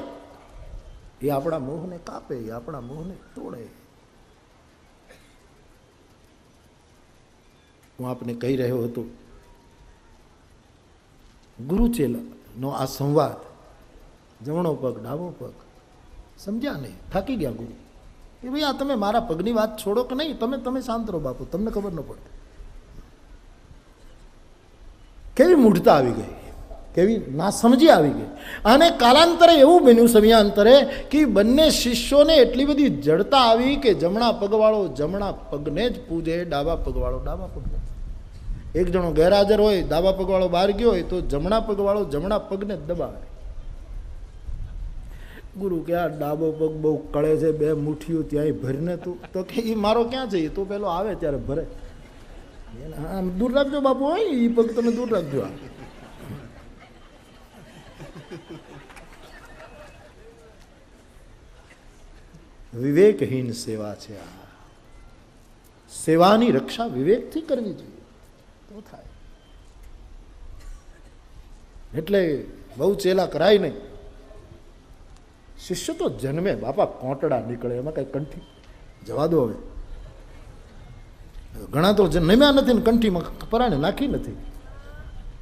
એ આપણા મોહને કાપે, એ આપણા મોહને તોડે. હું આપને કહી રહ્યો હતો ગુરુ ચેલાનો આ સંવાદ, જમણો પગ ડાબો પગ, સમજ્યા નહીં, થાકી ગયા ગુરુ. એ ભાઈ આ તમે મારા પગની વાત છોડો કે નહીં, તમે શાંત રહો બાપુ, તમને ખબર ન પડે. કેવી મૂઢતા આવી ગઈ, કેવી ના સમજી આવી ગઈ. અને કાલાંતરે એવું બન્યું સમયાંતરે કે બંને શિષ્યોને એટલી બધી જડતા આવી કે જમણા પગવાળો જમણા પગને જ પૂજે, ડાબા પગવાળો ડાબા પગને. એક જણો ગેરહાજર હોય, ડાબા પગવાળો બહાર ગયો હોય તો જમણા પગવાળો જમણા પગને જ દબાવે. ગુરુ કે આ ડાબો પગ બહુ કળે છે, બે મુઠ્ઠીઓ ત્યાંય ભરીને તું, તો કે એ મારો ક્યાં છે? તો પેલો આવે ત્યારે ભરે. આમ દૂર રાખજો બાપુ, હોય એ પગ તમે દૂર રાખજો. વિવેકહીન સેવા છે આ. સેવાની રક્ષા વિવેકથી કરવી જોઈએ તો થાય. એટલે બહુ ચેલા કરાય નહીં. શિષ્ય તો જન્મે બાપા કોંટડા નીકળે, એમાં કઈ કંઠી જવા દો. હવે ઘણા તો જન્મ્યા નથી ને કંઠીમાં પરાણે નાખી નથી.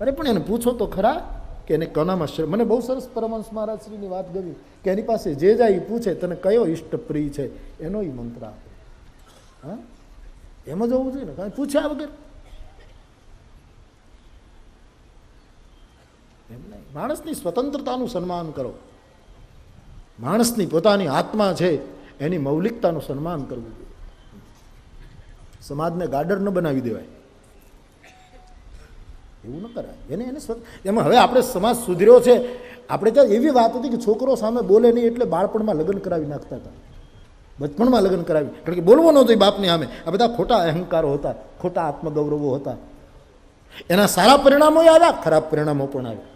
અરે પણ એને પૂછો તો ખરા કે એને કોનામાં મને બહુ સરસ પરમહંસ મહારાજ શ્રીની વાત ગમી કે એની પાસે જે જાય એ પૂછે તને કયો ઈષ્ટ પ્રિય છે એનો એ મંત્ર આપે. હા, એમ જ હોવું જોઈએ ને, કાંઈ પૂછ્યા વગર. એમ નહીં, માણસની સ્વતંત્રતાનું સન્માન કરો. માણસની પોતાની આત્મા છે એની મૌલિકતાનું સન્માન કરવું જોઈએ. સમાજને ગાડર ન બનાવી દેવાય, એવું ન કરાય. એને એમાં હવે આપણે સમાજ સુધર્યો છે. આપણે ત્યાં એવી વાત હતી કે છોકરો સામે બોલે નહીં એટલે બાળપણમાં લગ્ન કરાવી નાખતા હતા, બચપણમાં લગ્ન કરાવી, કારણ કે બોલવો ન જોઈએ બાપની સામે. આ બધા ખોટા અહંકારો હતા, ખોટા આત્મગૌરવો હતા. એના સારા પરિણામો આવ્યા, ખરાબ પરિણામો પણ આવ્યા.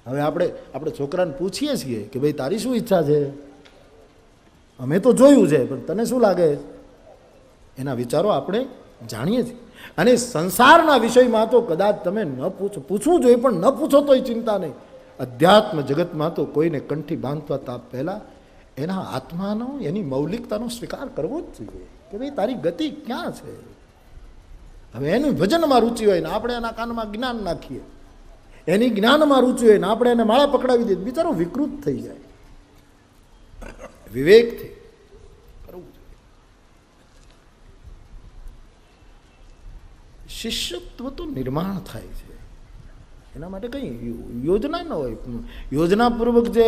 હવે આપણે છોકરાને પૂછીએ છીએ કે ભાઈ તારી શું ઈચ્છા છે, અમે તો જોયું છે પણ તને શું લાગે, એના વિચારો આપણે જાણીએ છીએ. અને સંસારના વિષયમાં તો કદાચ તમે ન પૂછો, પૂછવું જોઈએ પણ ન પૂછો તોય ચિંતા નહીં. અધ્યાત્મ જગતમાં તો કોઈને કંઠી બાંધતા તાપ પહેલાં એના આત્માનો, એની મૌલિકતાનો સ્વીકાર કરવો જ જોઈએ કે ભાઈ તારી ગતિ ક્યાં છે. હવે એનું ભજનમાં રુચિ હોય ને આપણે એના કાનમાં જ્ઞાન નાખીએ, એની જ્ઞાનમાં રુચિ હોય ને આપણે એને માળા પકડાવી દઈએ, બિચારો વિકૃત થઈ જાય. વિવેકથી કરવું જોઈએ. શિષ્યત્વ તો નિર્માણ થાય છે, એના માટે કંઈ યોજના ન હોય. યોજનાપૂર્વક જે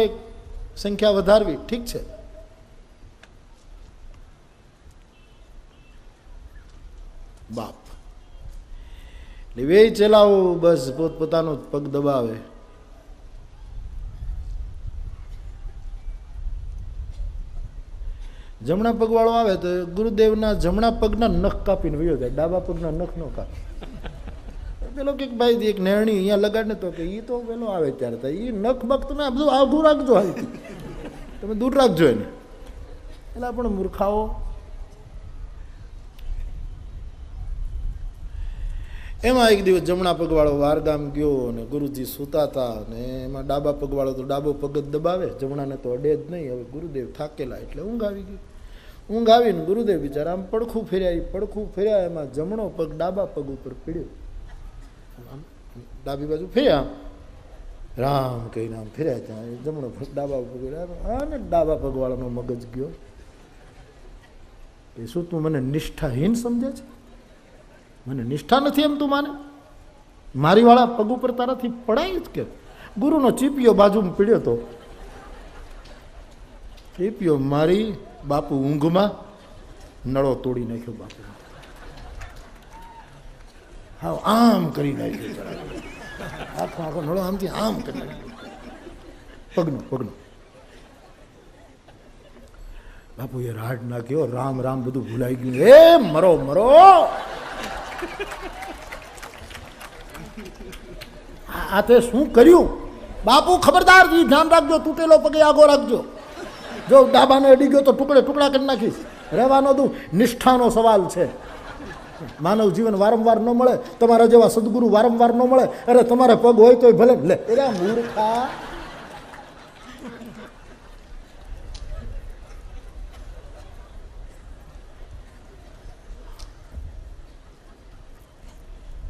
સંખ્યા વધારવી ઠીક છે. બાપ વે ચલાવો બસ પોતપોતાનો પગ દબાવે. જમણા પગવાળો આવે તો ગુરુદેવના જમણા પગના નખ કાપીને વયો જાય, ડાબા પગના નખ ન કાપે. પેલો કે ભાઈ એક નેરણી અહીંયા લગાડને તો કે એ તો પેલો આવે ત્યારે તો એ નખ બખ તમે બધું આઘું રાખજો, તમે દૂર રાખજો એને. એટલે પણ મૂર્ખાઓ. એમાં એક દિવસ જમણા પગવાળો વારગામ ગયો અને ગુરુજી સૂતા હતા ને એમાં ડાબા પગવાળો તો ડાબો પગ જ દબાવે, જમણાને તો અડે જ નહીં. હવે ગુરુદેવ થાકેલા એટલે ઊંઘ આવી ગઈ. ઊંઘ આવીને ગુરુદેવ બિચારા આમ પડખું ફેર્યા, એમાં જમણો પગ ડાબા પગ ઉપર પીડ્યો. ડાબી બાજુ ફેર્યા, રામ કહીને આમ ફેર્યા, ત્યાં જમણો પગ ડાબા ઉપર પીડ્યા. અને ડાબા પગવાળાનો મગજ ગયો કે શું તું મને નિષ્ઠાહીન સમજે છે? મને નિષ્ઠા નથી એમ તું માને? મારી વાળા પગ ઉપર તારાથી પડાય જ કે? ગુરુનો ચીપિયો બાજુમાં પીડ્યો તો, ચીપિયો મારી બાપુ ઊંઘમાં નળો તોડી નાખ્યો. બાપુ હા આમ કરી નાખ્યો, આખો નળો આમથી આમ કરી નાખ્યો પગનો. બાપુ એ રાડ નાખ્યો, રામ રામ બધું ભૂલાઈ ગયું. એ મરો આ તે શું કર્યું? બાપુ ખબરદાર, ધ્યાન રાખજો, તૂટેલો પગે આગો રાખજો. જો ડાબાને અડી ગયો તો ટુકડે ટુકડા કરી નાખીશ. રહેવાનો દઉં, નિષ્ઠાનો સવાલ છે. માનવ જીવન વારંવાર ન મળે, તમારા જેવા સદગુરુ વારંવાર ન મળે. અરે તમારે પગ હોય તોય ભલે લે. એરા મૂર્ખા.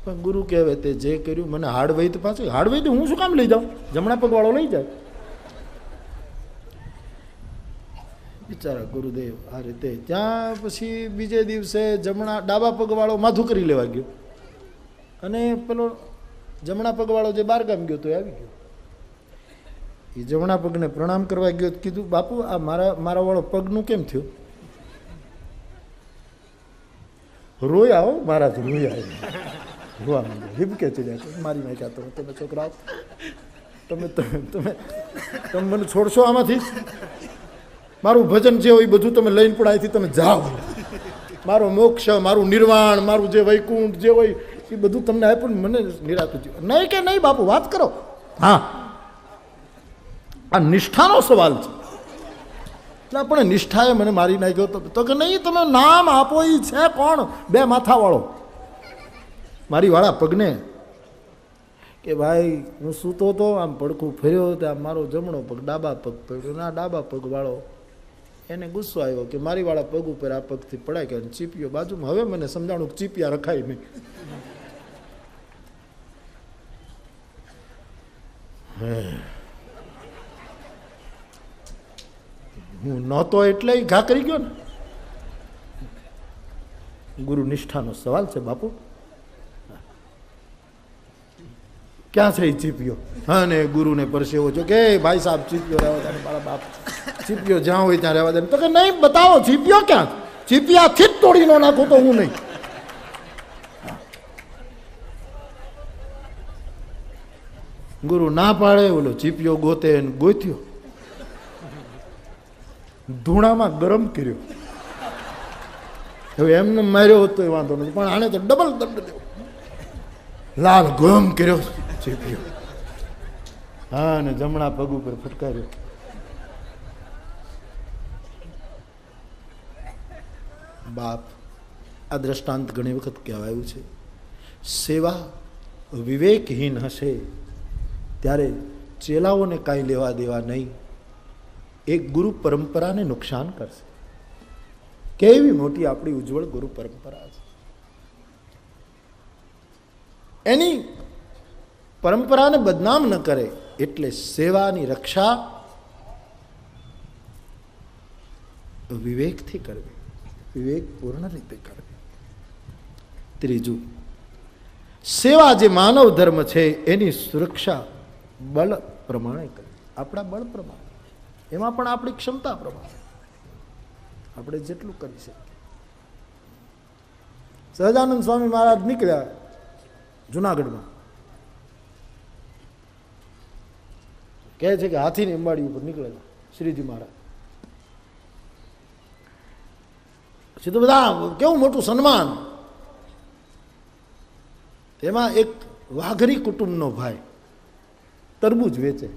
પણ ગુરુ કહેવે તે જે કર્યું મને હાડવૈદ પાછું. હાડવૈદ હું શું કામ લઈ જાઉં? જમણા પગવાળો લઈ જાય. બિચારા ગુરુદેવ આ રીતે. ત્યાં પછી બીજે દિવસે ડાબા પગવાળો માથું કરી લેવા ગયો અને પેલો જમણા પગવાળો જે બહારગામ ગયો તો આવી ગયો. એ જમણા પગને પ્રણામ કરવા ગયો, કીધું બાપુ આ મારા વાળો પગનું કેમ થયું? રોયા હો મહારાજ, રોયા. રોવા માંડ્યા, હિબકે ચડ્યા, મારી નાખ્યા. તમે છોકરાઓ તમે મને છોડશો આમાંથી? મારું ભજન જે હોય એ બધું તમે લઈને પણ અહીંથી તમે જાઓ. મારો મોક્ષ, મારું નિર્વાણ, મારું જે વૈકુંઠ જે હોય એ બધું તમને આપ્યું, મને નિરાતું થયું. નહીં કે નહીં બાપુ, વાત કરો. હા, આ નિષ્ઠાનો સવાલ છે. એટલે પણ નિષ્ઠાએ મને મારી નાખ્યો તો કે નહીં, તમે નામ આપો. એ છે કોણ? બે માથાવાળો મારી વાળા પગને કે ભાઈ હું સૂતો હતો, આમ પડખું ફેર્યો ત્યાં મારો જમણો પગ ડાબા પગ પડ્યો, ના ડાબા પગ વાળો એને ગુસ્સો આવ્યો કે મારી વાળા પગ ઉપર આ પગથી પડાય કે ચીપિયો બાજુમાં. હવે મને સમજાણું કે ચીપિયા રખાય નહીં. હું નહોતો એટલે ઘા કરી ગયો ને. ગુરુ નિષ્ઠાનો સવાલ છે બાપુ. ક્યાં છે એ ચીપિયો? હા ને ગુરુને પરસેવો છો કે ભાઈ સાહેબ ચીપિયો રહેવા દે, મારા બાપ ચીપિયો જ્યાં હોય ત્યાં રહેવા દે. તો કે નહીં, બતાવો ચીપિયો ક્યાં? ચીપિયાથી જ તોડી નો નાખું તો હું નહીં. ગુરુ ના પાડે, ઓલો ચીપિયો ગોતે ગોત્યો, ધૂણામાં ગરમ કર્યો. હવે એમને માર્યો હતો એ વાંધો નથી, પણ આને તો ડબલ દંડ દેવો. લાલ ગરમ કર્યો ચીપિયો, હા, ને જમણા પગ ઉપર ફટકાર્યો. બાપ, આ દ્રષ્ટાંત ઘણી વખત કહેવાયું છે. સેવા વિવેકહીન હશે ત્યારે ચેલાઓને કાંઈ લેવા દેવા નહીં, એક ગુરુ પરંપરાને નુકસાન કરશે. કેવી મોટી આપણી ઉજ્જવળ ગુરુ પરંપરા છે. એની પરંપરાને બદનામ ન કરે એટલે સેવાની રક્ષા વિવેકથી કરવી, વિવેકપૂર્ણ રીતે કરવી. ત્રીજું, સેવા જે માનવ ધર્મ છે એની સુરક્ષા બળ પ્રમાણે કરવી. આપણા બળ પ્રમાણે, એમાં પણ આપણી ક્ષમતા પ્રમાણે આપણે જેટલું કરી શકીએ. સહજાનંદ સ્વામી મહારાજ નીકળ્યા જુનાગઢમાં, કહે છે કે હાથીની અંબાડી ઉપર નીકળેલા શ્રીજી મહારાજ. પછી તો બધા કેવું મોટું સન્માન. તેમાં એક વાઘરી કુટુંબનો ભાઈ તરબૂજ વેચે,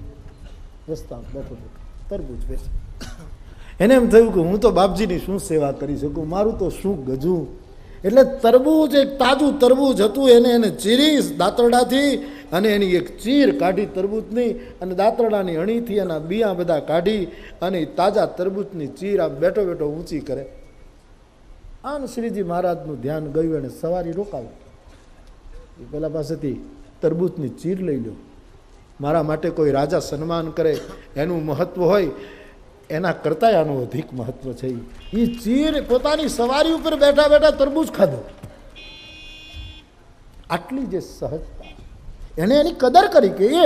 રસ્તામાં બેઠો બેઠો તરબૂજ વેચે. એને એમ થયું કે હું તો બાપજીની શું સેવા કરી શકું, મારું તો શું ગજું. એટલે તરબૂચ, એક તાજું તરબૂચ હતું, એને ચીરી દાંતરડાથી, અને એની એક ચીર કાઢી તરબૂચની, અને દાંતરડાની અણીથી એના બિયા બધા કાઢી, અને તાજા તરબૂચની ચીર આ બેઠો બેઠો ઊંચી કરે. આમ શ્રીજી મહારાજનું ધ્યાન ગયું, એને સવારી રોકાવી. પેલા પાસેથી તરબૂચની ચીર લઈ લો, મારા માટે કોઈ રાજા સન્માન કરે એનું મહત્વ હોય એના કરતાં આનું અધિક મહત્વ છે. એ ચીર પોતાની સવારી ઉપર બેઠા બેઠા તરબૂચ ખાધો. આટલી જે સહજતા, એને એની કદર કરી કે એ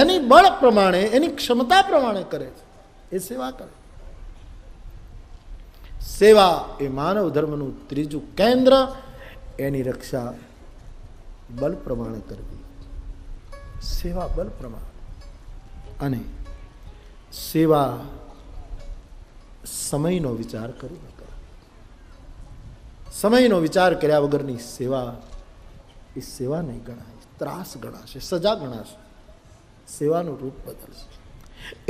એની બળ પ્રમાણે, એની ક્ષમતા પ્રમાણે કરે છે, એ સેવા કરે. સેવા એ માનવ ધર્મનું ત્રીજું કેન્દ્ર, એની રક્ષા બળ પ્રમાણે કરવી. સેવા બળ પ્રમાણે. અને સેવા સમયનો વિચાર કરીને કરો. સમયનો વિચાર કર્યા વગરની સેવા એ સેવા નહીં ગણાય, ત્રાસ ગણાશે, સજા ગણાશે, સેવાનું રૂપ બદલશે.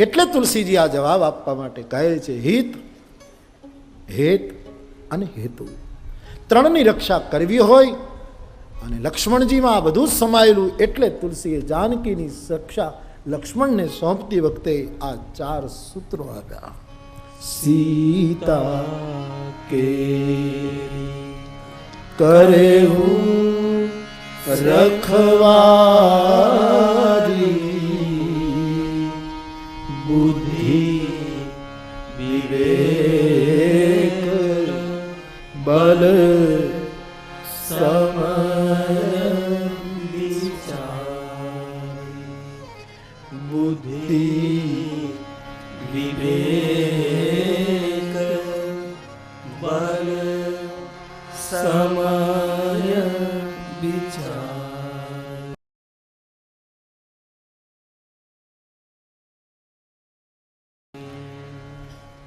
એટલે તુલસીજી આ જવાબ આપવા માટે કહે છે, હિત, હેત અને હેતુ ત્રણની રક્ષા કરવી હોય. અને લક્ષ્મણજીમાં આ બધું જ સમાયેલું, એટલે તુલસીએ જાનકીની રક્ષા લક્ષ્મણને સોંપતી વખતે આ 4 સૂત્રો આપ્યા. સીતા કે કરે હું રખવારી, બુદ્ધિ વિવેક બલ સમય બુદ્ધિ વિવેક બલ સમય વિચાર.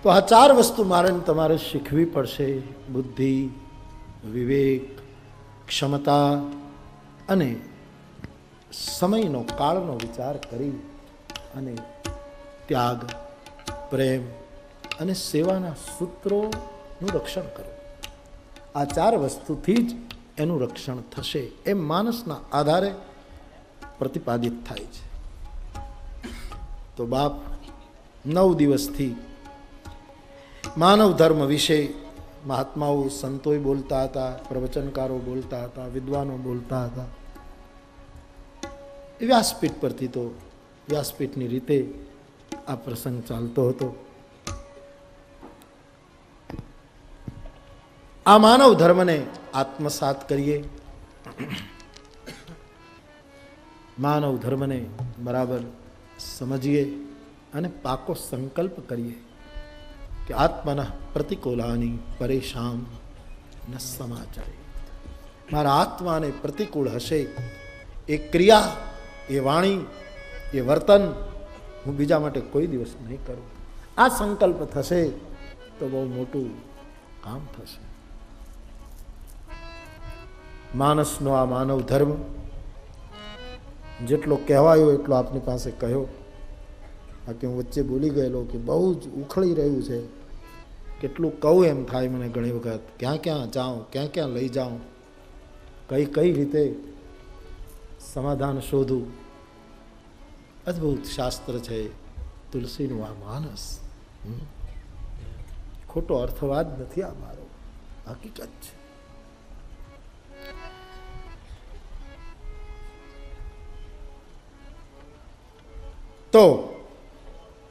તો આ 4 વસ્તુ મારે તમારે શીખવી પડશે. બુદ્ધિ, વિવેક, ક્ષમતા અને સમયનો, કાળનો વિચાર કરી અને ત્યાગ, પ્રેમ, અને સેવાના સૂત્રોનું રક્ષણ કરો. આ 4 વસ્તુથી જ એનું રક્ષણ થશે એમ માનસના આધારે પ્રતિપાદિત થાય છે. તો બાપ 9 દિવસથી માનવ ધર્મ વિશે મહાત્માઓ સંતોય બોલતા હતા, પ્રવચનકારો બોલતા હતા, વિદ્વાનો બોલતા હતા. વ્યાસપીઠ પરથી તો વ્યાસપીઠની રીતે આ પ્રસંગ ચાલતો હતો. આ માનવ ધર્મને આત્મસાત કરીએ, માનવ ધર્મને બરાબર સમજીએ અને પાકો સંકલ્પ કરીએ કે આત્મના પ્રતિકૂલાની પરેશાન ન સમાચારે. મારા આત્માને પ્રતિકૂળ હશે એ ક્રિયા, એ વાણી, એ વર્તન હું બીજા માટે કોઈ દિવસ નહીં કરું. આ સંકલ્પ થશે તો બહુ મોટું કામ થશે. માનસનો આ માનવ ધર્મ જેટલો કહેવાયો એટલો આપની પાસે કહ્યો. બાકી હું વચ્ચે બોલી ગયેલો કે બહુ જ ઉખળી રહ્યું છે. કેટલું કહું એમ થાય મને ઘણી વખત. ક્યાં ક્યાં જાઉં, ક્યાં ક્યાં લઈ જાઉં, કઈ કઈ રીતે સમાધાન શોધું. અદ્ભુત શાસ્ત્ર છે તુલસીનું આ માનસ. ખોટો અર્થવાદ નથી આ મારો, હકીકત છે. તો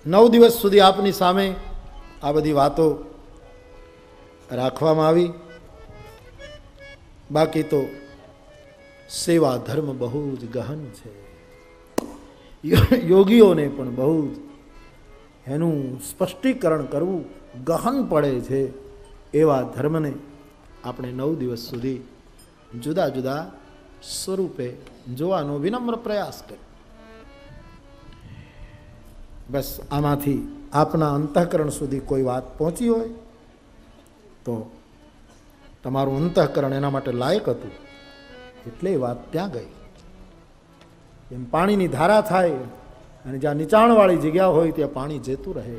9 દિવસ સુધી આપની સામે આ બધી વાતો રાખવામાં આવી. બાકી તો સેવા ધર્મ બહુ જ ગહન છે. યોગીઓને પણ બહુ જ એનું સ્પષ્ટીકરણ કરવું ગહન પડે છે. એવા ધર્મને આપણે 9 દિવસ સુધી જુદા જુદા સ્વરૂપે જોવાનો વિનમ્ર પ્રયાસ કર્યો. બસ આમાંથી આપના અંતઃકરણ સુધી કોઈ વાત પહોંચી હોય તો તમારું અંતઃકરણ એના માટે લાયક હતું એટલે એ વાત ત્યાં ગઈ. એમ પાણીની ધારા થાય અને જ્યાં નીચાણવાળી જગ્યા હોય ત્યાં પાણી જતું રહે,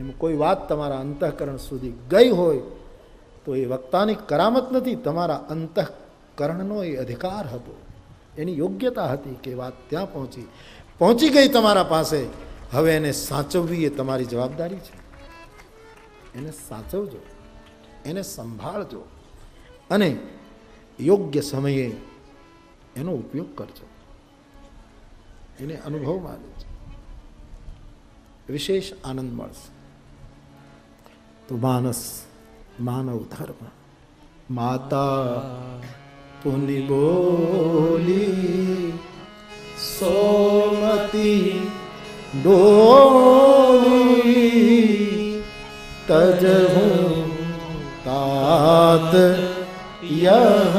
એમ કોઈ વાત તમારા અંતઃકરણ સુધી ગઈ હોય તો એ વક્તાની કરામત નથી, તમારા અંતઃકરણનો એ અધિકાર હતો, એની યોગ્યતા હતી કે વાત ત્યાં પહોંચી ગઈ તમારા પાસે. હવે એને સાચવવી એ તમારી જવાબદારી છે. એને સાચવજો, એને સંભાળજો અને યોગ્ય સમયે એનો ઉપયોગ કરજો. એને અનુભવમાં લેજો, વિશેષ આનંદ મળશે. તો માનસ માનવ ધર્મ. માતા પુનિ બોલી સોમતી ડોલી તજહું તાત યહ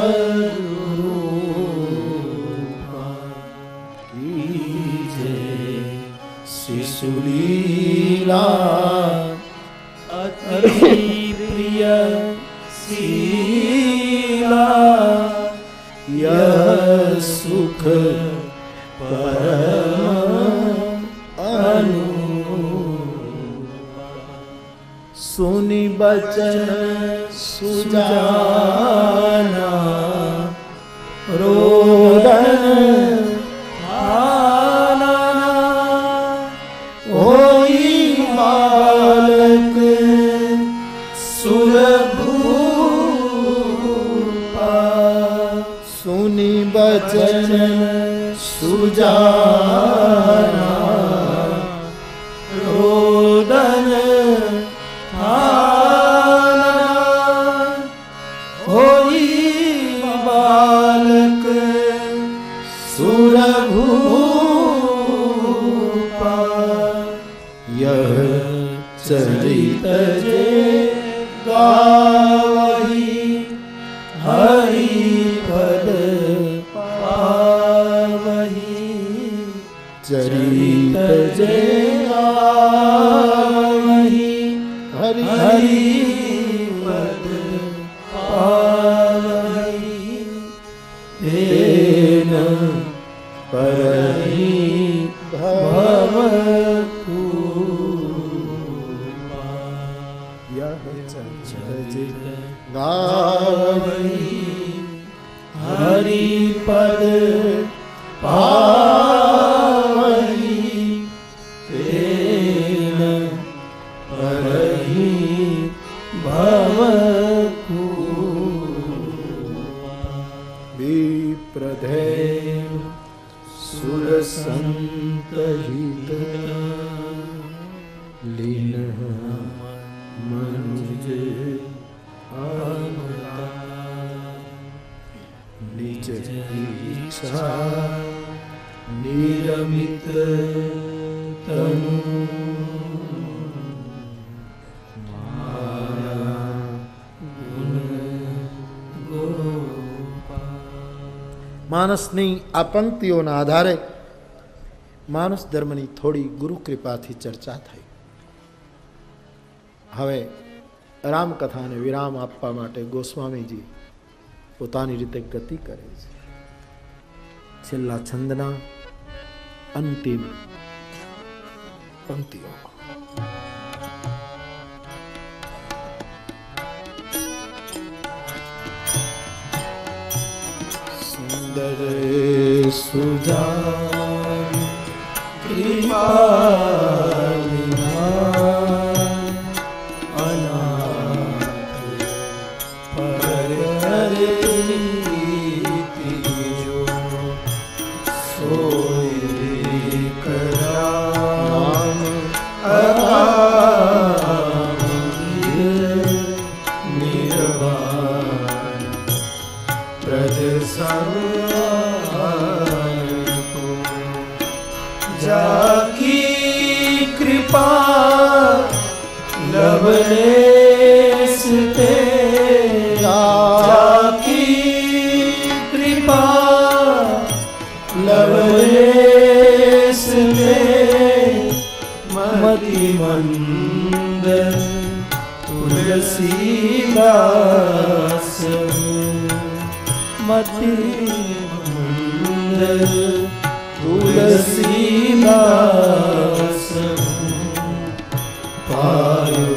શિશુલીલા અતિ પ્રિય શીલા યહ સુખ પરમ અનુ સુનિ બચન સુજાના રોદન બાલક સુરભૂપા સુનિ બચન સુજાના રોદન હોઈ બાલક સુરભૂપા યહ ચરિત જે ગાવહી હરિપદ પાવહી ચરિત જે ગાવહી હરિપદ પાવહી તેન પરહી ભવ यह चरित गावई हरि पद पावई तेन परहि भवकुआ विप्रदेव सुरसंतहित लीन मनुज निज इच्छा निरमित तनु माया गुण માનસની આ પંક્તિઓના આધારે માનસ ધર્મની થોડી ગુરુ કૃપાથી ચર્ચા થઈ. હવે રામકથાને વિરામ આપવા માટે ગોસ્વામીજી પોતાની રીતે ગતિ કરે છે. છેલ્લા છંદના અંતિમ પંક્તિઓ. સુંદર સુજાન કૃપાલિના અનાથ પરહરિતિ જો સોય કરામ નિર્વાણ પ્રદ जाकी कृपा लवलेस ते जाकी कृपा लवलेस ते मति मंद तुलसीदास मति मंद तुलसीदास पायो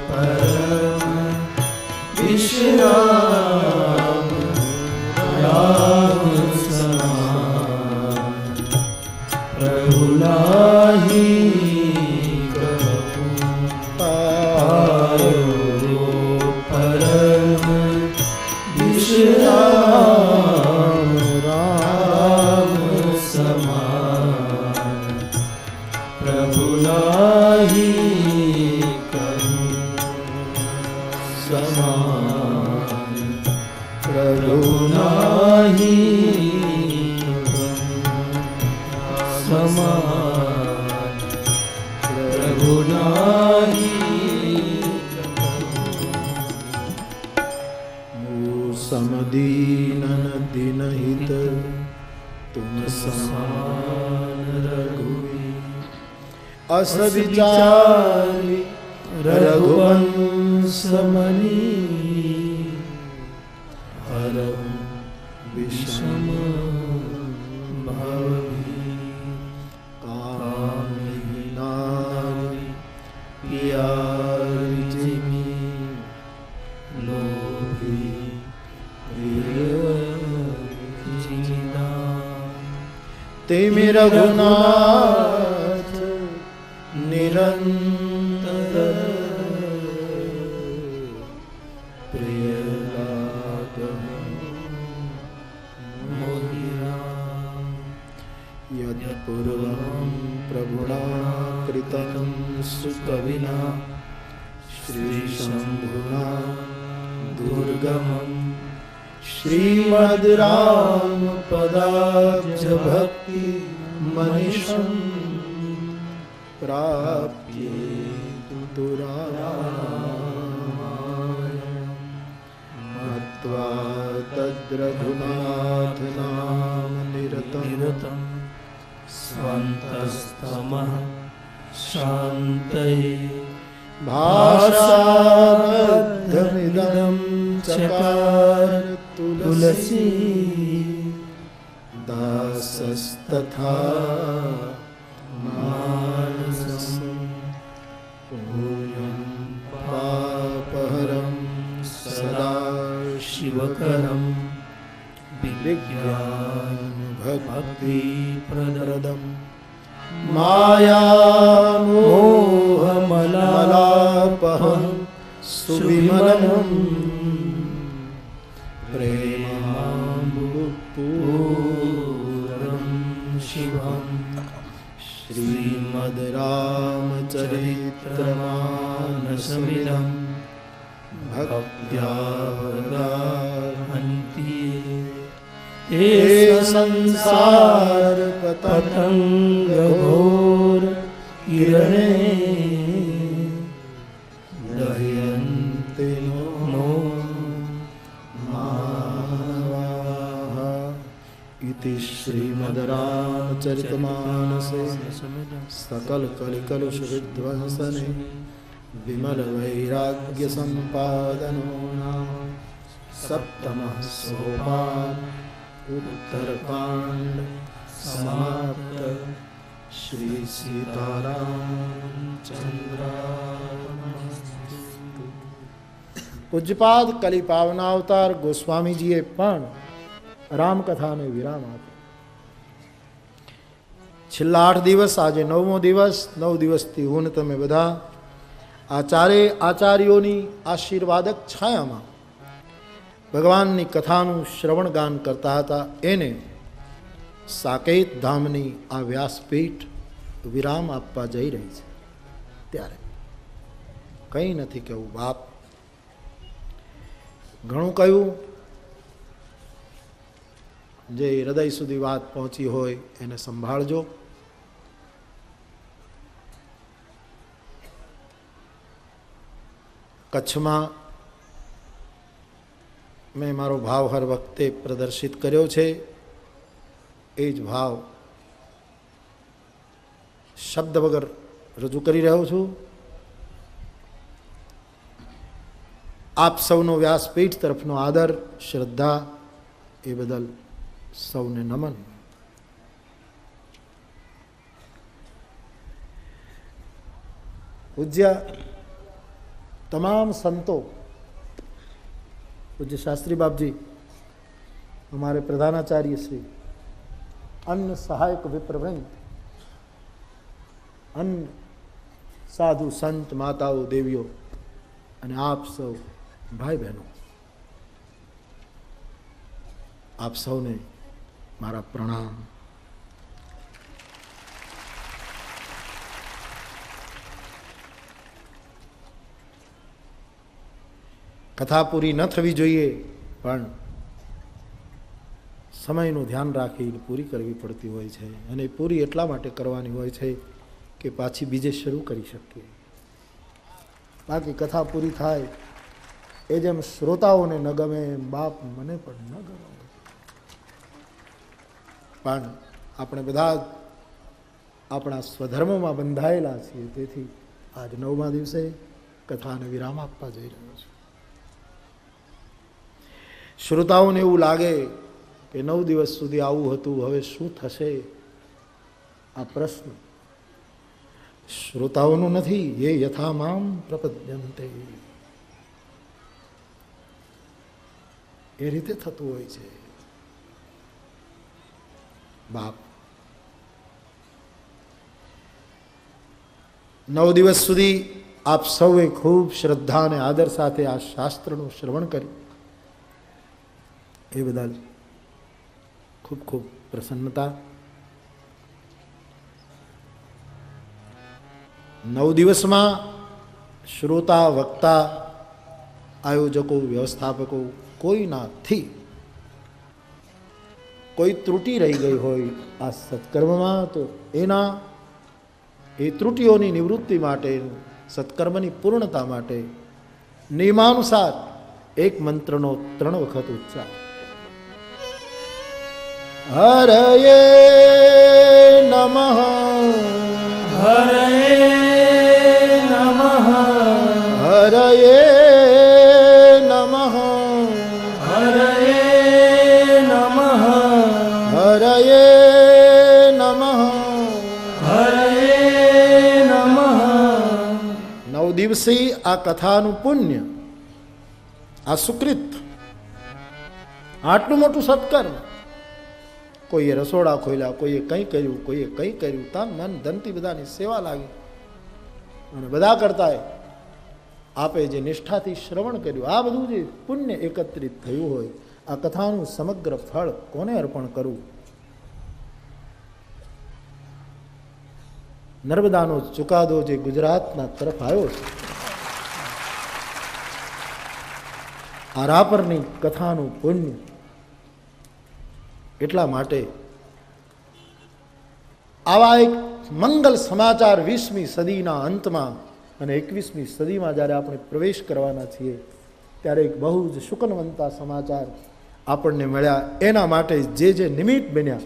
परम विश्राम राम समान प्रभु नाहि कहूँ पायो परम विश्राम राम समान प्रभु नाहि कहूँ समान प्रभु नाहि समान प्रभु नाहि समदीनन दिनहित तुम समान रघुवीर अस विचारि रघुवंश मणि हरम विषम भवभीर कामिनी नारी प्यारी जिमी लोभी तेमे रघुनाथ निरंतर प्रिय लागहु मोहि राम यद् पूर्वं प्रभुना कृतं सुकविना श्रीशम्भुना दुर्गमम् श्रीमद् राम पदाब्ज भक्ति मनीषं प्राप्ये मत्वा तद्रघुनाथ नाम निरतं स्वन्तस्तमः शान्तये भाषाबद्धमिदं चकार तुलसी दासस्तथा मानसं पूर्णं शुभकरं विज्ञान भक्ति भक्तिप्रदं मायामोहमलापहं सुविमलं प्रेमाम्बुपूरं शिवं श्रीमद्रामचरित्रमानसमिदं भक्त्यावदाहन्ति ये संसार पतङ्गघोर किरणे दह्यन्ते नो मानवाः इति श्रीमद्रामचरितमानसे सकलकलिकलुषविध्वंसने विमलवैराग्यसम्पादनो नाम सप्तमः सोपानः उत्तरकांड समाप्त। श्री सीतारामचंद्रार्पणमस्तु। પૂજ્યપાદ કલી પાવનાવતાર ગોસ્વામીજીએ પણ રામકથાને વિરામ આપ્યો. છેલ્લા 8 દિવસ, આજે 9મો દિવસ. 9 દિવસથી હું ને તમે બધા આચાર્યોની આશીર્વાદક છાયામાં ભગવાનની કથાનું શ્રવણ ગાન કરતા હતા. એને સાકેત ધામની આ વ્યાસપીઠ વિરામ આપવા જઈ રહી છે. ત્યારે કંઈ નથી કહેવું બાપ, ઘણું કહ્યું. જે હૃદય સુધી વાત પહોંચી હોય એને સંભાળજો. કચ્છમાં મેં મારો ભાવ હર વખતે પ્રદર્શિત કર્યો છે. એ જ ભાવ શબ્દ વગર રજૂ કરી રહ્યો છું. આપ સૌનો વ્યાસપીઠ તરફનો આદર, શ્રદ્ધા એ બદલ સૌને નમન. પૂજ્ય તમામ સંતો, पूज्य शास्त्री बाप जी, हमारे प्रधानाचार्य श्री, अन्य सहायक विप्रवृंद, अन्य साधु संत माताओं देवियों અને આપ સૌ ભાઈ બહેનો, આપ સૌને મારા પ્રણામ. કથા પૂરી ન થવી જોઈએ, પણ સમયનું ધ્યાન રાખીને પૂરી કરવી પડતી હોય છે. અને પૂરી એટલા માટે કરવાની હોય છે કે પાછી બીજે શરૂ કરી શકીએ. બાકી કથા પૂરી થાય એ જેમ શ્રોતાઓને ન ગમે એમ બાપ મને પણ ન ગમે. પણ આપણે બધા આપણા સ્વધર્મમાં બંધાયેલા છીએ. તેથી આજ 9મા દિવસે કથાને વિરામ આપવા જઈ રહ્યો છું. શ્રોતાઓને એવું લાગે કે 9 દિવસ સુધી આવું હતું, હવે શું થશે? આ પ્રશ્ન શ્રોતાઓનું નથી. એ યથા મામ પ્રપદ્યંતે, એ રીતે થતું હોય છે. બાપ 9 દિવસ સુધી આપ સૌએ ખૂબ શ્રદ્ધા અને આદર સાથે આ શાસ્ત્રનું શ્રવણ કર્યું. એ બદલ ખૂબ ખૂબ પ્રસન્નતા. 9 દિવસમાં શ્રોતા, વક્તા, આયોજકો, વ્યવસ્થાપકો કોઈનાથી કોઈ ત્રુટિ રહી ગઈ હોય આ સત્કર્મમાં, તો એ ત્રુટિઓની નિવૃત્તિ માટે, સત્કર્મની પૂર્ણતા માટે નિયમાનુસાર એક મંત્રનો 3 વખત ઉચ્ચાર. હરયે નમઃ, હરયે નમઃ, હરયે નમઃ, હરયે નમઃ, હરયે નમઃ, હરયે નમઃ. 9 દિવસી આ કથાનું પુણ્ય, આ સુકૃત આટલું મોટું સત્કર્મ. કોઈએ રસોડા ખોલ્યા, કોઈએ કંઈ કર્યું, કોઈએ કંઈ કર્યું. તન મન ધનથી બધાની સેવા લાગી અને બધા કરતા આપે જે નિષ્ઠાથી શ્રવણ કર્યું, આ બધું જે પુણ્ય એકત્રિત થયું હોય, આ કથાનું સમગ્ર ફળ કોને અર્પણ કરવું? નર્મદાનો ચુકાદો જે ગુજરાતના તરફ આવ્યો છે, આ રાપરની કથાનું પુણ્ય, એટલા માટે આવા એક મંગલ સમાચાર 20મી સદીના અંતમાં અને 21મી સદીમાં જ્યારે આપણે પ્રવેશ કરવાના છીએ, ત્યારે એક બહુ જ શુકનવંતા સમાચાર આપણને મળ્યા. એના માટે જે નિમિત્ત બન્યા,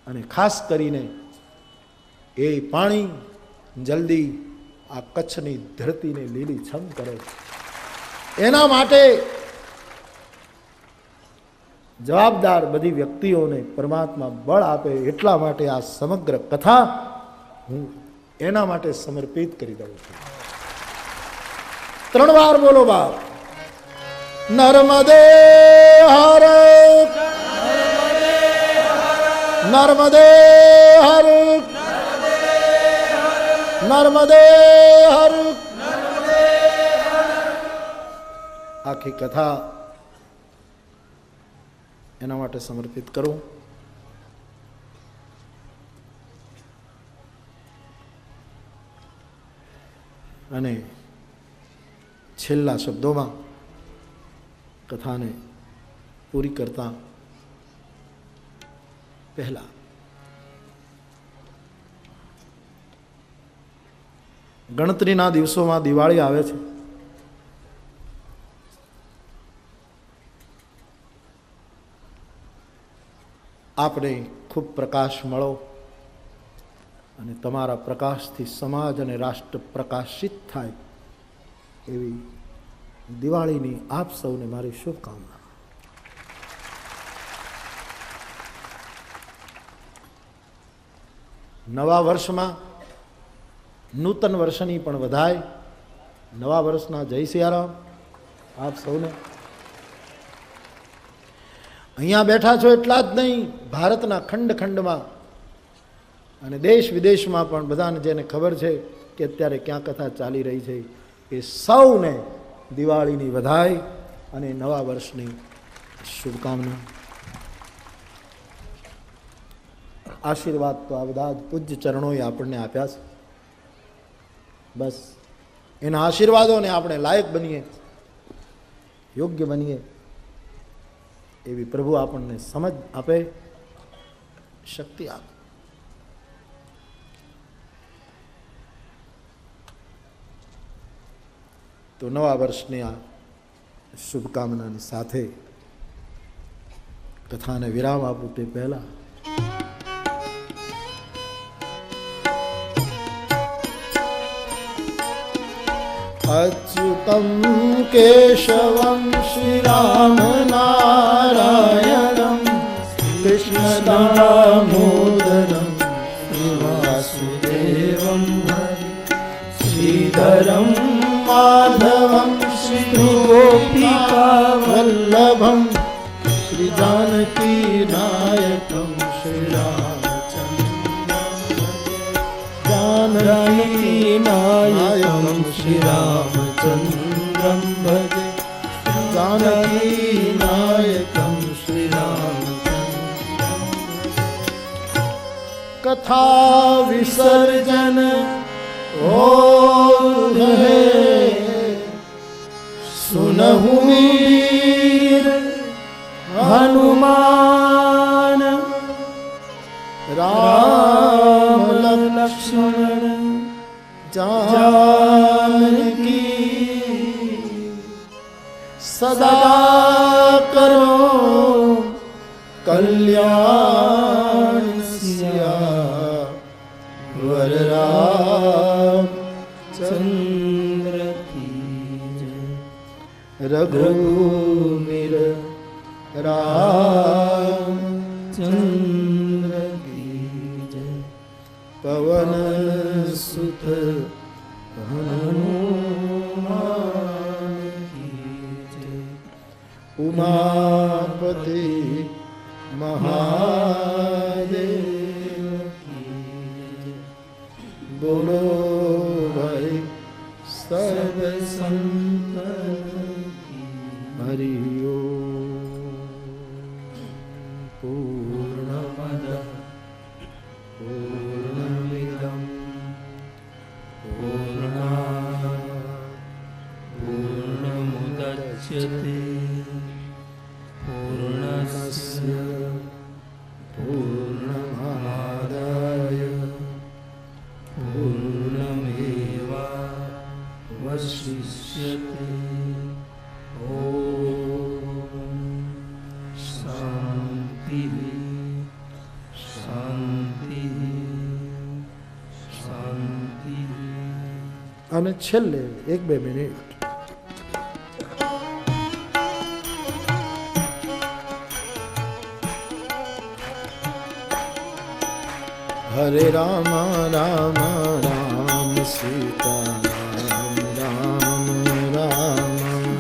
અને ખાસ કરીને એ પાણી જલ્દી આ કચ્છની ધરતીને લીલીછમ કરે, એના માટે જવાબદાર બધી વ્યક્તિઓને પરમાત્મા બળ આપે. એટલા માટે આ સમગ્ર કથા હું એના માટે સમર્પિત કરી દઉં છું. 3 વાર બોલો બાપ. નર્મદે હર, નર્મદે હર, નર્મદે હર. આખી કથા એના માટે સમર્પિત કરું. અને છેલ્લા શબ્દોમાં કથાને પૂરી કરતા પહેલા ગણતરીના દિવસોમાં દિવાળી આવે છે. આપને ખૂબ પ્રકાશ મળો અને તમારા પ્રકાશથી સમાજ અને રાષ્ટ્ર પ્રકાશિત થાય, એવી દિવાળીની આપ સૌને મારી શુભકામના. નવા વર્ષમાં નૂતન વર્ષની પણ વધાય. નવા વર્ષના જય સિયારામ આપ સૌને. અહીંયા બેઠા છો એટલા જ નહીં, ભારતના ખંડ ખંડમાં અને દેશ વિદેશમાં પણ બધાને જેને ખબર છે કે અત્યારે ક્યાં કથા ચાલી રહી છે, એ સૌને દિવાળીની વધાઈ અને નવા વર્ષની શુભકામના. આશીર્વાદ તો આ બધા જ પૂજ્ય ચરણોએ આપણને આપ્યા છે. બસ એના આશીર્વાદોને આપણે લાયક બનીએ, યોગ્ય બનીએ, એવી પ્રભુ આપણને સમજ આપે, શક્તિ આપે. તો નવા વર્ષની આ શુભકામનાની સાથે કથાને વિરામ આપું તે પહેલા અચ્યુતમ કેશવમ શ્રી રામ નારાયણમ કૃષ્ણ દામોદરમ શ્રી વાસુદેવમ શ્રીધરમ માધવમ શ્રી ગોપિકા વલ્લભમ શ્રી જાનકી નાયકમ શ્રી રામચંદ્ર નાયકમ શ્રી રામચંદ્રમ ભજે જાનકી નાયકમ શ્રી રામચંદ્રમ. કથા વિસર્જન होत है सुनहु वीर हनुमान राम लक्ष्मण जानकी सदा करो कल्याण सिया वरराम चंद्र की रघुवीर राम चंद्र की पवन सुत हनुमान की उमापति महादेव बोलो भाई सर्व संतन हरि ओम। पूर्णमद पूर्णमिदं पूर्णात् पूर्णमुदच्यते पूर्णस्य पूर्णमादाय पूर्णमेवावशिष्यते। ॐ शान्तिः शान्तिः शान्तिः। અને છેલ્લે 1-2 મિનિટ हरे राम राम राम सीता राम राम राम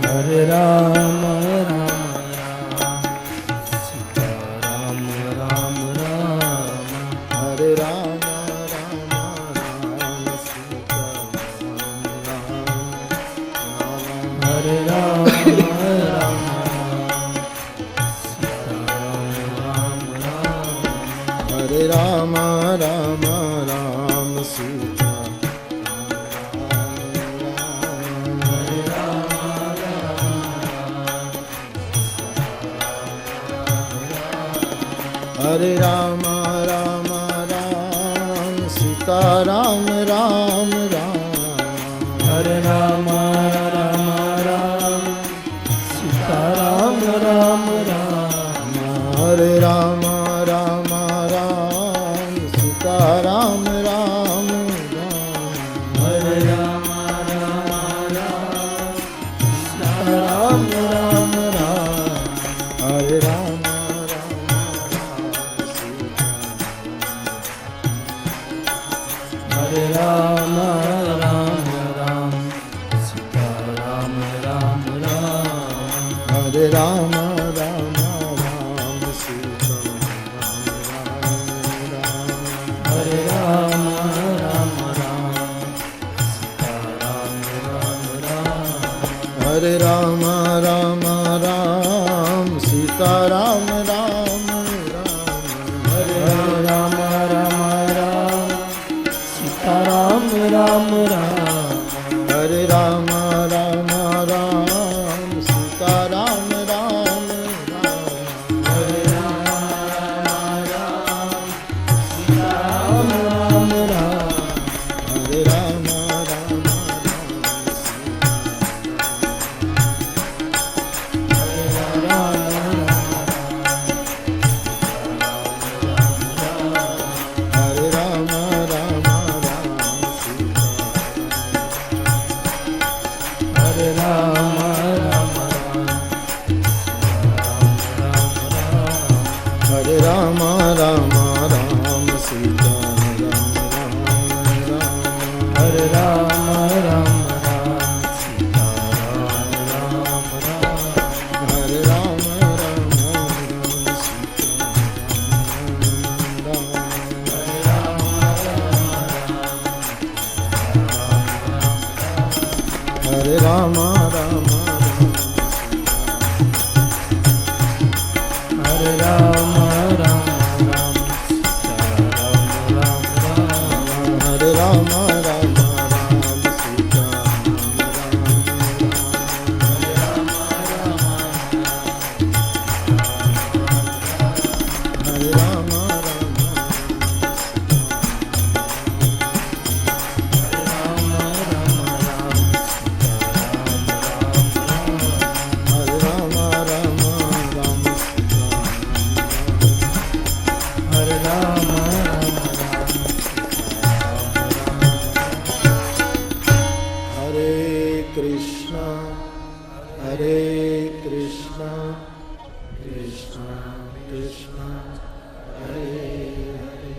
हरे राम राम राम सीता राम राम राम हरे राम राम राम सीता राम राम हरे राम राम सीता राम राम हरे राम राम राम सीता हरे राम राम राम सीता राम राम राम हरे राम राम राम सीता राम राम राम हरे राम राम राम सीता राम राम राम हरे राम राम राम सीता राम राम राम हरे राम हरे राम राम राम सीता राम राम राम हरे राम राम राम सीता राम हरे राम राम राम सीता राम राम राम हरे राम राम राम सीता राम राम राम हरे राम राम राम सीता राम राम राम हरे राम राम राम सीता राम राम राम हरे राम राम सीता राम राम राम हरे राम राम हरे राम राम राम सीता हरे राम राम हरे राम राम राम सीता राम राम हरे राम राम सीता राम राम हरे राम राम हरे राम राम हरे राम राम राम सीता राम राम हरे राम राम राम सीता हरे राम हरे राम राम राम हरे राम हरे कृष्णा कृष्णा कृष्णा हरे हरे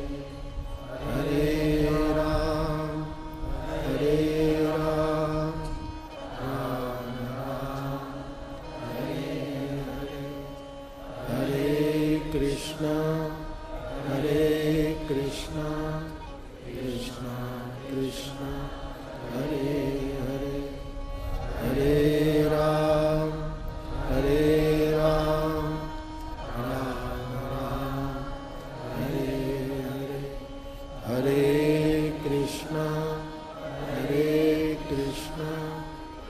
हरे राम राम राम हरे हरे हरे हरे हरे राम राम राम हरे हरे हरे कृष्ण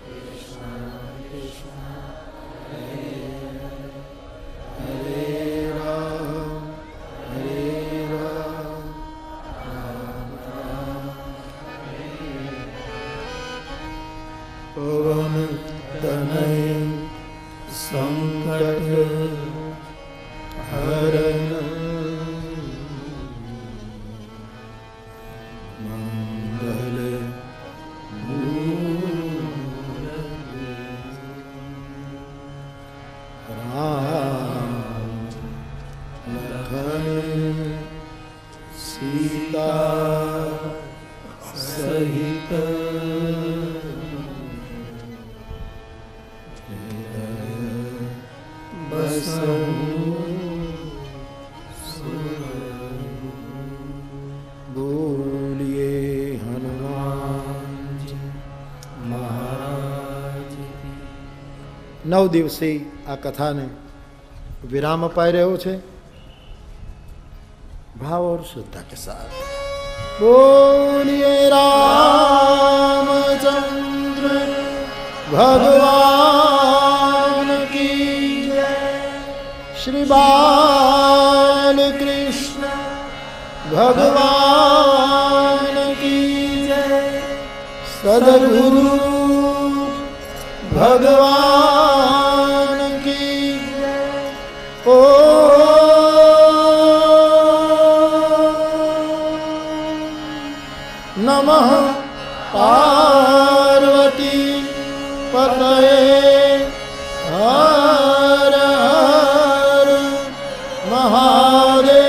कृष्ण कृष्ण हरे हरे राम राम राम पवन तनय संकट हरण मंगल राम लखन सीता सहित बोलिए हनुमान जी महाराज की। 9 દિવસે આ કથાને વિરામ અપાઈ રહ્યો છે भाव और श्रद्धा के साथ। बोलिए रामचंद्र भगवान की जय। श्री बाल कृष्ण भगवान की जय। सद्गुरु भगवान की जय। ओ नमः पार्वती पतये हर हर महादेव।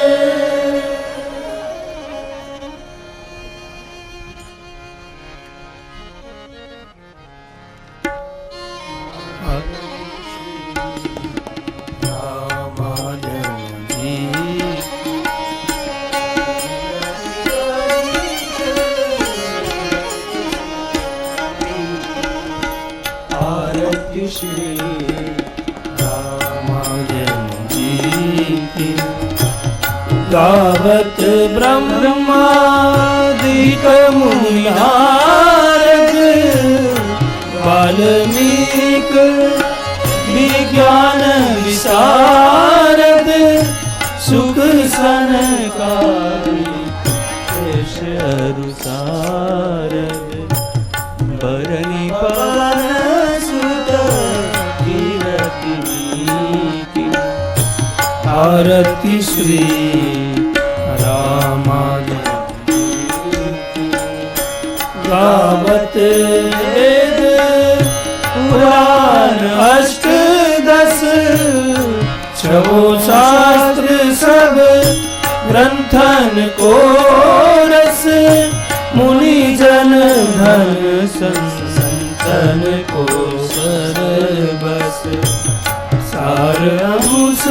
श्री रामायण जी की गावत ब्रह्मादिक मुनिनारद वाल्मीक विज्ञान विशारद सुख सनकारि शेष अरुसारद बरनी पावन आरती श्री रामायण गावत वेद पुराण अष्टदश छो शास्त्र सब ग्रंथन को रस मुनि जन धन संतन को सरबस सार अंश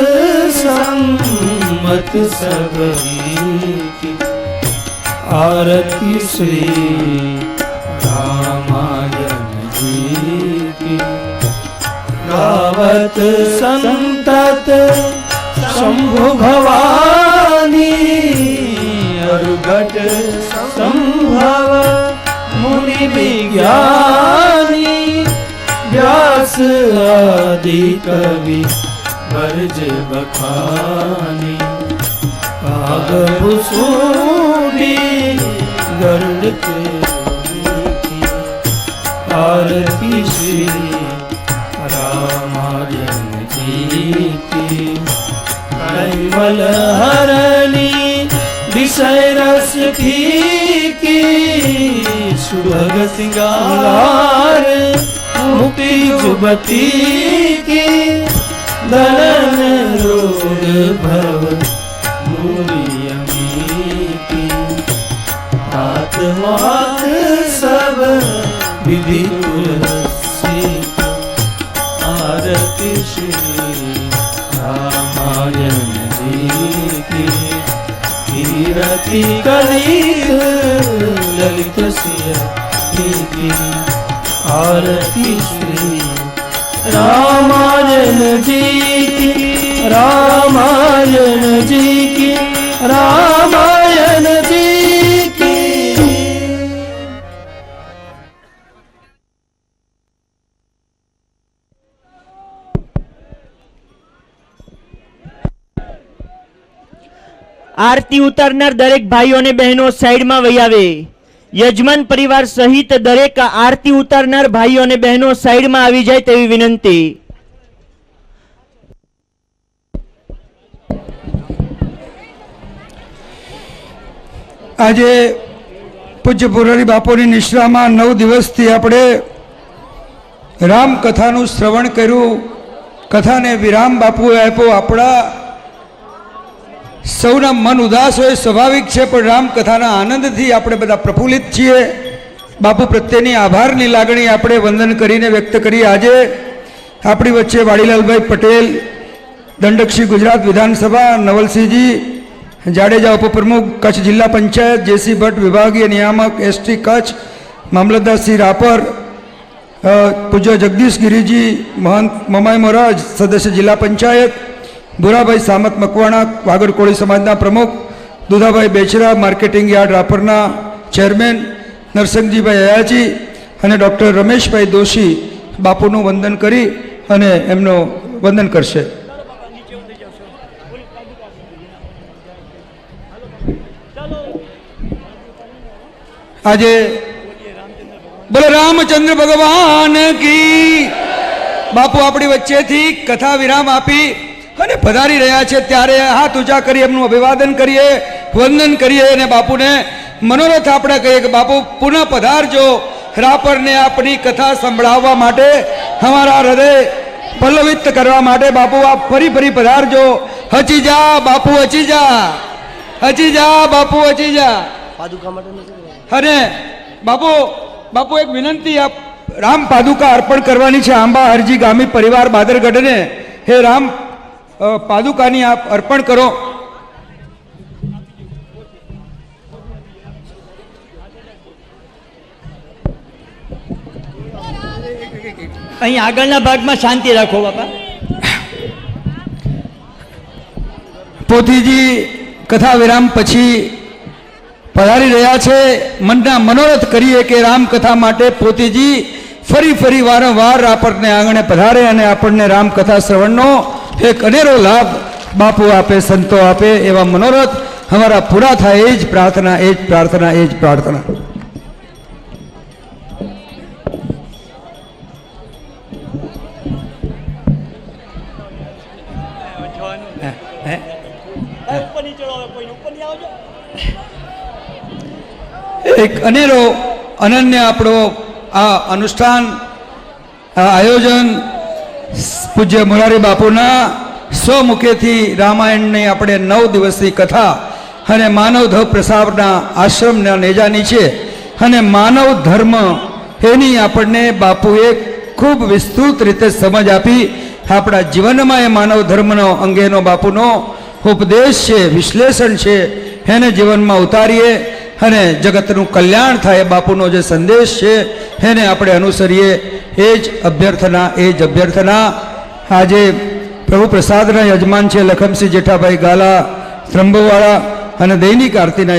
सम्मत सबरी की आरती श्री रामायण जी की गावत संतत शंभु भवानी अरुघट संभव मुनि विज्ञानी व्यास आदि कवि वर्ज बखानी काग भुसूड़ी गरुड़ के आरती श्री रामायण जी की कैवल हरणी विषय रस की सुभग सिंगार मुक्ति जुबती की दलन रोग भव मूरियमी की आत्मात सब विधि तुलसी आरती श्री रामायण जी की कीरति कलित ललित सिया की आरती श्री रामायण जी की रामायण जी की रामायण जी की। आरती उतारनार दरेक भाईओ ने बहनों साइड में वही आवे। यजमान परिवार सहित दरेक आरती उतारनार भाईओ ने बहनों साइड में आवी जाए तेवी विनंती। આજે પૂજ્ય પુરારી બાપુની નિશ્રામાં 9 દિવસથી આપણે રામકથાનું શ્રવણ કર્યું. કથાને વિરામ બાપુએ આપ્યો. આપણા સૌના મન ઉદાસ હોય સ્વાભાવિક છે, પણ રામકથાના આનંદથી આપણે બધા પ્રફુલ્લિત છીએ. બાપુ પ્રત્યેની આભારની લાગણી આપણે વંદન કરીને વ્યક્ત કરી. આજે આપણી વચ્ચે વાડીલાલભાઈ પટેલ, દંડક શ્રી ગુજરાત વિધાનસભા, નવલસિંહજી જાડેજા ઉપપ્રમુખ કચ્છ જિલ્લા પંચાયત, જેસી ભટ્ટ વિભાગીય નિયામક એસટી કચ્છ, મામલતદાર શ્રી રાપર, પૂજ્ય જગદીશ ગિરીજી મહંત મમાઈ મહારાજ સદસ્ય જિલ્લા પંચાયત, ભૂરાભાઈ સામત મકવાણા વાગડ કોળી સમાજના પ્રમુખ, Dudhabhai Bechara marketing yard રાપરના chairman, નરસિંહજીભાઈ અયાજી અને ડૉક્ટર રમેશભાઈ દોશી બાપુનું વંદન કરી અને એમનું વંદન કરશે. આજે બોલો રામચંદ્ર ભગવાન કી. બાપુ આપણી વચ્ચેથી કથા વિરામ આપી અને પધારી રહ્યા છે, ત્યારે હાથ ઊંચા કરી એમનું અભિવાદન કરીએ, વંદન કરીએ અને બાપુને મનોરથ આપણે કહીએ કે બાપુ પુનઃ પધારજો. રાપરને આપણી કથા સંભળાવવા માટે, અમારા હૃદય પલ્લવિત કરવા માટે બાપુ આપ ફરી ફરી પધારજો. હચી જા બાપુ, હચી જા, હચી જા બાપુ, હચી જા. અને બાપુ એક વિનંતી, આપ રામ પાદુકા અર્પણ કરવાની છે આંબા હરજી ગામી પરિવાર બાદરગઢને. હે રામ પાદુકાની આપ અર્પણ કરો. અહીં આગળના ભાગમાં શાંતિ રાખો બાપા. પોથીજી કથા વિરામ પછી પધારી રહ્યા છે. મનના મનોરથ કરીએ કે રામકથા માટે પોતીજી ફરી ફરી વારંવાર રાપરને આંગણે પધારે અને આપણને રામકથા શ્રવણનો એક અનેરો લાભ બાપુ આપે, સંતો આપે, એવા મનોરથ અમારા પૂરા થાય. એ જ પ્રાર્થના, એ જ પ્રાર્થના, એ જ પ્રાર્થના. એક અનેરો અનન્ય આપણો આ અનુષ્ઠાન, આ આયોજન પૂજ્ય મોરારી બાપુના સ્વમુખેથી રામાયણની આપણે 9 દિવસની કથા અને માનવધર્મ પ્રસારના આશ્રમના નેજાની છે. અને માનવ ધર્મ એની આપણને બાપુએ ખૂબ વિસ્તૃત રીતે સમજ આપી. આપણા જીવનમાં એ માનવ ધર્મનો અંગેનો બાપુનો ઉપદેશ છે, વિશ્લેષણ છે, એને જીવનમાં ઉતારીએ અને જગતનું કલ્યાણ થાય. બાપુનો જે સંદેશ છે એને આપણે અનુસરીએ. એ જ અભ્યર્થના, એ જ અભ્યર્થના. આજે પ્રભુ પ્રસાદના યજમાન છે લખમસિંહ જેઠાભાઈ ગાલા ત્રંબોવાળા અને દૈનિક આરતીના